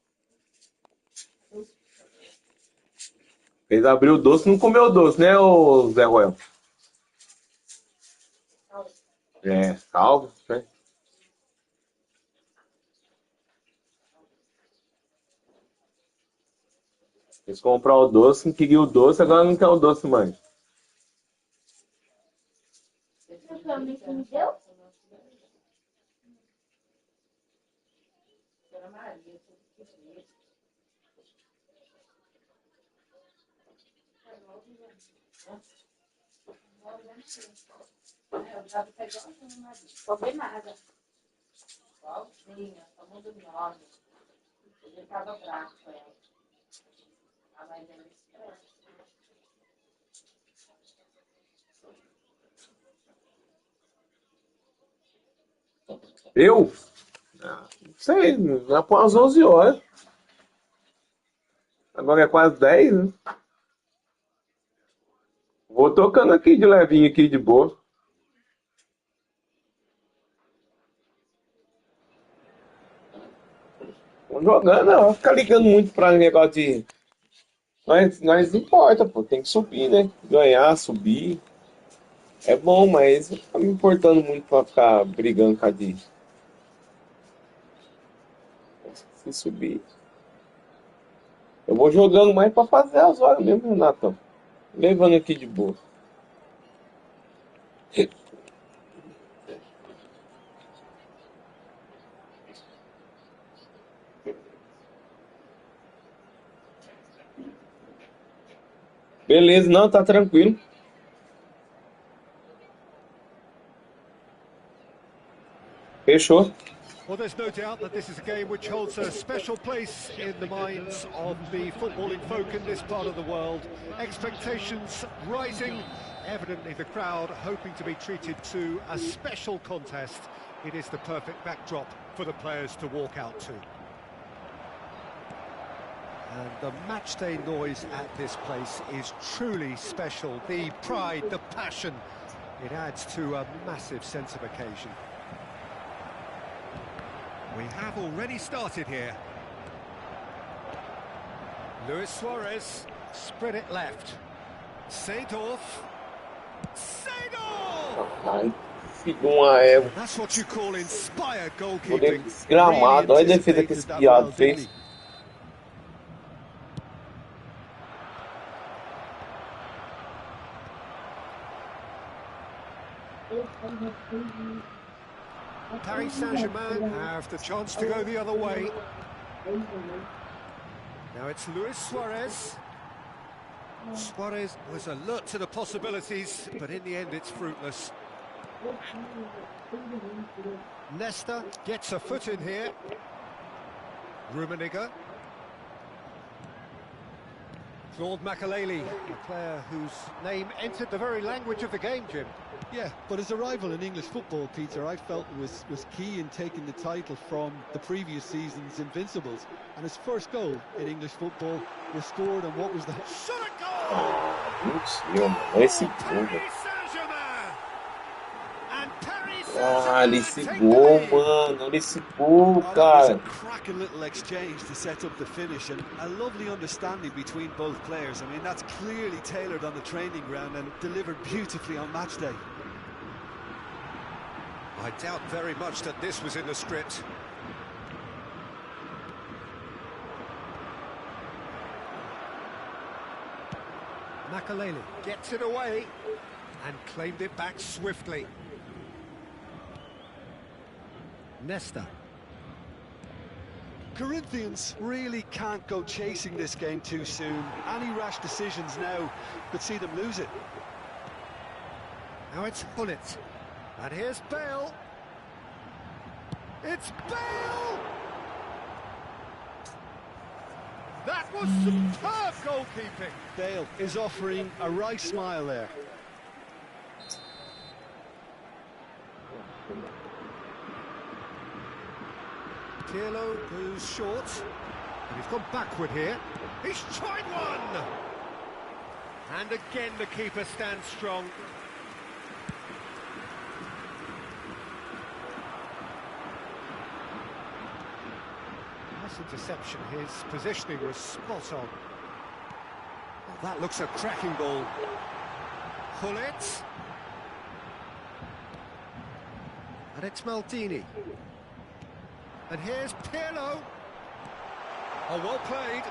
Fez abrir o doce, não comeu o doce, né, ô Zé Roel? É, calvo, né? Quis comprar o doce, não queria o doce, agora não quer o doce, mãe. Você me deu? Não foi nada. Igualzinha, só muda o nome. Ele tava bravo com ela. A mãe dele estressa. Eu? Ah, não sei, já põe umas 11 horas. Agora é quase 10, né? Vou tocando aqui de levinho, aqui de boa. Vou jogando, não. Vou ficar ligando muito pra negócio de... Nós não importa, pô. Tem que subir, né? Ganhar, subir. É bom, mas não tá me importando muito pra ficar brigando com a de... Se subir. Eu vou jogando mais pra fazer as horas mesmo, Renatão. Levando aqui de boa. Beleza, não, tá tranquilo. Fechou. Well, there's no doubt that this is a game which holds a special place in the minds of the footballing folk in this part of the world. Expectations rising, evidently the crowd hoping to be treated to a special contest. It is the perfect backdrop for the players to walk out to. And the matchday noise at this place is truly special. The pride, the passion, it adds to a massive sense of occasion. We have already started here. Luis Suarez, spread it left. Seedorf. Seedorf! Ai, filho de uma égua. That's what you call inspired Vou goalkeeping. desgramado. Olha a defesa que esse piado fez. Paris Saint-Germain have the chance to go the other way. Now it's Luis Suarez. Suarez was alert to the possibilities, but in the end it's fruitless. Nesta gets a foot in here. Rummenigge. Claude Makelele, a player whose name entered the very language of the game, Jim. Yeah, but his arrival in English football, Peter, I felt was key in taking the title from the previous season's Invincibles. And his first goal in English football was scored on what was the... Shot a goal! Esse Paris Saint-Germain! And Paris Ah, ele Saint-Germain esse gol, take the lead. mano. Olha esse gol, Oh, that was cara. a cracking little exchange to set up the finish, and a lovely understanding between both players. I mean, that's clearly tailored on the training ground and delivered beautifully on match day. I doubt very much that this was in the script. Makelele gets it away and claimed it back swiftly. Nesta. Corinthians really can't go chasing this game too soon. Any rash decisions now could see them lose it. Now it's Gullit. And here's Bale. It's Bale! That was superb goalkeeping. Bale is offering a right smile there. Pirlo goes short, and he's gone backward here. He's tried one! And again the keeper stands strong. Nice interception, his positioning was spot on. Well, that looks a cracking ball. Hullet. And it's Maldini. And here's Pirlo. Oh, well played.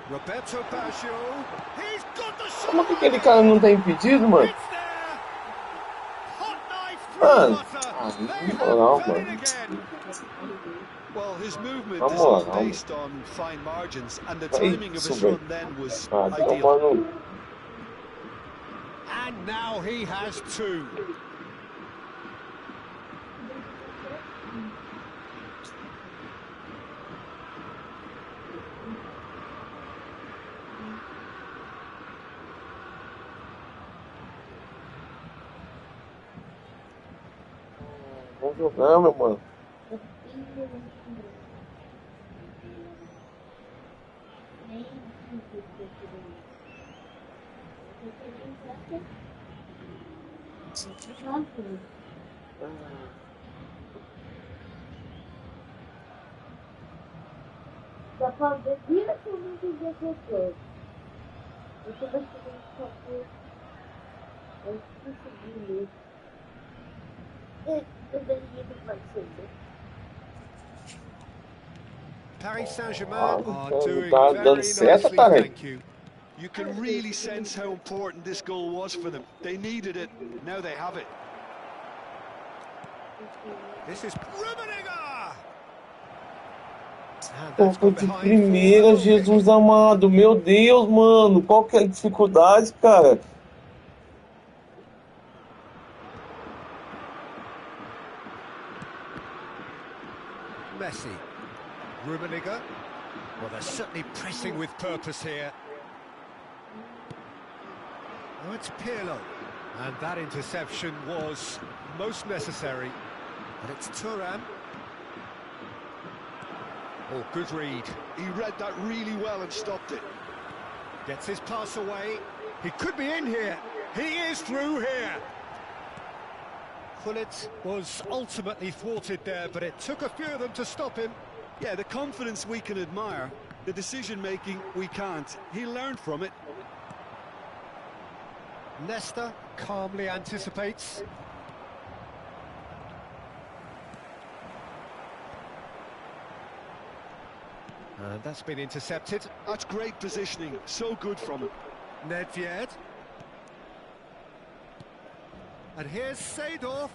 Roberto Baggio. He's got the shot. Como que aquele cara não tá impedido, mano? It's there. Hot knife Mano, through butter. não, They have mano. done it again. Well, his movement Vamos is lá, not vamos. based on fine margins, and the timing of his Isso, velho. run then was Ah, ideal. tomando. And now he has two. Vamos jogar, meu mano. Da falta diretamente dos defensores. Você vai fazer eu consegui isso. Eu deveria ter partido. Paris Saint-Germain are Ah, doing tá very dando certo, nicely, cara. thank you. You can really sense how important this goal was for them. They needed it, now they have it. This is Rummenigge! And Pô, that's foi gone de behind primeira, for a goal kick. Jesus amado. Meu Deus, mano. Qual que é a dificuldade, cara? Messi. Rummenigge. Well, they're certainly pressing with purpose here. Now it's Pirlo. And that interception was most necessary. And it's Thuram. Oh, good read. He read that really well and stopped it. Gets his pass away. He could be in here. He is through here. Hullet was ultimately thwarted there, but it took a few of them to stop him. Yeah, the confidence we can admire, the decision-making we can't. He learned from it. Nesta calmly anticipates. And that's been intercepted. That's great positioning, so good from him. Nedved. And here's Seedorf.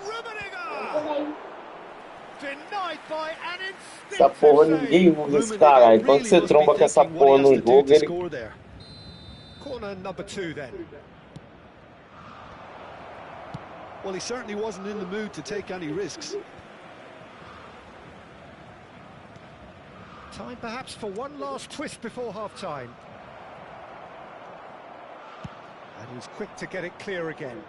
Rummenigge! Denied by an Essa porra, instinctive ninguém save. usa esse cara. E quando você tromba com essa porra no jogo, ele... Corner number 2 then. Well, he certainly wasn't in the mood to take any risks. Time perhaps for one last twist before half-time. And he was quick to get it clear again.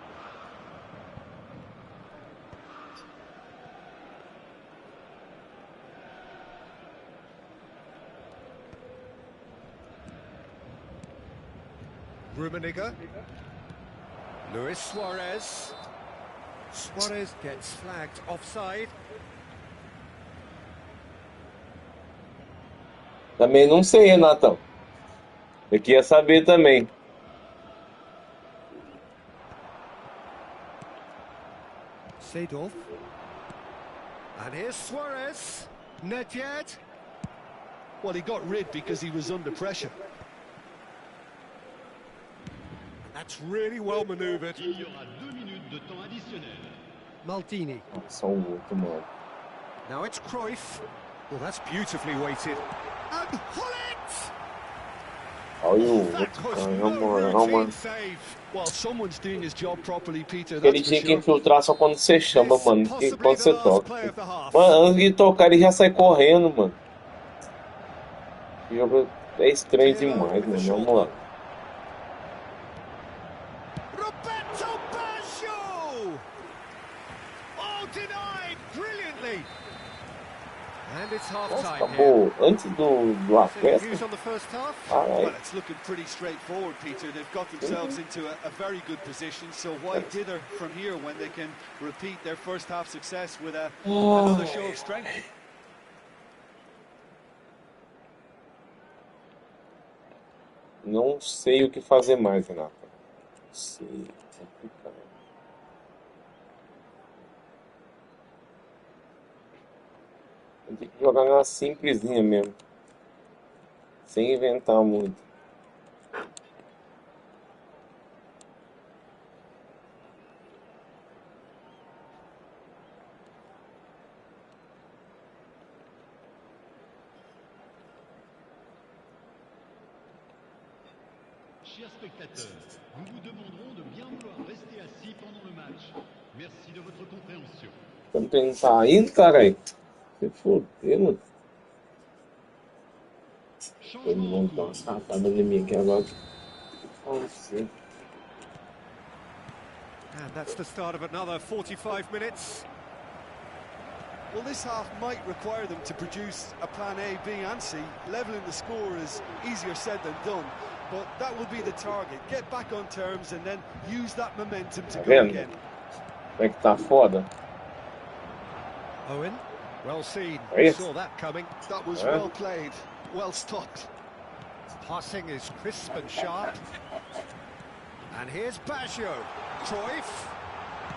Rummenigge. Luis Suarez. Suarez gets flagged offside. Também não sei, Renatão. Eu queria saber também. Seedorf. And here's Suarez. Nedved. Well, he got rid because he was under pressure. That's really well manoeuvred. Il y aura 2 minutes de temps additionnel. Maldini. Só um outro, mano. Now it's Cruyff. Well, that's beautifully weighted. And Hullet! Olha o outro cara, na moral, mano. Ele tinha que infiltrar só quando você chama, mano. E quando você toca. Mano, antes de tocar, ele já sai correndo, mano. O jogo é estranho demais, mano. Vamos lá. Nossa, acabou antes do acréscimo. Well, it's looking pretty straightforward, Peter. They've got themselves into a very good position, so why dither from here when they can repeat their first half success with another show of strength? Não sei o que fazer mais, Renato. Não sei. Tem que jogar na simplesinha mesmo. Sem inventar muito. Chers spectateurs, nous vous demanderons de bien vouloir rester assis pendant le match. Merci de votre compréhension. Quando ele não tá indo, caralho. Se foder, mano. Todo mundo tá uma safada de mim aqui agora. And that's the start of another 45 minutes. Well, this half might require them to produce a plan A, B and C. Leveling the score is easier said than done, but that will be the target. Get back on terms and then use that momentum to go again. Como é que tá foda? Owen, well seen. Saw that coming. That was well played, well stopped. Passing is crisp and sharp. And here's Baggio. Cruyff.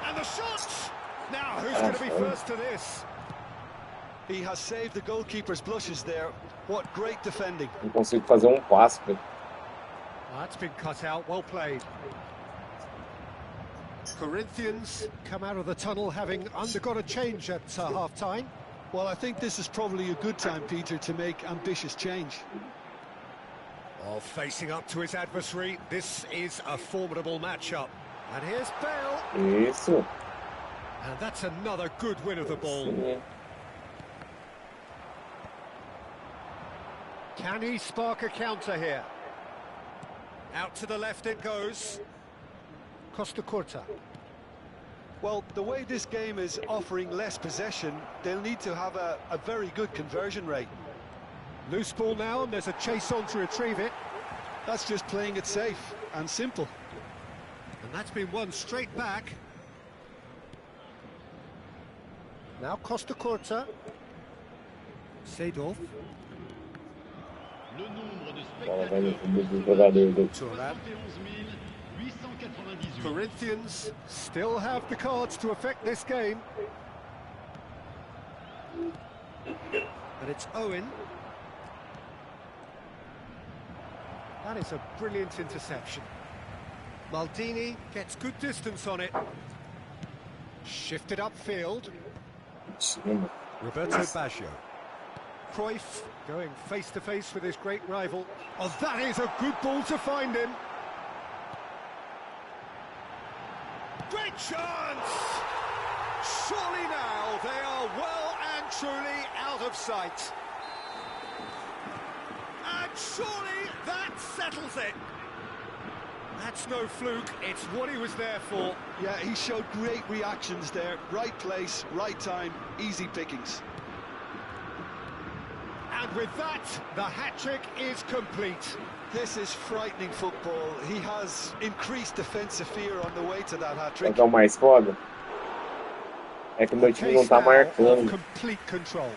And the shot! Now, who's going to be first to this? He has saved the goalkeeper's blushes there. What great defending. Não consigo fazer passe, velho. That's been cut out. Well played. Corinthians come out of the tunnel having undergone a change at half-time. Well, I think this is probably a good time, Peter, to make ambitious change. Oh, facing up to his adversary, this is a formidable matchup. And here's Bale. Isso. And that's another good win of the ball. Can he spark a counter here? Out to the left it goes. Costa Curta. Well, the way this game is offering less possession, they'll need to have a very good conversion rate. Loose ball now, and there's a chase on to retrieve it. That's just playing it safe and simple. And that's been won straight back. Now Costa Curta. Seedorf. Le nombre de spectateurs Thuram. Corinthians still have the cards to affect this game. And it's Owen. That is a brilliant interception. Maldini gets good distance on it. Shifted upfield. Roberto Baggio. Cruyff going face-to-face with his great rival. Oh, that is a good ball to find him. Great chance! Surely now they are well and truly out of sight. And surely that settles it. That's no fluke, it's what he was there for. Yeah, he showed great reactions there. Right place, right time, easy pickings. And with that, the hat-trick is complete. This is frightening football. He has increased defensive fear on the way to that hat-trick. Sabe o mais foda? É que o meu time não tá marcando. Complete control.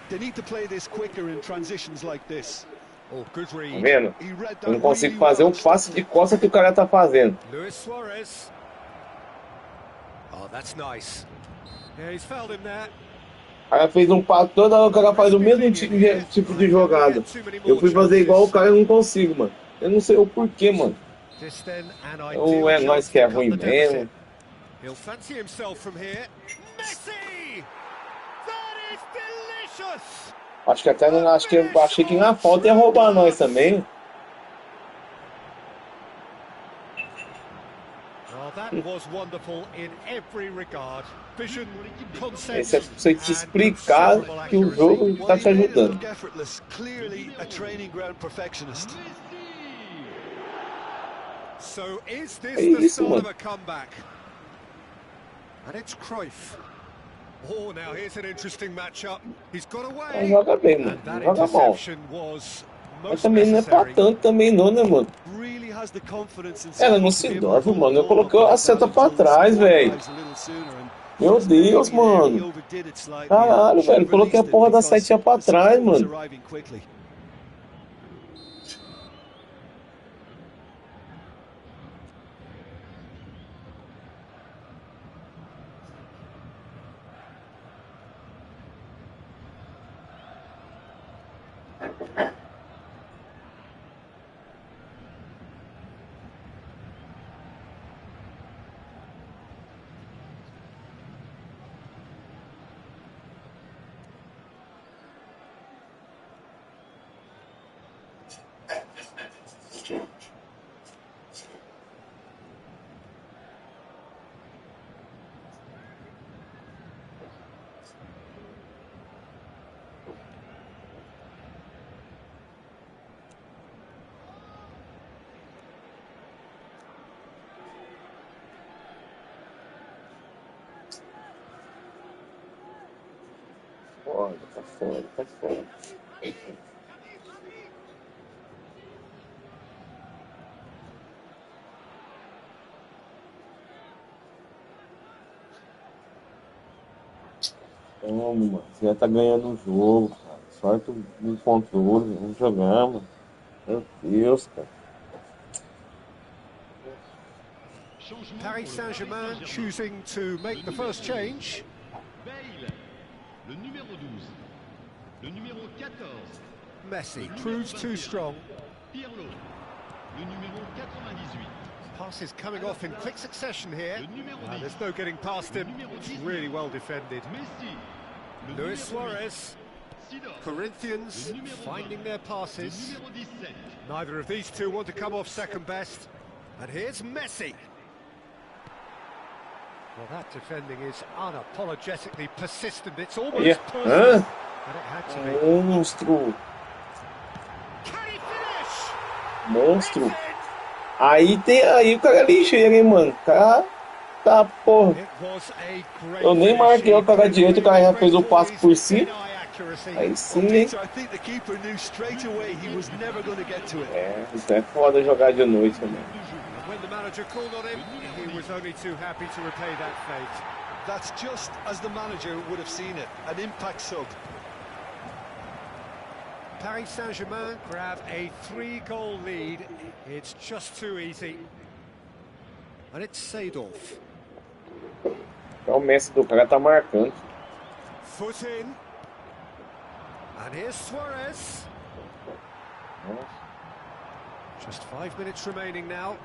They need to play this quicker in transitions like this. Oh, good read. Tá vendo? Eu não consigo fazer um passe de costa que o cara tá fazendo. Luis Suarez. Oh, that's nice. Yeah, he's fouled him there. O cara fez um passo, toda hora o cara faz o mesmo tipo de jogada. Eu fui fazer igual o cara e não consigo, mano. Eu não sei o porquê, mano. Ou é nós que é ruim mesmo. He'll fancy himself from here. Messi! That is delicious! Acho que até não, achei que na falta ia roubar nós também. Esse é pra você te explicar que o jogo está te ajudando. É isso, mano. Oh, now here's an interesting matchup. He's got away. Não joga bem, mano. Não joga mal. Mas também não é pra tanto também não, né, mano? Ela não se dorme, mano. Eu coloquei a seta pra trás, velho. Meu Deus, mano. Caralho, velho. Coloquei a porra da setinha pra trás, mano. Tá fora, tá fora. Toma, mano. Você já tá ganhando o jogo, cara. Sorte no controle, vamos jogar, mano. Meu Deus, cara. Paris Saint-Germain choosing to make the first change. Bale, le numéro 12. Le numéro 14. Messi proves too strong. Pirlo, le numéro 98. Passes coming off in quick succession here. Le numéro 10. There's no getting past him. It's really well defended. Messi, le Luis numéro 8. Suarez. Sidorf, Corinthians le numéro finding 20. their Le passes. numéro 17. Neither of these two want to come off second best. And here's Messi. Well, that defending is unapologetically persistent. It's almost personal. But it had to be. Monstro. Can he finish? Monstro. Aí o cara é ligeiro, hein, mano. Tá, porra. It was a great Eu nem marquei o cara direito, o cara já fez o passo por cima. Aí sim, hein. Isso é foda jogar de noite, mano. When the manager called on him, he was only too happy to repay that fate. That's just as the manager would have seen it, an impact sub. Paris Saint-Germain grab a 3-goal lead. It's just too easy. And it's Segundona. O Messi do cara tá marcando. Foot in. And here's Suarez. Just 5 minutes remaining now.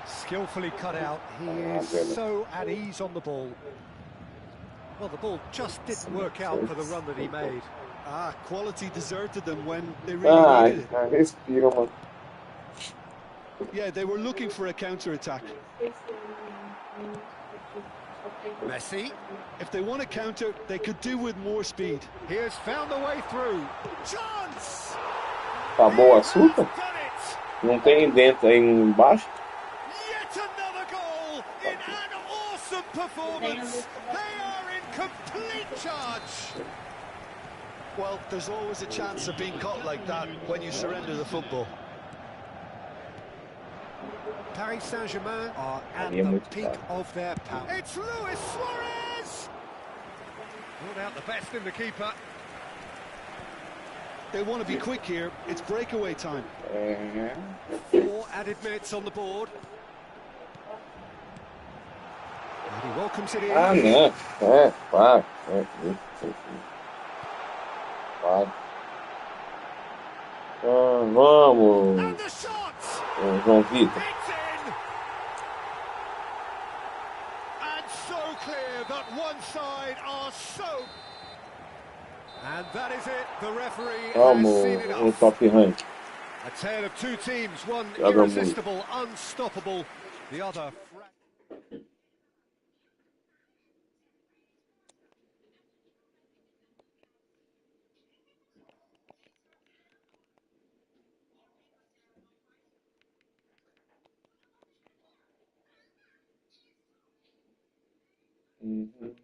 Skillfully cut out. He is so at ease on the ball. Well, the ball just didn't work out for the run that he made. Quality deserted them when they really needed it. Respira, mano. Yeah, they were looking for a counter-attack. Messi. If they want to counter, they could do with more speed. He has found the way through. Chance! Tá bom o açúcar? Não tem dentro aí embaixo? Yet another goal in an awesome performance. They are in complete charge. Well, there's always a chance of being caught like that when you surrender the football. Paris Saint-Germain are at the peak of their power. It's Luis Suarez! Ruled out the best in the keeper. They want to be quick here. It's breakaway time. 4 added minutes on the board. And he welcomes it in. Não. Vai. Vamos. And the shot! João Vitor. It's in! And so clear that one side are so And that is it. The referee Vamos, has seen o enough. top rank. A tale of two teams, one Joga muito. irresistible, unstoppable, the other. Uhum.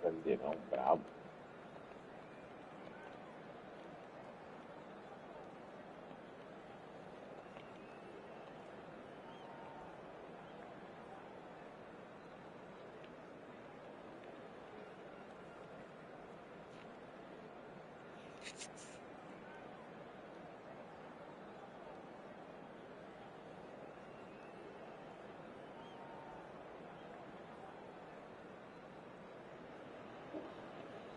Bandeirão brabo.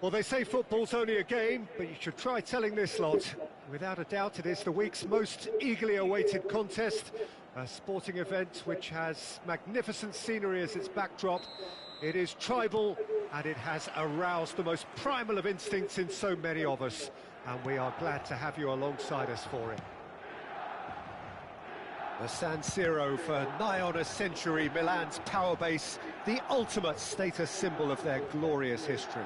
Well, they say football's only a game, but you should try telling this lot. Without a doubt, it is the week's most eagerly awaited contest, a sporting event which has magnificent scenery as its backdrop. It is tribal, and it has aroused the most primal of instincts in so many of us, and we are glad to have you alongside us for it. The San Siro for nigh on a century, Milan's power base, the ultimate status symbol of their glorious history.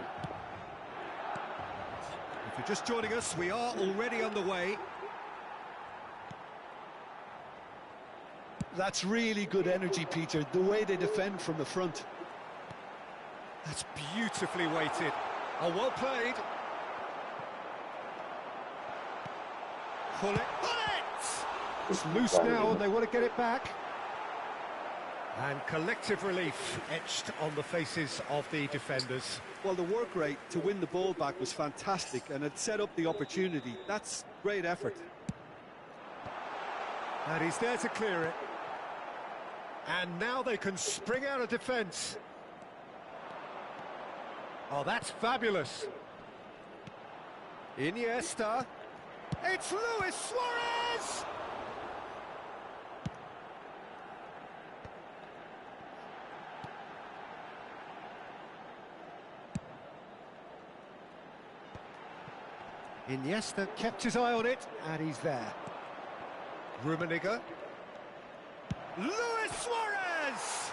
If you're just joining us, we are already underway. That's really good energy, Peter, the way they defend from the front. That's beautifully weighted. Oh, well played. Pull it. Pull it! It's loose now and they want to get it back. And collective relief etched on the faces of the defenders. Well, the work rate to win the ball back was fantastic and it set up the opportunity. That's great effort. And he's there to clear it. And now they can spring out of defence. Oh, that's fabulous. Iniesta. It's Luis Suarez! Iniesta kept his eye on it, and he's there. Rummenigge. Luis Suarez!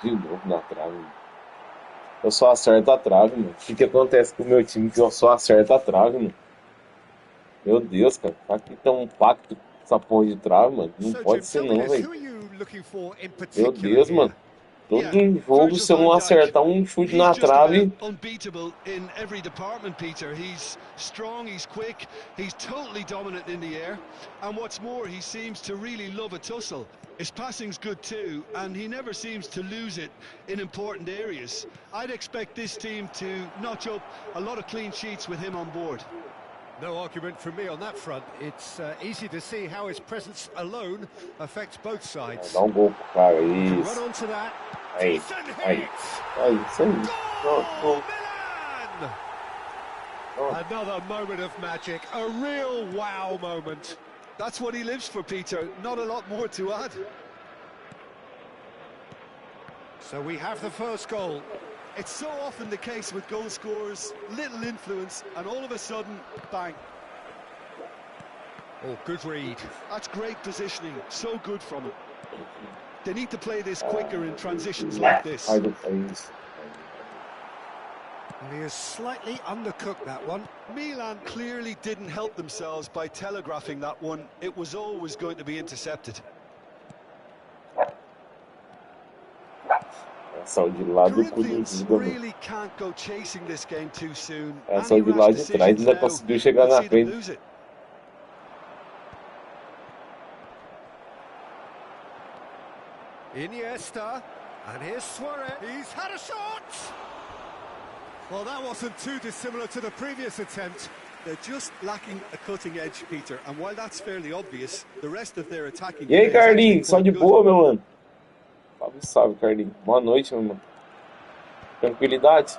De novo na trave. Eu só acerto a trave, mano. O que acontece com o meu time que eu só acerto a trave, mano? Meu Deus, cara. Aqui tem um pacto com essa porra de trave, mano. Não pode ser não, velho. Meu Deus, mano. Todo jogo, se eu não acertar um chute na trave... Unbeatable in every department, Peter. He's strong, he's quick, he's totally dominant in the air. And what's more, he seems to really love a tussle. His passing's good too, and he never seems to lose it in important areas. I'd expect this team to notch up a lot of clean sheets with him on board. No argument from me on that front. It's easy to see how his presence alone affects both sides. Dá gol pro cara, isso. Run on to that. Aí, isso aí. Pronto. Another moment of magic, a real wow moment. That's what he lives for, Peter. Not a lot more to add. So we have the first goal. It's so often the case with goal scorers, little influence, and all of a sudden, bang. Oh, good read. That's great positioning, so good from him. They need to play this quicker in transitions like this. And he has slightly undercooked that one. Milan clearly didn't help themselves by telegraphing that one. It was always going to be intercepted. Essa de lá do Corinthians really can't go chasing this game too soon. Essa de lá de trás ainda conseguiu chegar na frente. Iniesta, and here's Suarez. He's had a shot! Well, that wasn't too dissimilar to the previous attempt. They're just lacking a cutting edge, Peter, and while that's fairly obvious, the rest of their attacking E aí, play is actually Carlinhos? Só quite de good. boa, meu mano? Salve, salve, Carlinhos. Boa noite, meu mano. Tranquilidade?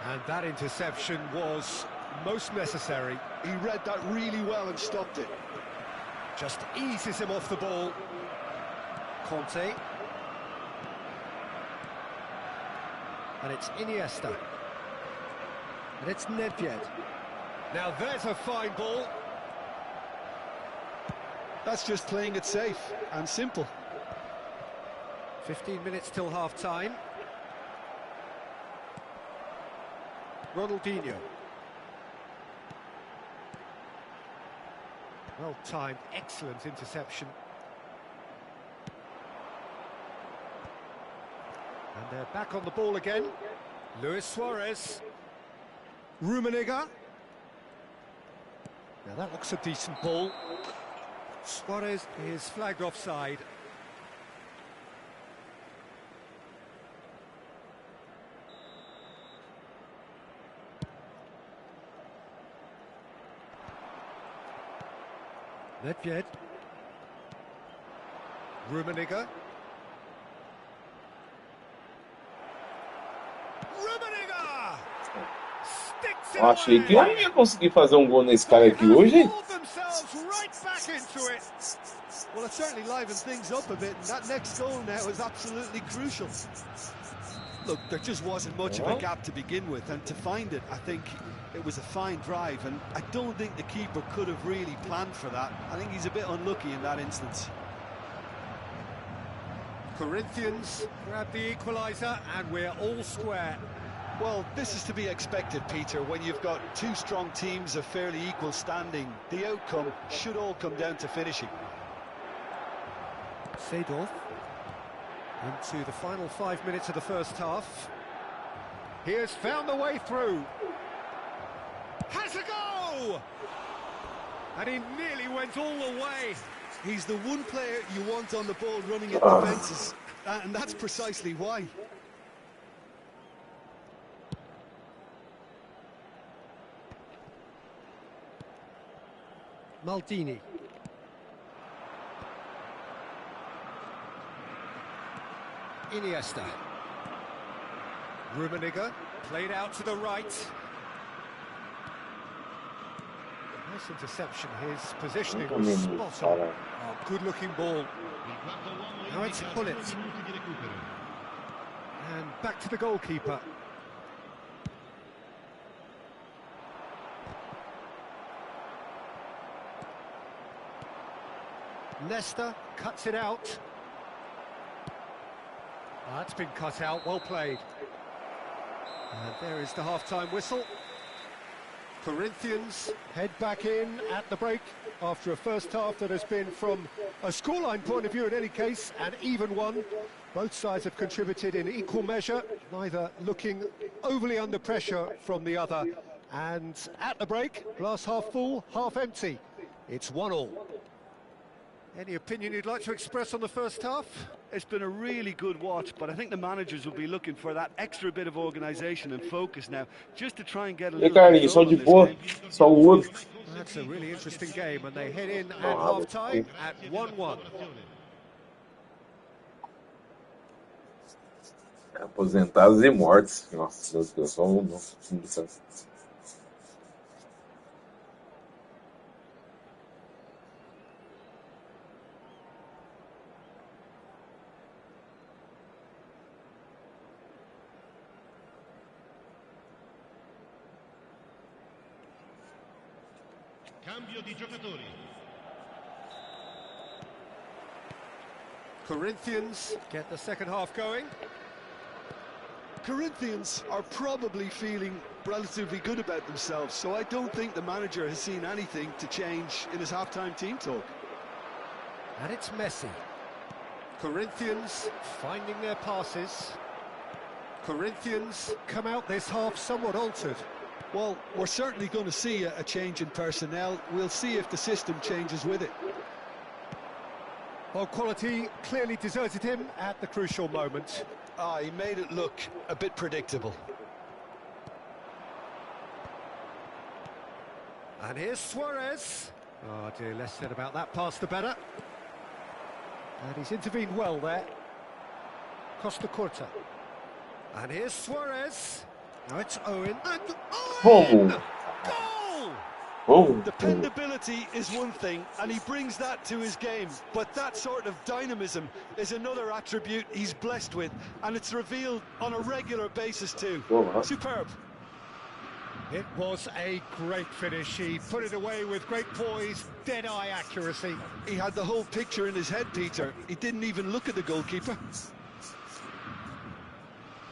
And that interception was most necessary. He read that really well and stopped it. Just eases him off the ball. Conte. And it's Iniesta. And it's Nedved. Now there's a fine ball. That's just playing it safe and simple. 15 minutes till half-time. Ronaldinho. Well-timed, excellent interception. And they're back on the ball again. Luis Suarez. Rummenigge. Now that looks a decent ball. Suarez is flagged offside. Nedved. Rummenigge. Rummenigge! Sticks it Eu achei que eu não ia conseguir fazer um gol nesse cara aqui hoje, hein? Well, it certainly livened things up a bit, and that next goal now is absolutely crucial. Look, there just wasn't much of a gap to begin with, and to find it, I think it was a fine drive, and I don't think the keeper could have really planned for that. I think he's a bit unlucky in that instance. Corinthians grab the equaliser, and we're all square. Well, this is to be expected, Peter, when you've got two strong teams of fairly equal standing. The outcome should all come down to finishing. Seedorf into the final 5 minutes of the first half. He has found the way through. Has a go! And he nearly went all the way. He's the one player you want on the ball running at defences, and that's precisely why. Maldini. Iniesta. Rummenigge played out to the right. Nice interception. His positioning was spot on. Oh, good-looking ball. Now it's Hullet. And back to the goalkeeper. Nesta cuts it out. Oh, that's been cut out, well played. And there is the half-time whistle. Corinthians head back in at the break after a first half that has been, from a scoreline point of view in any case, an even one. Both sides have contributed in equal measure, neither looking overly under pressure from the other. And at the break, glass half full, half empty. It's 1-1. Any opinion you'd like to express on the first half? It's been a really good watch, but I think the managers will be looking for that extra bit of organisation and focus now, just to try and get a little Carlinhos, só de boa, só o outro. That's a really interesting game, and they head in at half-time at 1-1. Aposentados e mortos. Nossa, Deus, Deus, só um. Cambio di giocatori. Corinthians get the second half going. Corinthians are probably feeling relatively good about themselves, so I don't think the manager has seen anything to change in his half-time team talk. And it's Messi. Corinthians finding their passes. Corinthians come out this half somewhat altered. Well, we're certainly going to see a change in personnel. We'll see if the system changes with it. Well, quality clearly deserted him at the crucial moment. He made it look a bit predictable. And here's Suarez. Oh dear, less said about that pass the better. And he's intervened well there. Costa Curta. And here's Suarez. Now it's Owen. And Owen! Boom. Goal! Boom. Dependability is one thing, and he brings that to his game. But that sort of dynamism is another attribute he's blessed with, and it's revealed on a regular basis too. Superb. It was a great finish. He put it away with great poise, dead-eye accuracy. He had the whole picture in his head, Peter. He didn't even look at the goalkeeper.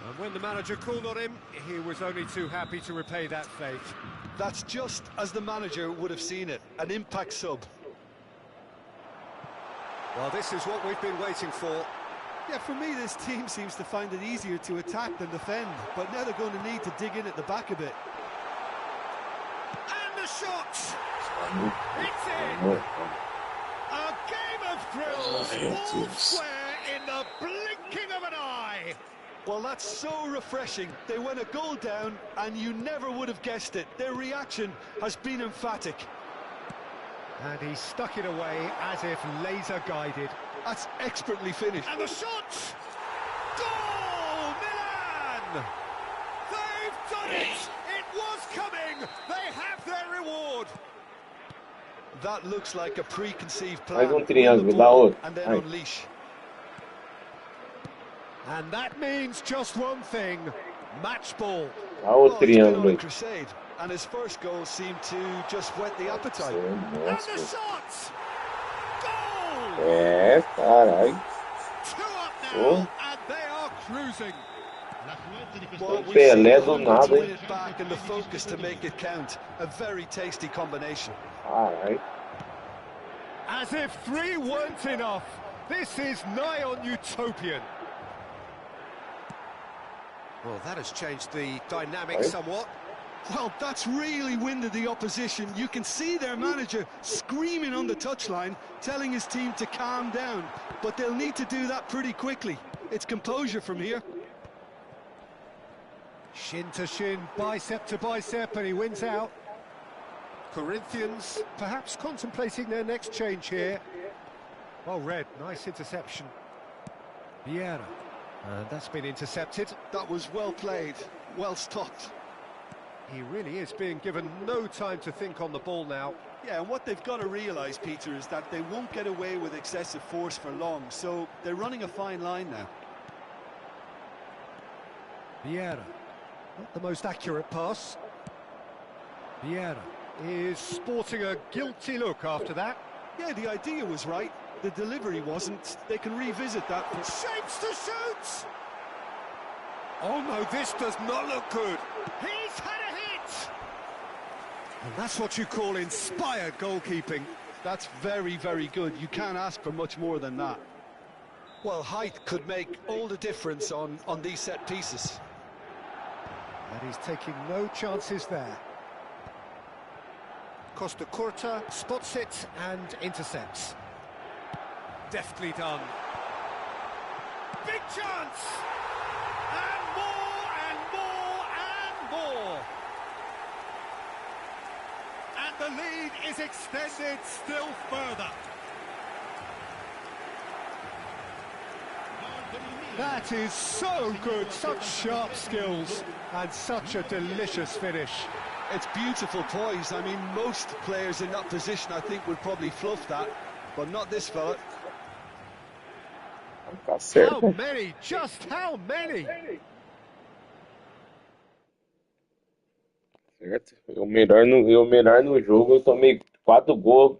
And when the manager called on him, he was only too happy to repay that faith. That's just as the manager would have seen it, an impact sub. Well, this is what we've been waiting for. Yeah, for me, this team seems to find it easier to attack than defend, but now they're going to need to dig in at the back a bit. And the shot! It's in! A game of thrills, all square in the blinking of an eye! Well, that's so refreshing. They went a goal down, and you never would have guessed it. Their reaction has been emphatic. And he stuck it away as if laser-guided. That's expertly finished. And the shot! Goal! Milan! They've done it! It was coming! They have their reward! That looks like a preconceived plan. Triângulo, dá outro. And then unleash. And that means just one thing, match ball. Olha o triângulo aí. Crusade, and his first goal seemed to just whet the appetite. And the shots! Goal! É, caralho. 2 up now, and they are cruising. Well, we Pelé do nada, win hein? it back and the focus to make it count. A very tasty combination. Caralho. As if 3 weren't enough, this is nigh on utopian. Well, that has changed the dynamic somewhat. Well, that's really winded the opposition. You can see their manager screaming on the touchline, telling his team to calm down. But they'll need to do that pretty quickly. It's composure from here. Shin to shin, bicep to bicep, and he wins out. Corinthians perhaps contemplating their next change here. Well read, nice interception. Vieira. And that's been intercepted. That was well played, well stopped. He really is being given no time to think on the ball now. Yeah, and what they've got to realise, Peter, is that they won't get away with excessive force for long, so they're running a fine line now. Vieira, not the most accurate pass. Vieira is sporting a guilty look after that. Yeah, the idea was right. The delivery wasn't. They can revisit that. Shapes to shoot! Oh no, this does not look good. He's had a hit! And that's what you call inspired goalkeeping. That's very, very good. You can't ask for much more than that. Well, height could make all the difference on these set pieces. And he's taking no chances there. Costa Curta spots it and intercepts. Deftly done. Big chance! And more, and more, and more! And the lead is extended still further. That is so good, such sharp skills, and such a delicious finish. It's beautiful poise. I mean, most players in that position, I think, would probably fluff that, but not this fella. Tá certo. How many? Just how many? Certo. Eu melhor no jogo, eu tomei 4 gols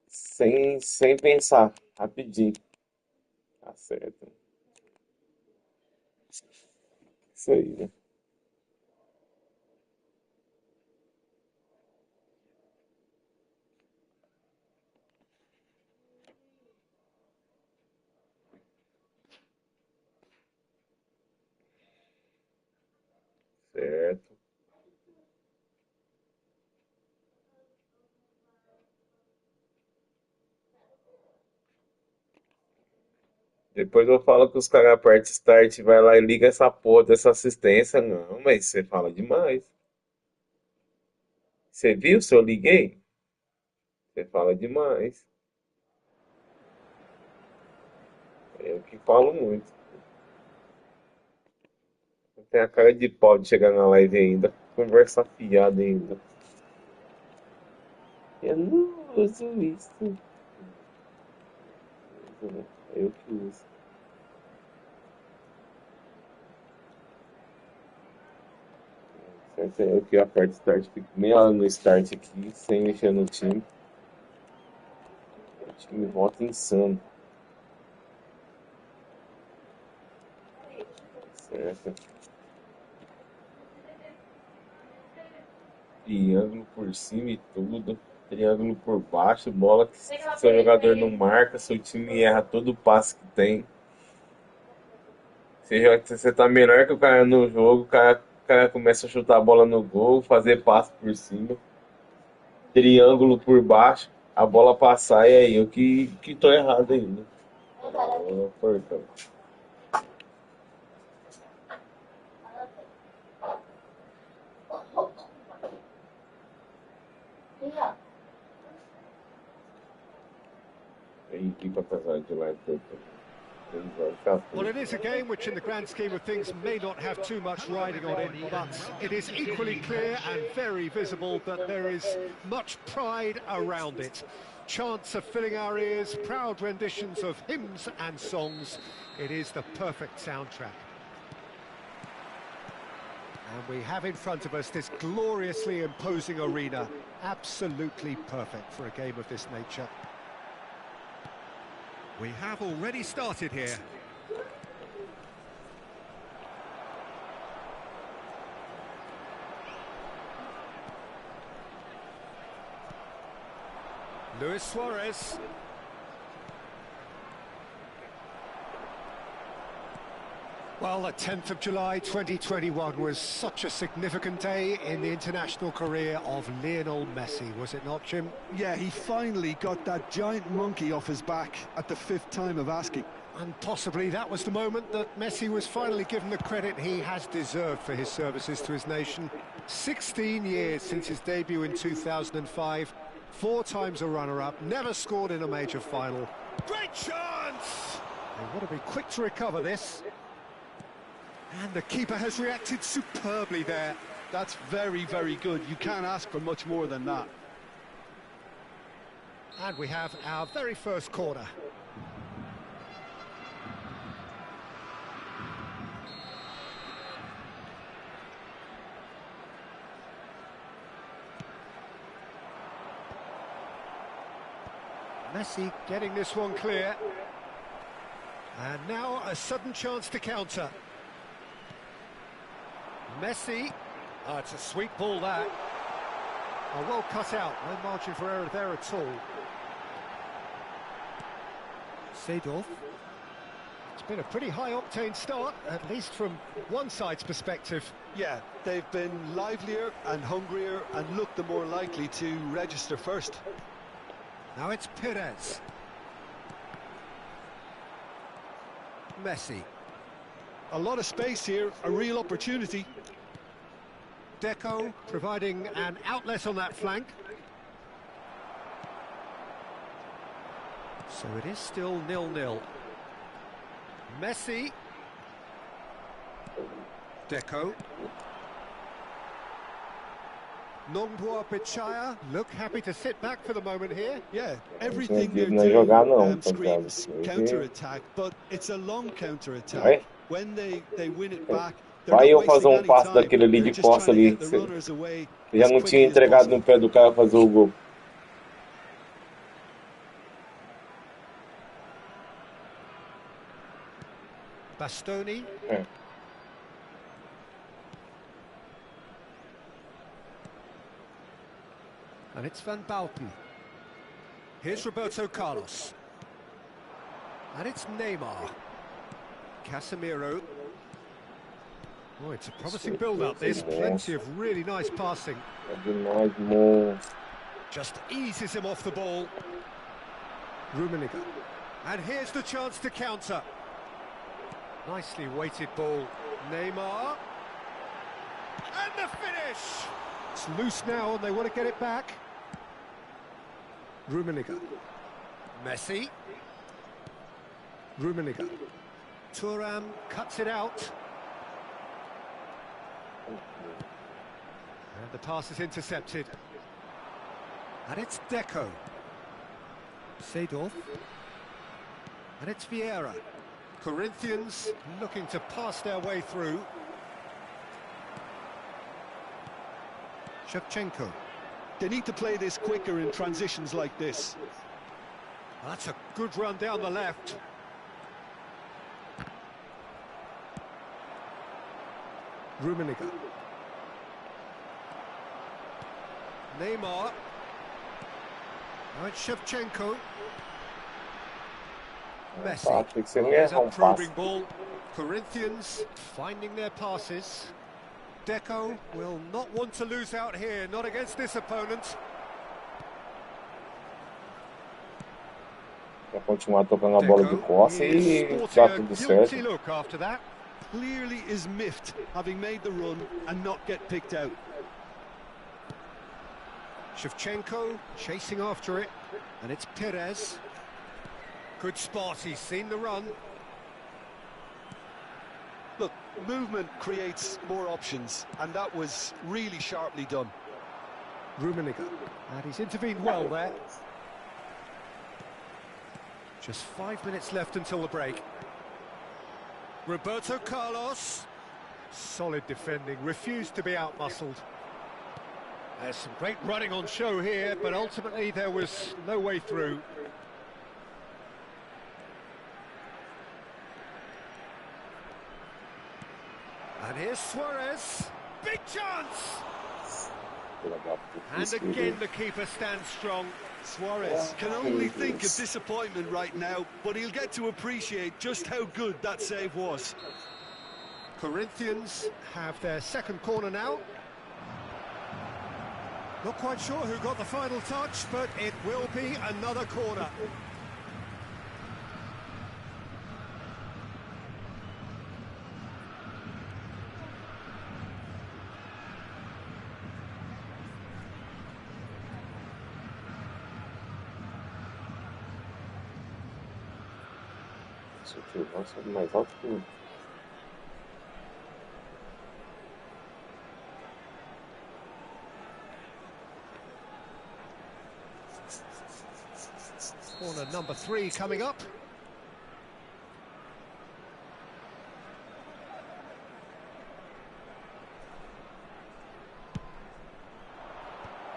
sem pensar, rapidinho. Tá certo. Isso aí, né? Certo. Depois eu falo que os caras apertam start e vai lá e liga essa porra dessa assistência. Não, mas você fala demais. Você viu se eu liguei? Você fala demais. Eu que falo muito. Tem a cara de pau de chegar na live ainda. Conversa fiada ainda. Eu não uso isso. Eu que uso. Certo, eu que aperto start. Fico meia hora no start aqui, sem mexer no time. O time volta insano. Certo. Triângulo por cima e tudo. Triângulo por baixo. Bola que se seu jogador não marca, seu time erra todo o passe que tem. Você tá melhor que o cara no jogo, o cara começa a chutar a bola no gol, fazer passe por cima. Triângulo por baixo, a bola passar e aí eu que tô errado ainda. Portão. Aí fica apesar de lá Well, it is a game which in the grand scheme of things may not have too much riding on it, but it is equally clear and very visible that there is much pride around it. Chants are filling our ears, proud renditions of hymns and songs. It is the perfect soundtrack. And we have in front of us this gloriously imposing arena, absolutely perfect for a game of this nature. We have already started here. Luis Suarez. Well, the 10th of July 2021 was such a significant day in the international career of Lionel Messi, was it not, Jim? Yeah, he finally got that giant monkey off his back at the 5th time of asking. And possibly that was the moment that Messi was finally given the credit he has deserved for his services to his nation. 16 years since his debut in 2005, 4 times a runner-up, never scored in a major final. Great chance! They want to be quick to recover this. And the keeper has reacted superbly there. That's very, very good. You can't ask for much more than that. And we have our very first corner. Messi getting this one clear. And now a sudden chance to counter. Messi. Oh, it's a sweet ball, that. Oh, well cut out. No margin for error there at all. Seedorf. It's been a pretty high-octane start, at least from one side's perspective. Yeah, they've been livelier and hungrier and looked the more likely to register first. Now it's Perez. Messi. A lot of space here, a real opportunity. Deco providing an outlet on that flank. So it is still 0-0. Messi. Deco. Nongboa Pichaya look happy to sit back for the moment here. Yeah, everything they're doing screams counter-attack, counter-attack, but it's a long counter-attack. When they win it back, vai eu fazer um passo daquele ali de costa ali. Eu já não tinha entregado no pé do cara fazer o gol. Bastoni. And it's Van Bauten. Here's Roberto Carlos. And it's Neymar. Casemiro. Oh, it's a promising build-up. There's plenty of really nice passing. Just eases him off the ball. Rummenigge. And here's the chance to counter. Nicely weighted ball. Neymar. And the finish! It's loose now and they want to get it back. Rummenigge. Messi. Rummenigge. Thuram cuts it out. And the pass is intercepted. And it's Deco. Seedorf. And it's Vieira. Corinthians looking to pass their way through. Shevchenko. They need to play this quicker in transitions like this. That's a good run down the left. Rummenigge. Neymar. Now it's Shevchenko. Messi. There's a probing ball. Corinthians finding their passes. Deco will not want to lose out here, not against this opponent. Vai continuar tocando a bola de costa e dá tudo certo. Look after that. Clearly is miffed, having made the run and not get picked out. Shevchenko chasing after it, and it's Perez. Good spot, he's seen the run. Look, movement creates more options, and that was really sharply done. Rummenigge, and he's intervened well there. Just 5 minutes left until the break. Roberto Carlos. Solid defending, refused to be out-muscled. There's some great running on show here, but ultimately there was no way through. And here's Suarez. Big chance! And again the keeper stands strong. Suarez can only think of disappointment right now, but he'll get to appreciate just how good that save was. Corinthians have their second corner now. Not quite sure who got the final touch, but it will be another corner. Nossa, mais alto que corner number 3 coming up.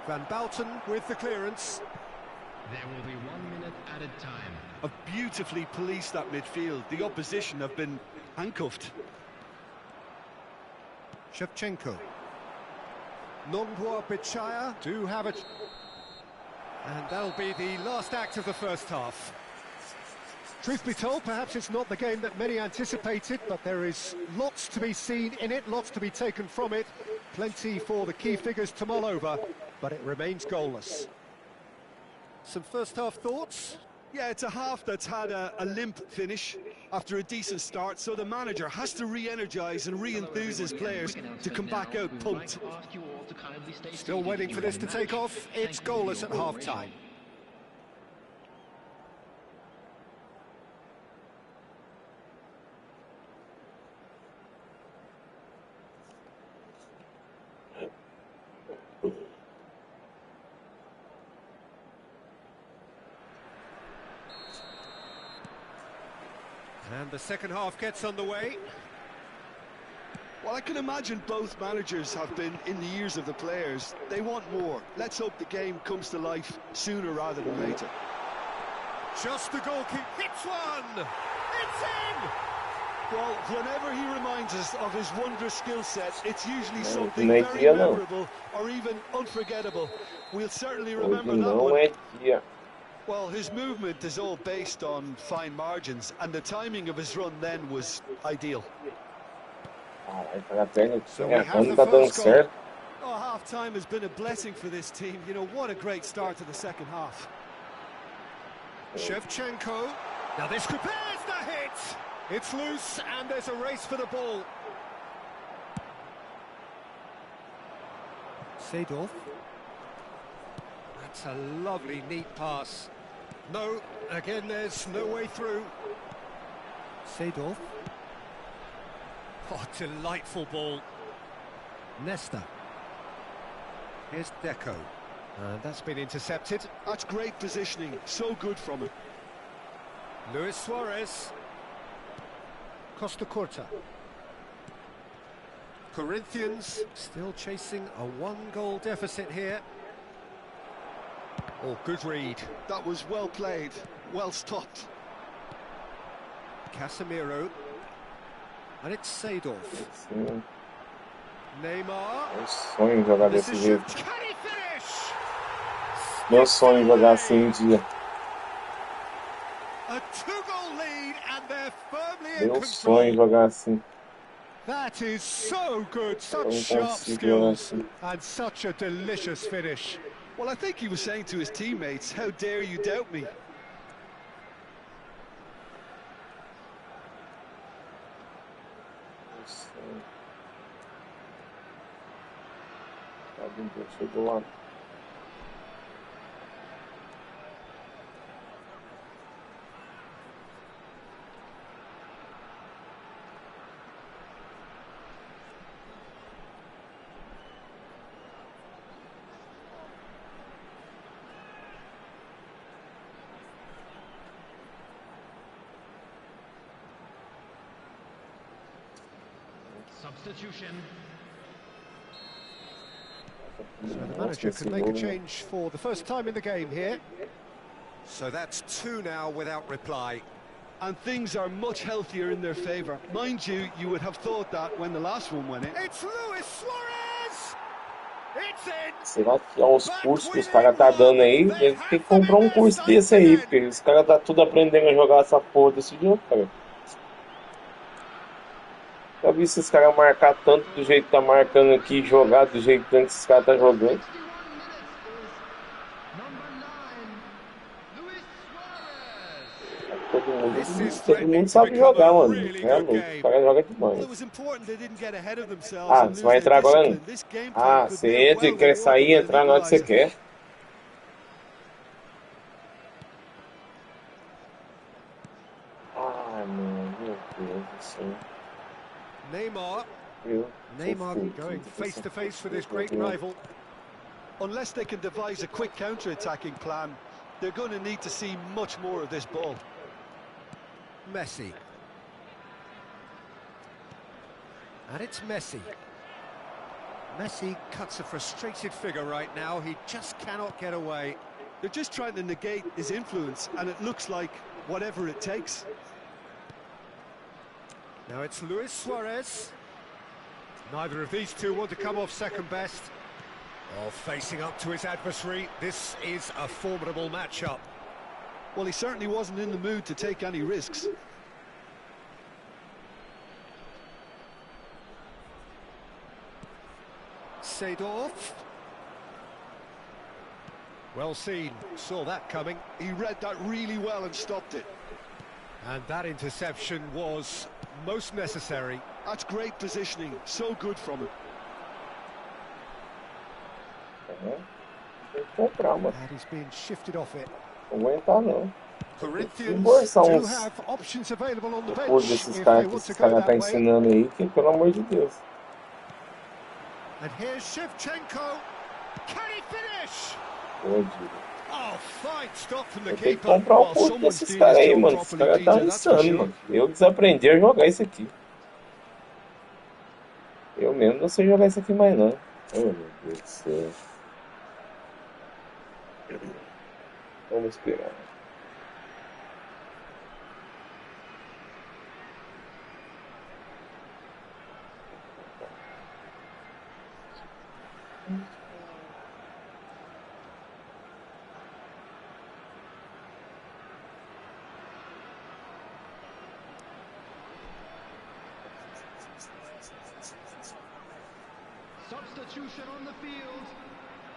Van Bouten with the clearance. There will be 1 minute at a time. Have beautifully policed that midfield. The opposition have been handcuffed. Shevchenko. Nongwa Bichaya do have it. And that'll be the last act of the first half. Truth be told, perhaps it's not the game that many anticipated, but there is lots to be seen in it, lots to be taken from it. Plenty for the key figures to mull over, but it remains goalless. Some first half thoughts? Yeah, it's a half that's had a limp finish after a decent start, so the manager has to re-energise and re-enthuse his players to come back out pumped. Still waiting for this to take off. It's goalless at half-time. And the second half gets underway. Well, I can imagine both managers have been in the ears of the players. They want more. Let's hope the game comes to life sooner rather than later. Just the goalkeeper hits one! It's in! Well, whenever he reminds us of his wondrous skill set, it's usually something very memorable or even unforgettable. We'll certainly remember that one. Well, his movement is all based on fine margins, and the timing of his run then was ideal. So we have the first goal. Oh, half-time has been a blessing for this team. You know, what a great start to the second half. Shevchenko. Now this could be the hit! It's loose and there's a race for the ball. Seedorf. That's a lovely, neat pass. No, again, there's no way through. Seedorf. Oh, delightful ball. Nesta. Here's Deco. And that's been intercepted. That's great positioning. So good from him. Luis Suarez. Costa Curta. Corinthians still chasing a one-goal deficit here. Oh, good read. That was well played, well stopped. Casemiro. And it's Seedorf. Sim. Neymar. Meu sonho jogar This desse is jeito. shoot. Can he finish? Meu sonho jogar assim um dia. A two-goal lead and they're firmly in Meu sonho control. jogar assim. That is so good, Eu such não sharp consigo jogar skills assim. and such a delicious finish. Well, I think he was saying to his teammates, how dare you doubt me? Meu sonho. Chegou lá. Substitution. So the manager can make a change for the first time in the game here. So that's two now without reply. And things are much healthier in their favour. Mind you, you would have thought that when the last one went in. It's Luis Suarez! It's in! Será que aos cursos que os caras tá dando aí, deve ter que comprar um curso desse aí, porque os caras tá tudo aprendendo a jogar essa porra desse jogo, cara. Já vi esses caras marcar tanto do jeito que tá marcando aqui e jogar do jeito que esses caras tá jogando. Todo mundo sabe jogar, mano. É louco, o cara joga demais. Ah, você vai entrar agora não? Ah, você entra e quer sair e entrar na hora que você quer. Ai, mano, meu Deus do céu. Neymar going face to face with his great rival. Unless they can devise a quick counter-attacking plan, they're going to need to see much more of this ball. Messi. And it's Messi. Messi cuts a frustrated figure right now. He just cannot get away. They're just trying to negate his influence, and it looks like whatever it takes. Now it's Luis Suarez. Neither of these two want to come off second best. Oh, facing up to his adversary, this is a formidable matchup. Well, he certainly wasn't in the mood to take any risks. Seedorf. Well seen, saw that coming. He read that really well and stopped it. And that interception was most necessary. That's great positioning, so good from him. And he's being shifted off it. Não vou entrar não. Corinthians do have options available on the bench Depois desses if caras they que want to esses go caras that tá way. ensinando aí, que pelo amor de Deus. And here's Shevchenko. Can he finish? Pode. Oh, fine stop from the Eu tenho que keeper. comprar o curso desses caras aí, mano. Esses caras tá insano, mano. Eu desaprendi a jogar isso aqui. Eu mesmo não sei jogar isso aqui mais não. Oh, meu Deus do céu. Vamos esperar. Substitution on the field.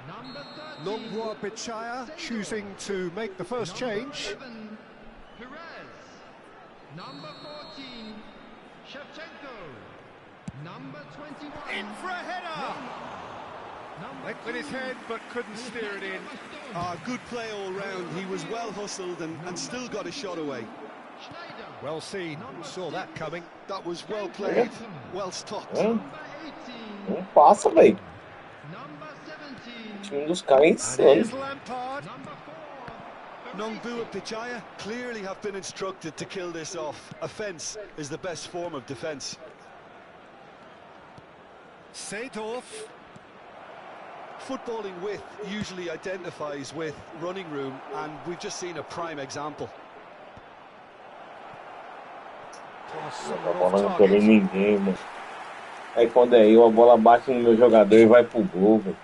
Number 13. Longwa Bichaya choosing to make the first change. Perez. Number 14. In for a header. Went with his head, but couldn't steer it in. Good play all round. He was well hustled and still got a shot away. Well seen. Saw that coming. That was well played. Well stopped. Não passa, velho. O time dos caras é insano. Nongbua Pichaya clearly have been instructed to kill this off. Offence is the best form of defence. Seedorf. Footballing width usually identifies with running room, and we've just seen a prime example. A bola não pegou ninguém, mano. Aí quando é eu, a bola bate no meu jogador e vai pro gol, velho.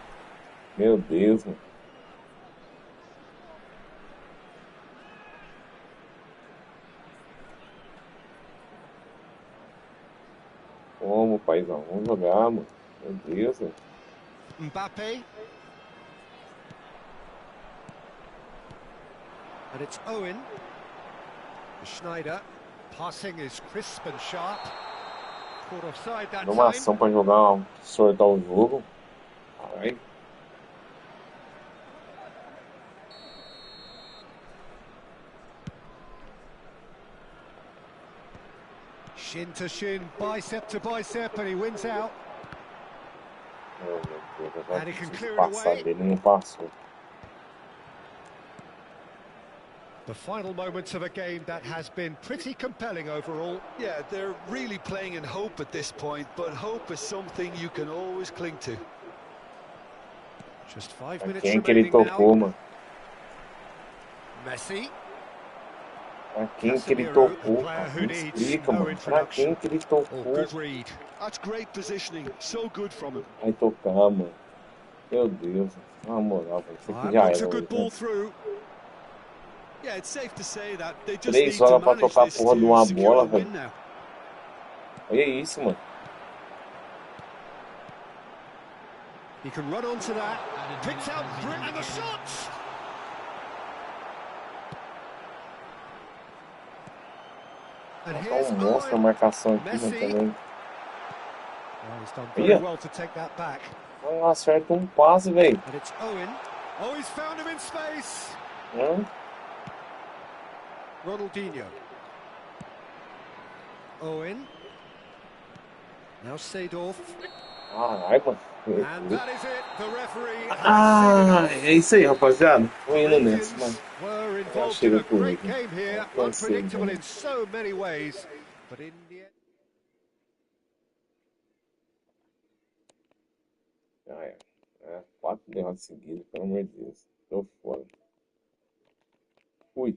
Meu Deus, mano. Como, paizão? Vamos jogar, mano. Meu Deus, velho. Mbappe. And it's Owen. Schneider. Passing is crisp and sharp. Caught offside that Dá uma time. ação pra jogar, sortar o jogo. Ai. Shin to shin, bicep to bicep, and he wins out. Meu Deus, eu já And he can preciso clear it passar away. dele, não passou. The final moments of a game that has been pretty compelling overall. Yeah, they're really playing in hope at this point, but hope is something you can always cling to. Just 5 Pra minutes quem que ele remaining tocou, now. mano? Messi. Pra quem que ele tocou? Me explica, no mano. Pra quem que ele Oh, tocou? good read. That's great positioning, so good from him. Vai tocar, mano. Meu Deus, na moral, velho. Isso aqui já Looks era a good hoje, ball né? through. Yeah, it's safe to say that they just 3 need to horas pra manage tocar a this porra de to uma secure a bola, win velho. now. Olha isso, mano. He can run onto that. Picks out and the shot. And Tá here's um monstro a Owen. marcação aqui, mano, Messi. também. Well, he's done very Olha. well to take that back. Não acerta um passe, velho. And it's Owen. Oh, he's found him in space. Hã? Ronaldinho. Owen. Now Seedorf. Caralho, And mano. that is it. The referee has Ah, signaled. é isso aí, rapaziada. Tô indo nessa, mano. Corinthians were involved chega in a por great hoje. game here, Cansei, unpredictable mano. in so many ways, but in the end. Ah, é. 4 derrotas seguidas, pelo amor de Deus. Tô fora. Fui.